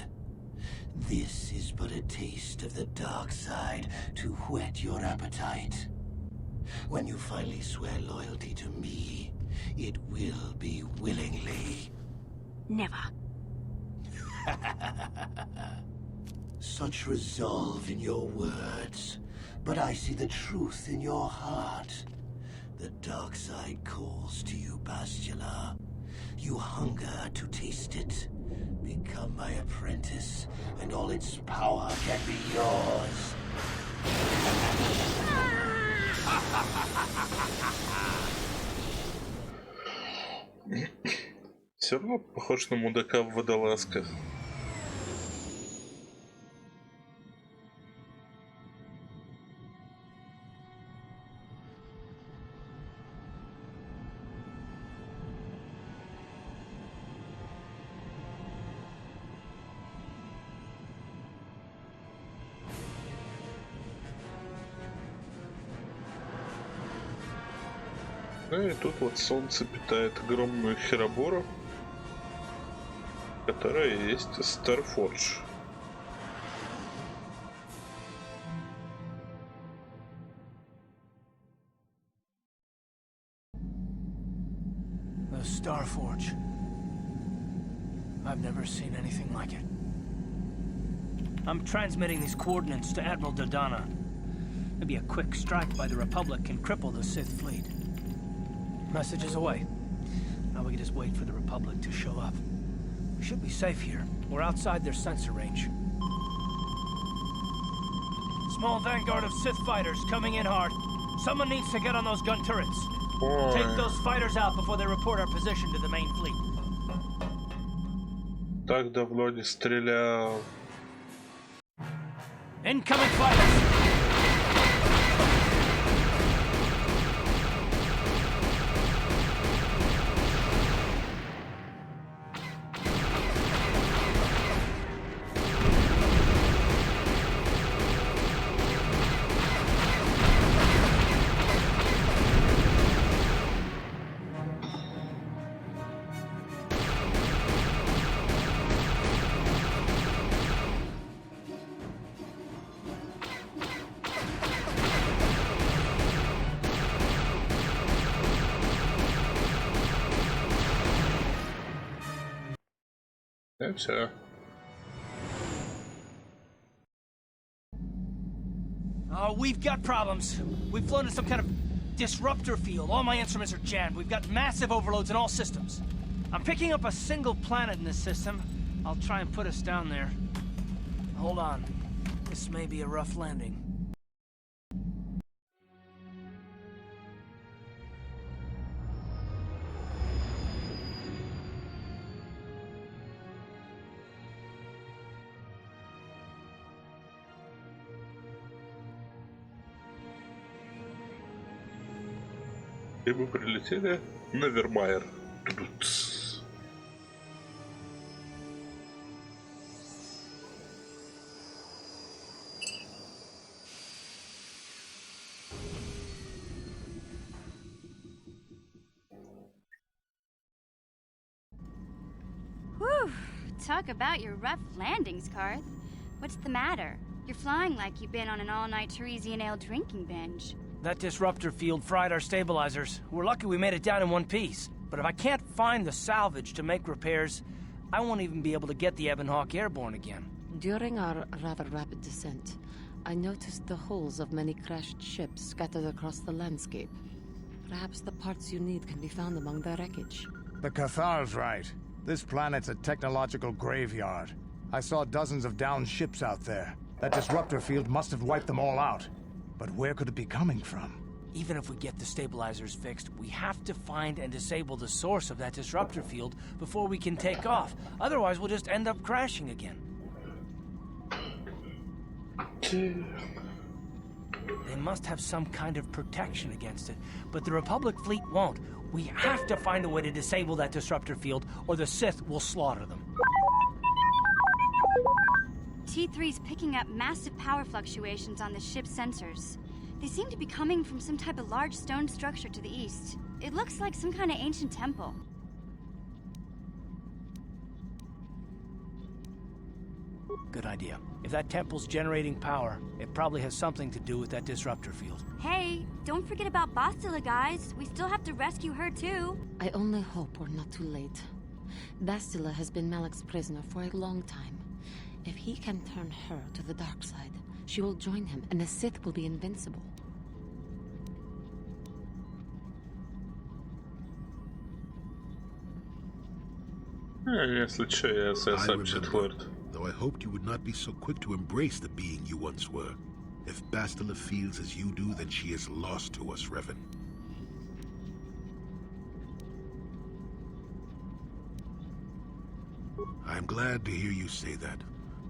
This is but a taste of the dark side to whet your appetite. When you finally swear loyalty to me, it will be willingly. Never. Such resolve in your words, but I see the truth in your heart. The dark side calls to you, Bastila. You hunger to taste it. Become my apprentice, and all its power can be yours. Все равно похож на мудака в водолазках. Ну и тут вот солнце питает огромную херобору, которая есть Старфордж. The Starforge. I've never seen anything like it. I'm transmitting these coordinates to Admiral Dodonna. Maybe a quick strike by the Republic can cripple the Sith fleet. Message is away. Now we can just wait for the Republic to show up. We should be safe here. We're outside their sensor range. Small vanguard of Sith fighters coming in hard. Someone needs to get on those gun turrets. Take those fighters out before they report our position to the main fleet. Так давно не стрелял. Incoming fighters! И все. Oh, we've got problems. We've flown in some kind of disruptor field. All my instruments are jammed. We've got massive overloads in all systems. I'm picking up a single planet in this system. I'll try and put us down there. Hold on. This may be a rough landing. И мы прилетели на Вермайер. Talk about your rough landings, Karth. What's the matter? You're flying like you've been on an all-night Teresian ale drinking binge. That disruptor field fried our stabilizers. We're lucky we made it down in one piece. But if I can't find the salvage to make repairs, I won't even be able to get the Ebonhawk airborne again. During our rather rapid descent, I noticed the hulls of many crashed ships scattered across the landscape. Perhaps the parts you need can be found among the wreckage. The KotOR's right. This planet's a technological graveyard. I saw dozens of downed ships out there. That disruptor field must have wiped them all out. But where could it be coming from? Even if we get the stabilizers fixed, we have to find and disable the source of that disruptor field before we can take off. Otherwise, we'll just end up crashing again. They must have some kind of protection against it, but the Republic fleet won't. We have to find a way to disable that disruptor field, or the Sith will slaughter them. T3's picking up massive power fluctuations on the ship's sensors. They seem to be coming from some type of large stone structure to the east. It looks like some kind of ancient temple. Good idea. If that temple's generating power, it probably has something to do with that disruptor field. Hey, don't forget about Bastila, guys. We still have to rescue her, too. I only hope we're not too late. Bastila has been Malik's prisoner for a long time. If he can turn her to the dark side, she will join him, and the Sith will be invincible. Если что, я сообщу Лорд. Though I hoped you would not be so quick to embrace the being you once were. If Bastila feels as you do, then she is lost to us, Revan. I am glad to hear you say that.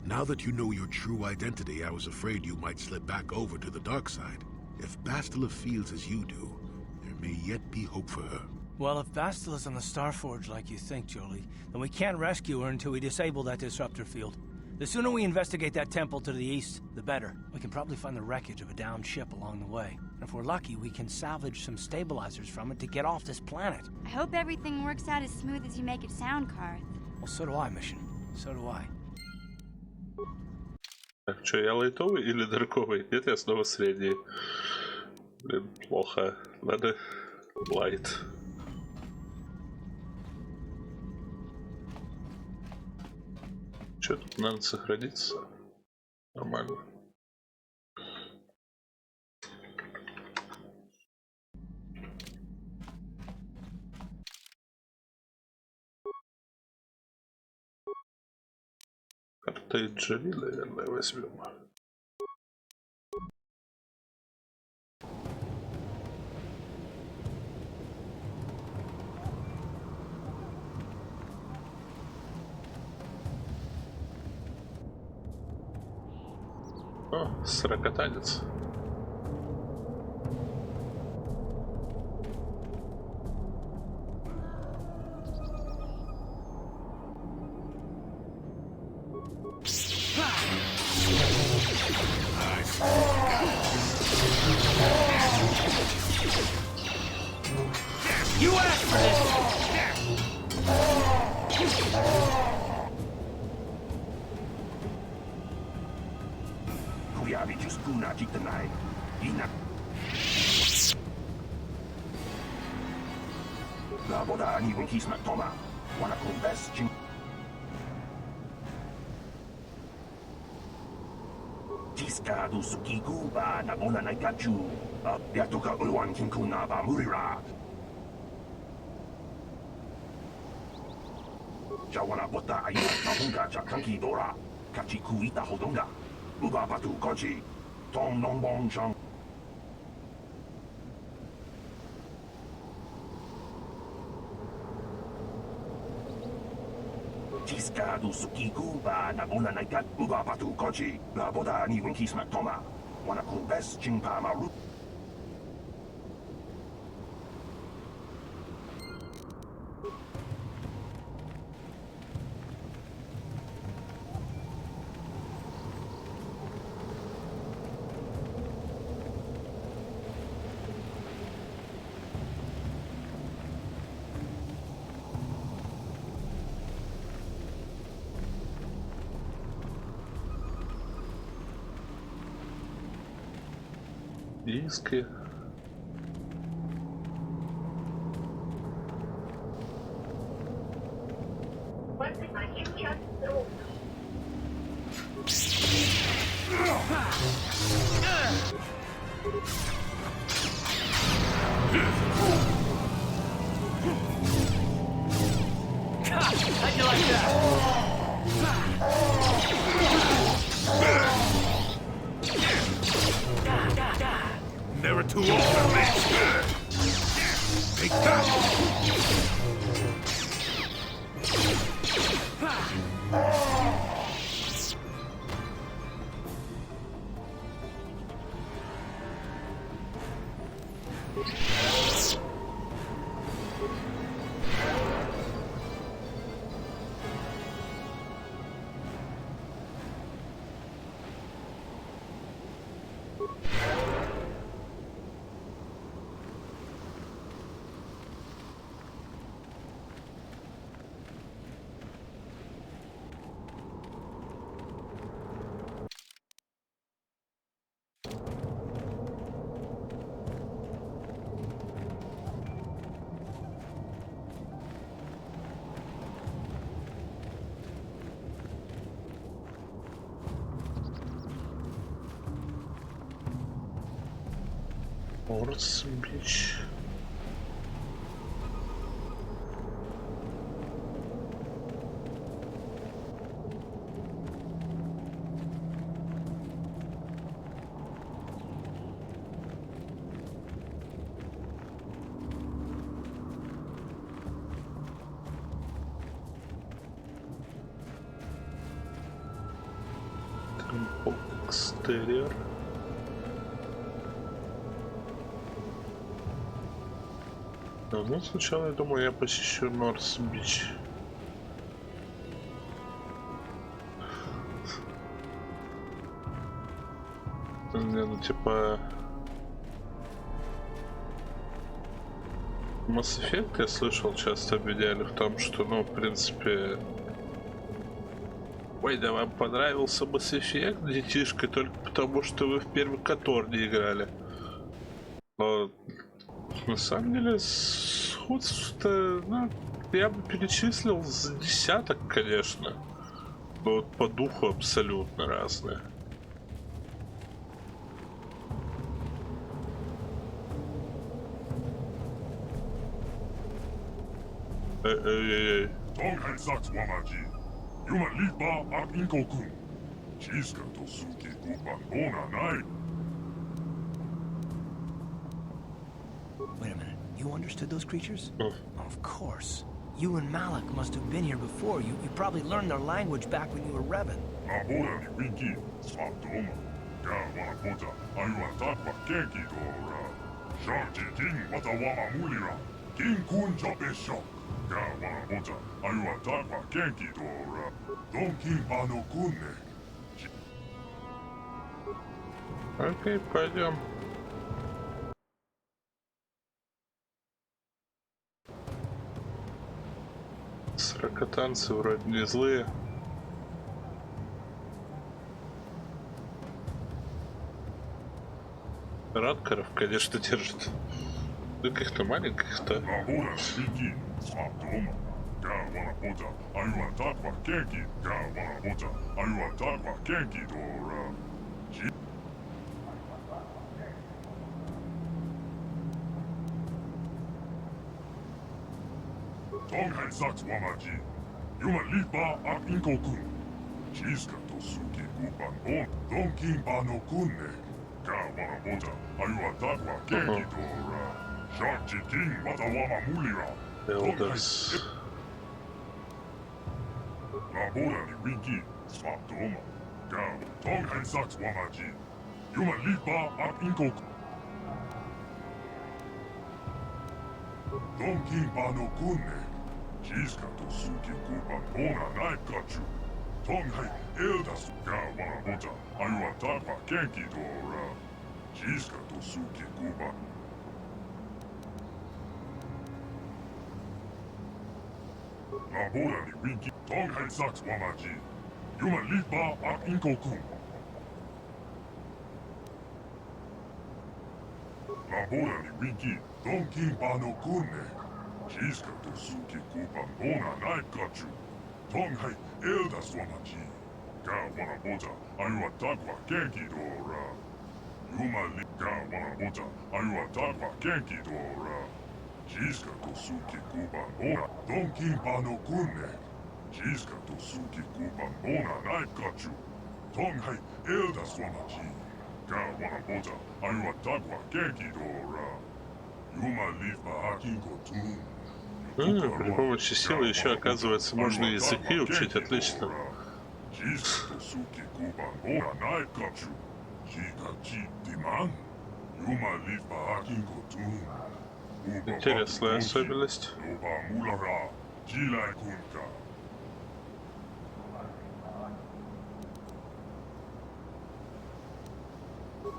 Now that you know your true identity, I was afraid you might slip back over to the dark side. If Bastila feels as you do, there may yet be hope for her. Well, if Bastila's on the Starforge like you think, Jolie, then we can't rescue her until we disable that disruptor field. The sooner we investigate that temple to the east, the better. We can probably find the wreckage of a downed ship along the way. And if we're lucky, we can salvage some stabilizers from it to get off this planet. I hope everything works out as smooth as you make it sound, Karth. Well, so do I, Mission. So do I. Так, что, я лайтовый или дарковый? Нет, я снова средний. Блин, плохо. Надо лайт. Что тут надо сохраниться? Нормально. Карты Джоли, наверное, возьмем. О, сорокатанец. You asked for this! Tiskadu sukiku ba na bona na kachu. Yatuka ulwan kinkuna ba murira. Jawana bota ayu tahunga jakanki dora. Kachi kuita hodonga. Uba batu kochi. Tom non bon chang. Tiskadu sukiku ba na bona na kat uba batu kochi. La boda ni winki smak toma. Wana kumbes chingpa maru. Диски. How'd you like that? Never too old for this. Take that. Орс Бич. Экстерьер. Ну, сначала я думаю, я посещу Норс Бич. Не, ну типа... Mass Effect я слышал, часто обвиняли в том, что, ну, в принципе... Ой, да вам понравился Mass Effect, детишка, только потому, что вы в первый KotOR не играли. Но... На самом деле, сходство, ну, я бы перечислил с десяток, конечно. Но вот по духу абсолютно разные. Эй-эй-эй. Wait a minute. You understood those creatures? Of course. You and Malik must have been here before. You probably learned their language back when you were revving. Окей, пойдем. Сорокотанцы вроде не злые. Радкаров, конечно, держит. Ну, каких-то маленьких-то. Elders. Laborani Wiki, Donkin Pano Kunne. Jiska to Suki Kupan Bona Naikachu. Tonghai Elda Swamachi. Ka Wana Boja, Ayua Tagwa Genki Dora. Yuma Lika Wana Boja, Ayua Tagwa Genki Dora. Jiska to Suki Kupan Bona, Donkin Pano Kunne. Jiska to Suki Kupan Bona Naikachu. Tonghai Elda Swamachi. Ka Wana Boja, Ayua Tagwa Genki Dora. Yuma Lifa Hakinko Tum. При помощи силы еще, оказывается, можно языки учить отлично. Интересная особенность.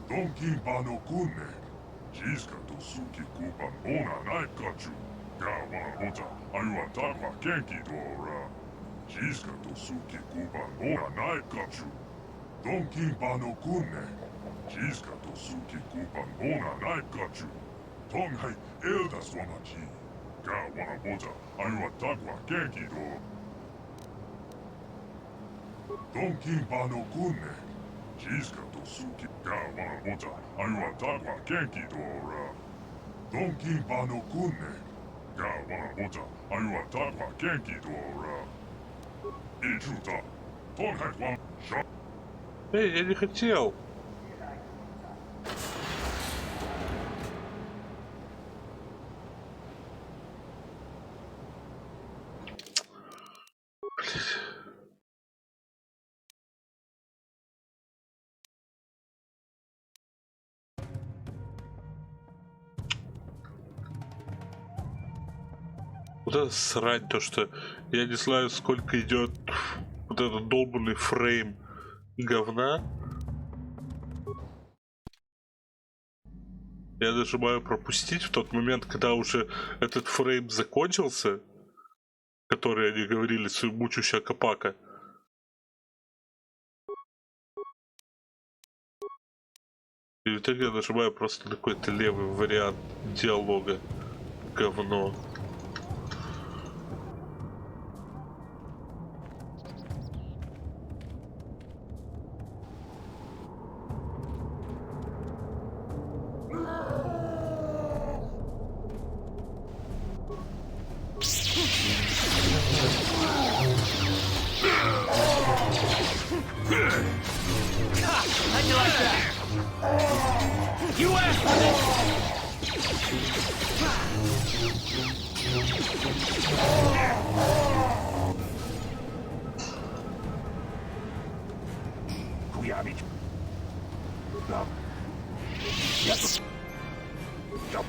Donkin Pano Kunne. Jiska to Suki Kupan Bona Naikachu. Ka Wana Boja, Ayua Tagwa Genki Dora. Jiska to Suki Kupan Bona Naikachu. Donkin Pano Kunne. Jiska to Suki Kupan Bona Naikachu. Tonghai Elda Swamachi. Ka Wana Boja, Ayua Tagwa Genki Dora. Donkin Pano Kunne. Jiska to Suki Ka Wana Boja, Ayua Tagwa Genki Dora. Donkin Pano Kunne. Ka Wana Boja, Ayua Tagwa Genki Dora. Ichuta. Tonghai Wan Sha. Эй, я не хотел. Вот это срать, то что я не знаю, сколько идет вот этот долбанный фрейм говна. Я нажимаю пропустить в тот момент, когда уже этот фрейм закончился, который они говорили, мучущая капака. И в итоге я нажимаю просто на какой-то левый вариант диалога. Говно. How'd you like that? You asked for this! Kuyamich. No. Yes. Jump.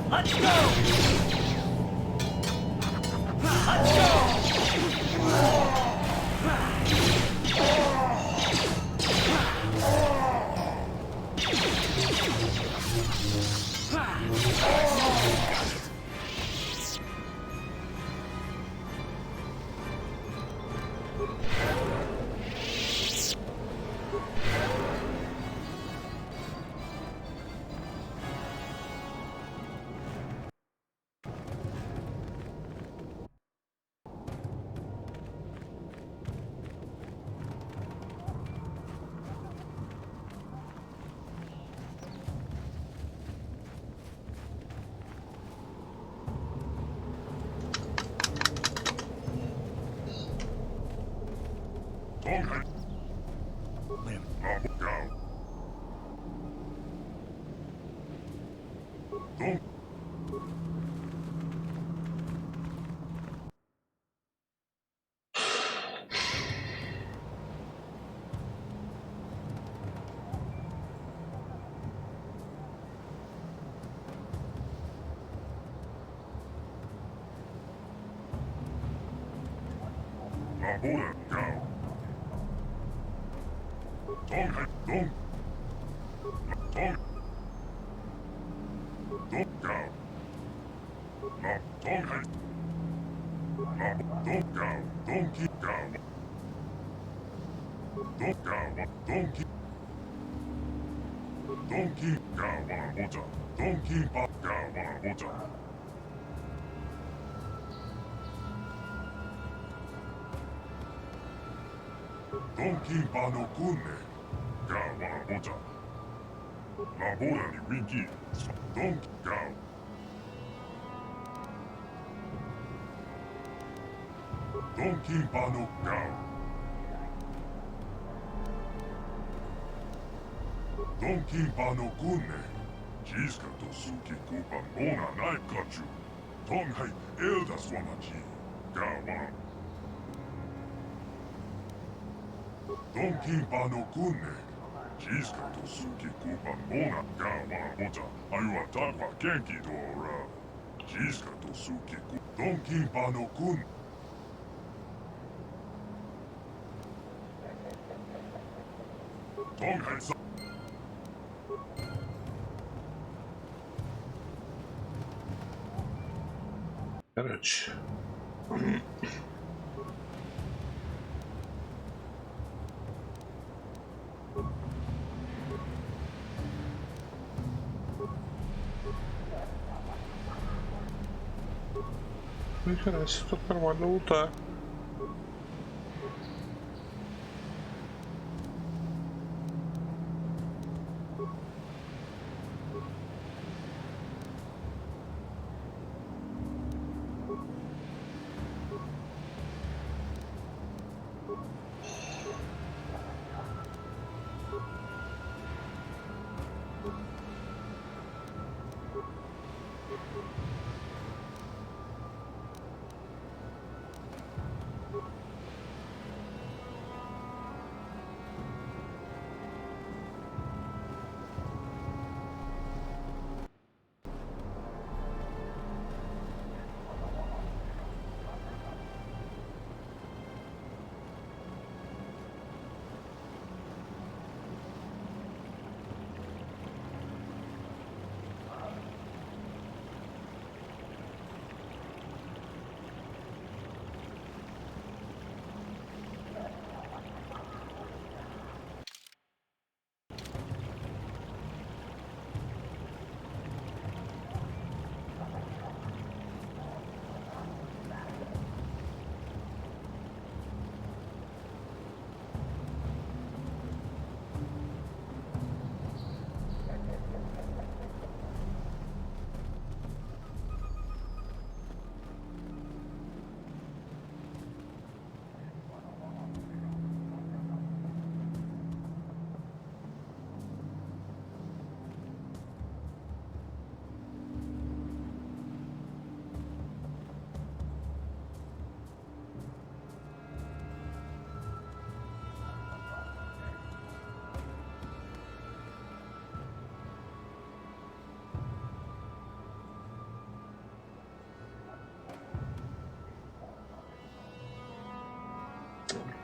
Let's go! Let's go! Labora Gao. Dong Hai Dong. Dong. Dong Gao. La Dong Hai. La Dong Gao. Dong Ki Gao. Dong Gao. Dong Ki. Dong Ki Gao Moja. Dong Ki Ba Gao Moja. Donkey Bano Kune, Gawa Moja. Labora ni Winky, Donkey Gao. Donkey Bano Gao. Donkey Bano Kune, Jiska to Suki Kupa Mona Naikachu. Tonghai Eldas Wamachi, Gawa. Donkey Bano Kune, Jiska to Suki Kupa Mona Gawa Moja, Ayua Takwa Genki Dora. Jiska to Suki Kupa Donkey Bano Kun. Tonghai Sa. Короче. Нихера себе, тут нормально лута.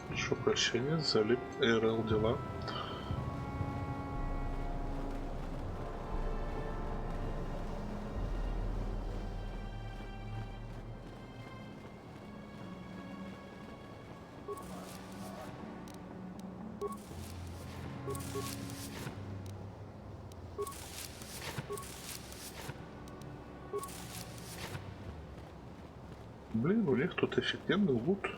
Прошу прощения, залип РЛ дела. Блин, у них тут офигенный лут.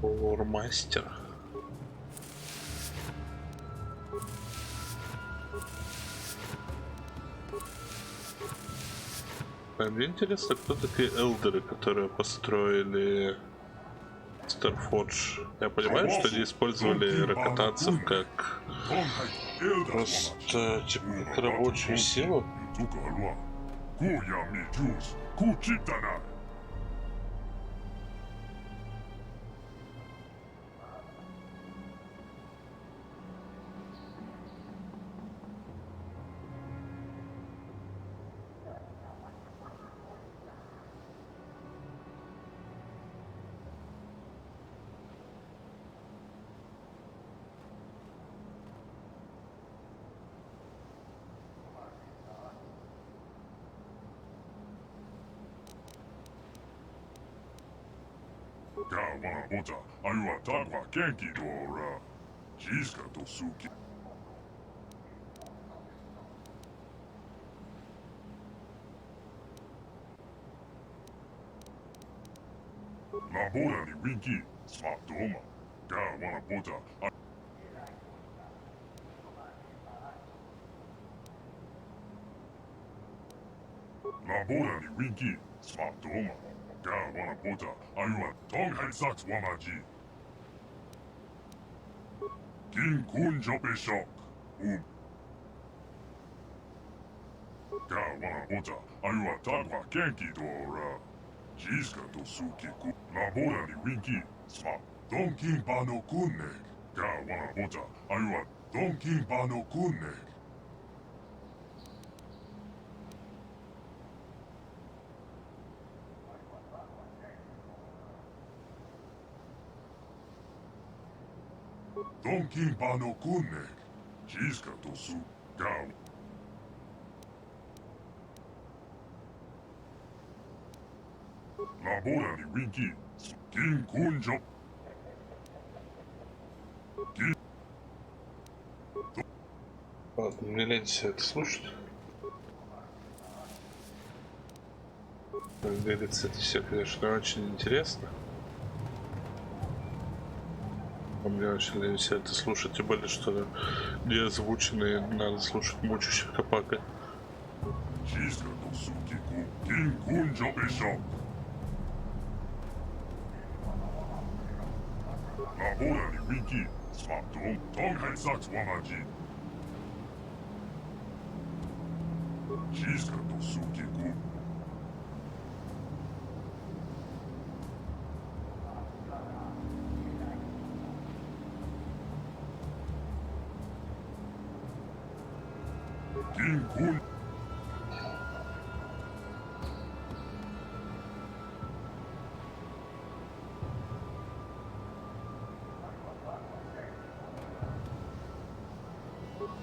Лормастер. Мне интересно, кто такие элдеры, которые построили Старфордж. Я понимаю, что они использовали ракотанцев как просто типа как рабочую силу. Bota, ayua tagwa kenki dora. Jiska to suki. La boda ni winki, smart doma. Ga wana bota. La boda ni winki, smart doma. Ga wana bota, ayua tong hai saks wamaji. King kun jope shock. Ga wana bota, ayua tagwa kenki dora. Jiska to suki ku. La boda ni winki, smart. Donkin pano kunne. Ga wana bota, ayua donkin pano kunne. Donkin pano kunne. Jiska to su. Ga. La boda ni winki. King kunjo. Ладно, мне лень все это слушать. Как говорится, это все, конечно, очень интересно. А мне очень лень все это слушать, тем более, что не озвученные, надо слушать мучащих капака. La boda ni winki. Smart dong hai saks wamaji. Jiska to suki ku. King kun.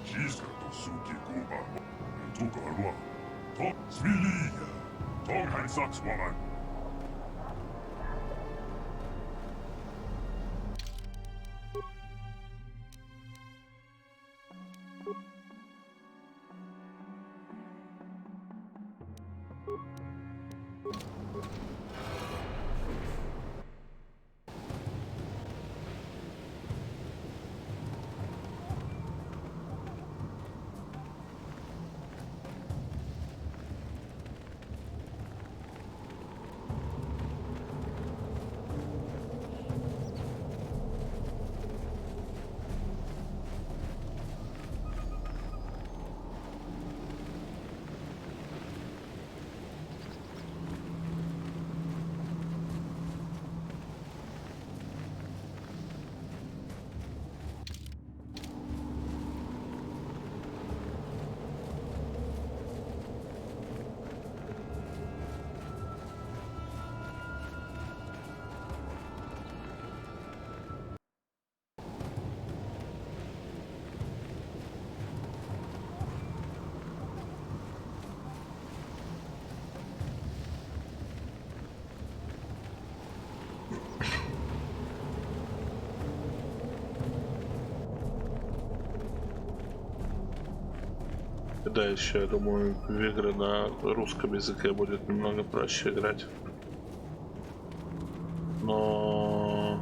Jiska to suki ku ba. Tukarwa. Top Sviliga. Tong hai saks wamaji. Да, еще, я думаю, в игры на русском языке будет немного проще играть. Но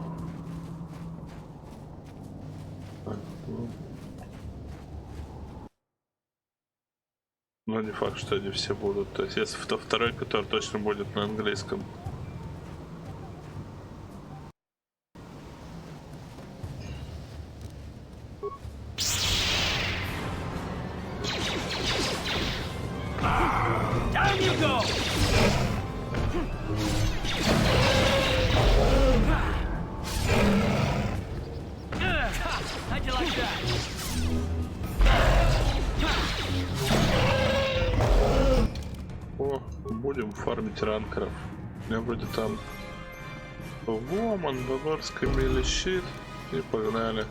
Но не факт, что они все будут. То есть, если второй, который точно будет на английском. Down you go! How'd you like that? О, будем фармить ранкеров. У меня вроде там... Во, мандалорский милищит. И погнали.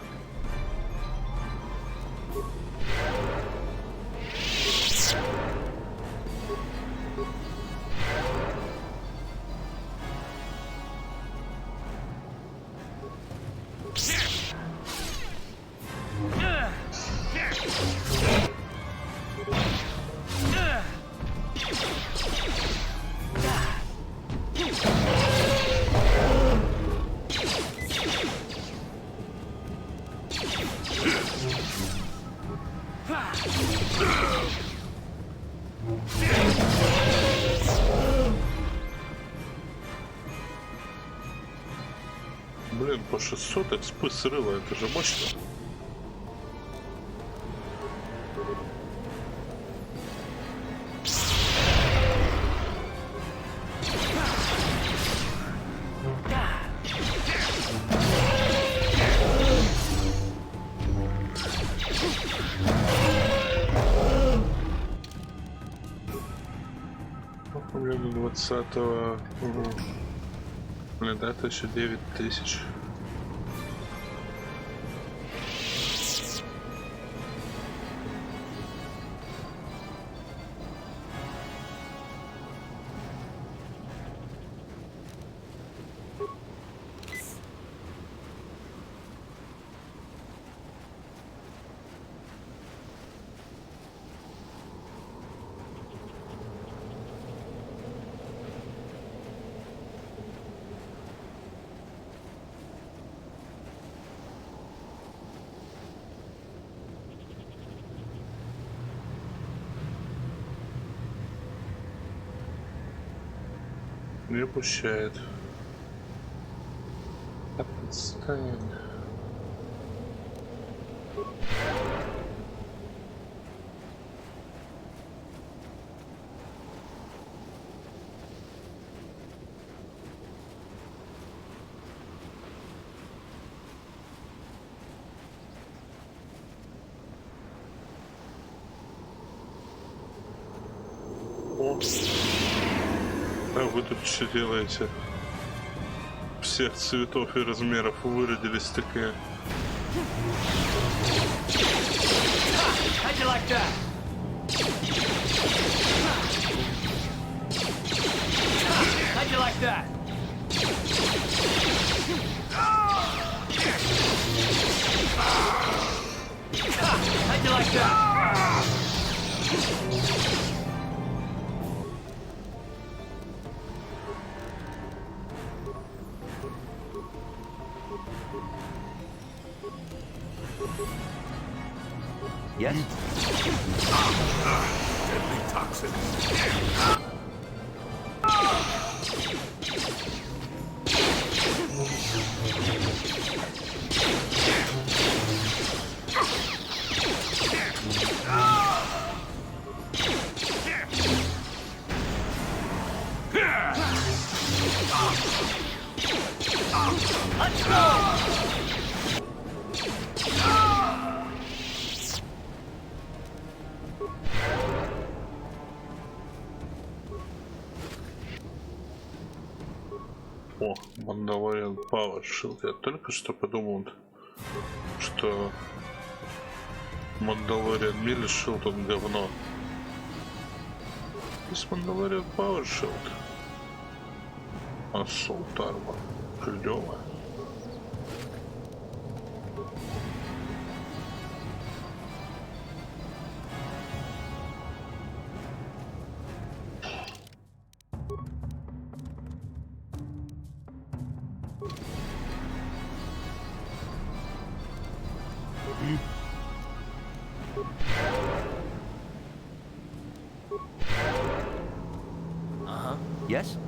Блин, по 600 экспы срыва, это же мощно. У меня до 20-го... Блин, да, это еще 9000. Не пущает. Отстань. О. А вы тут что делаете? Всех цветов и размеров выродились такие. How'd you like that? How'd you like that? How'd you like that? Yes? Deadly toxin. Let's go! О, Mandalorian Power Shield. Я только что подумал, что Mandalorian Melee Shield он говно. Есть Mandalorian Power Shield. Assault Armor. Клёво. Yes?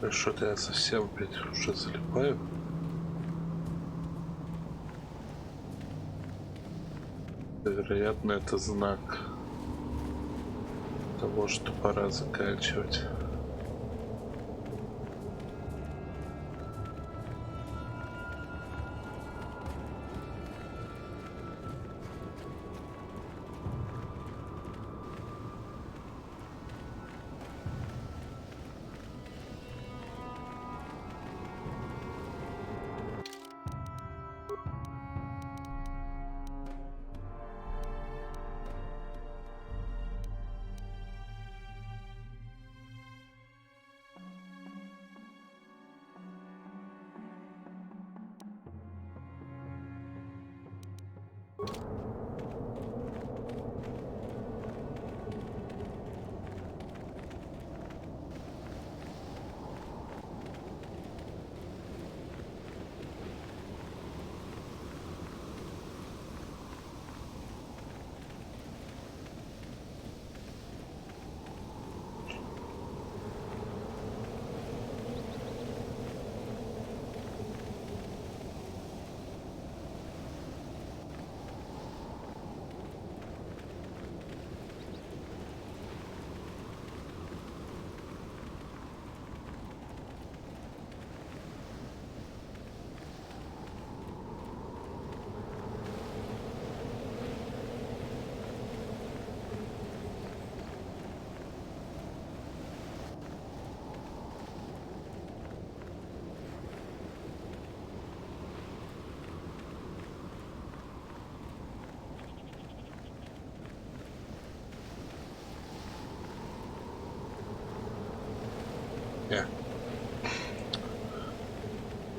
Что-то я совсем, блядь, уже залипаю. Вероятно, это знак того, что пора заканчивать.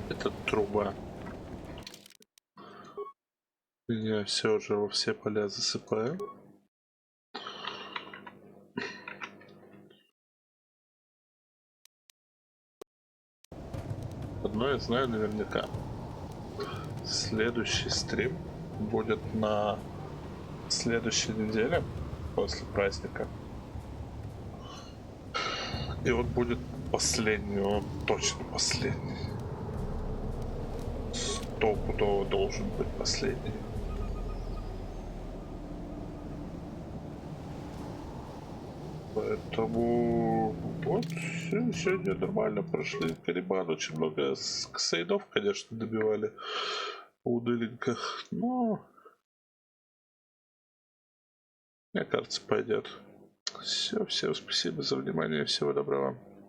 Это труба. Я все же во все поля засыпаю. Одно я знаю наверняка. Следующий стрим будет на следующей неделе после праздника. И он будет последний, он точно последний. Стопудово должен быть последний. Поэтому Поэтому вот сегодня нормально прошли Карибан. Очень много ксейдов, конечно, добивали удаленько. Но мне кажется, пойдет. Все, всем спасибо за внимание, всего доброго.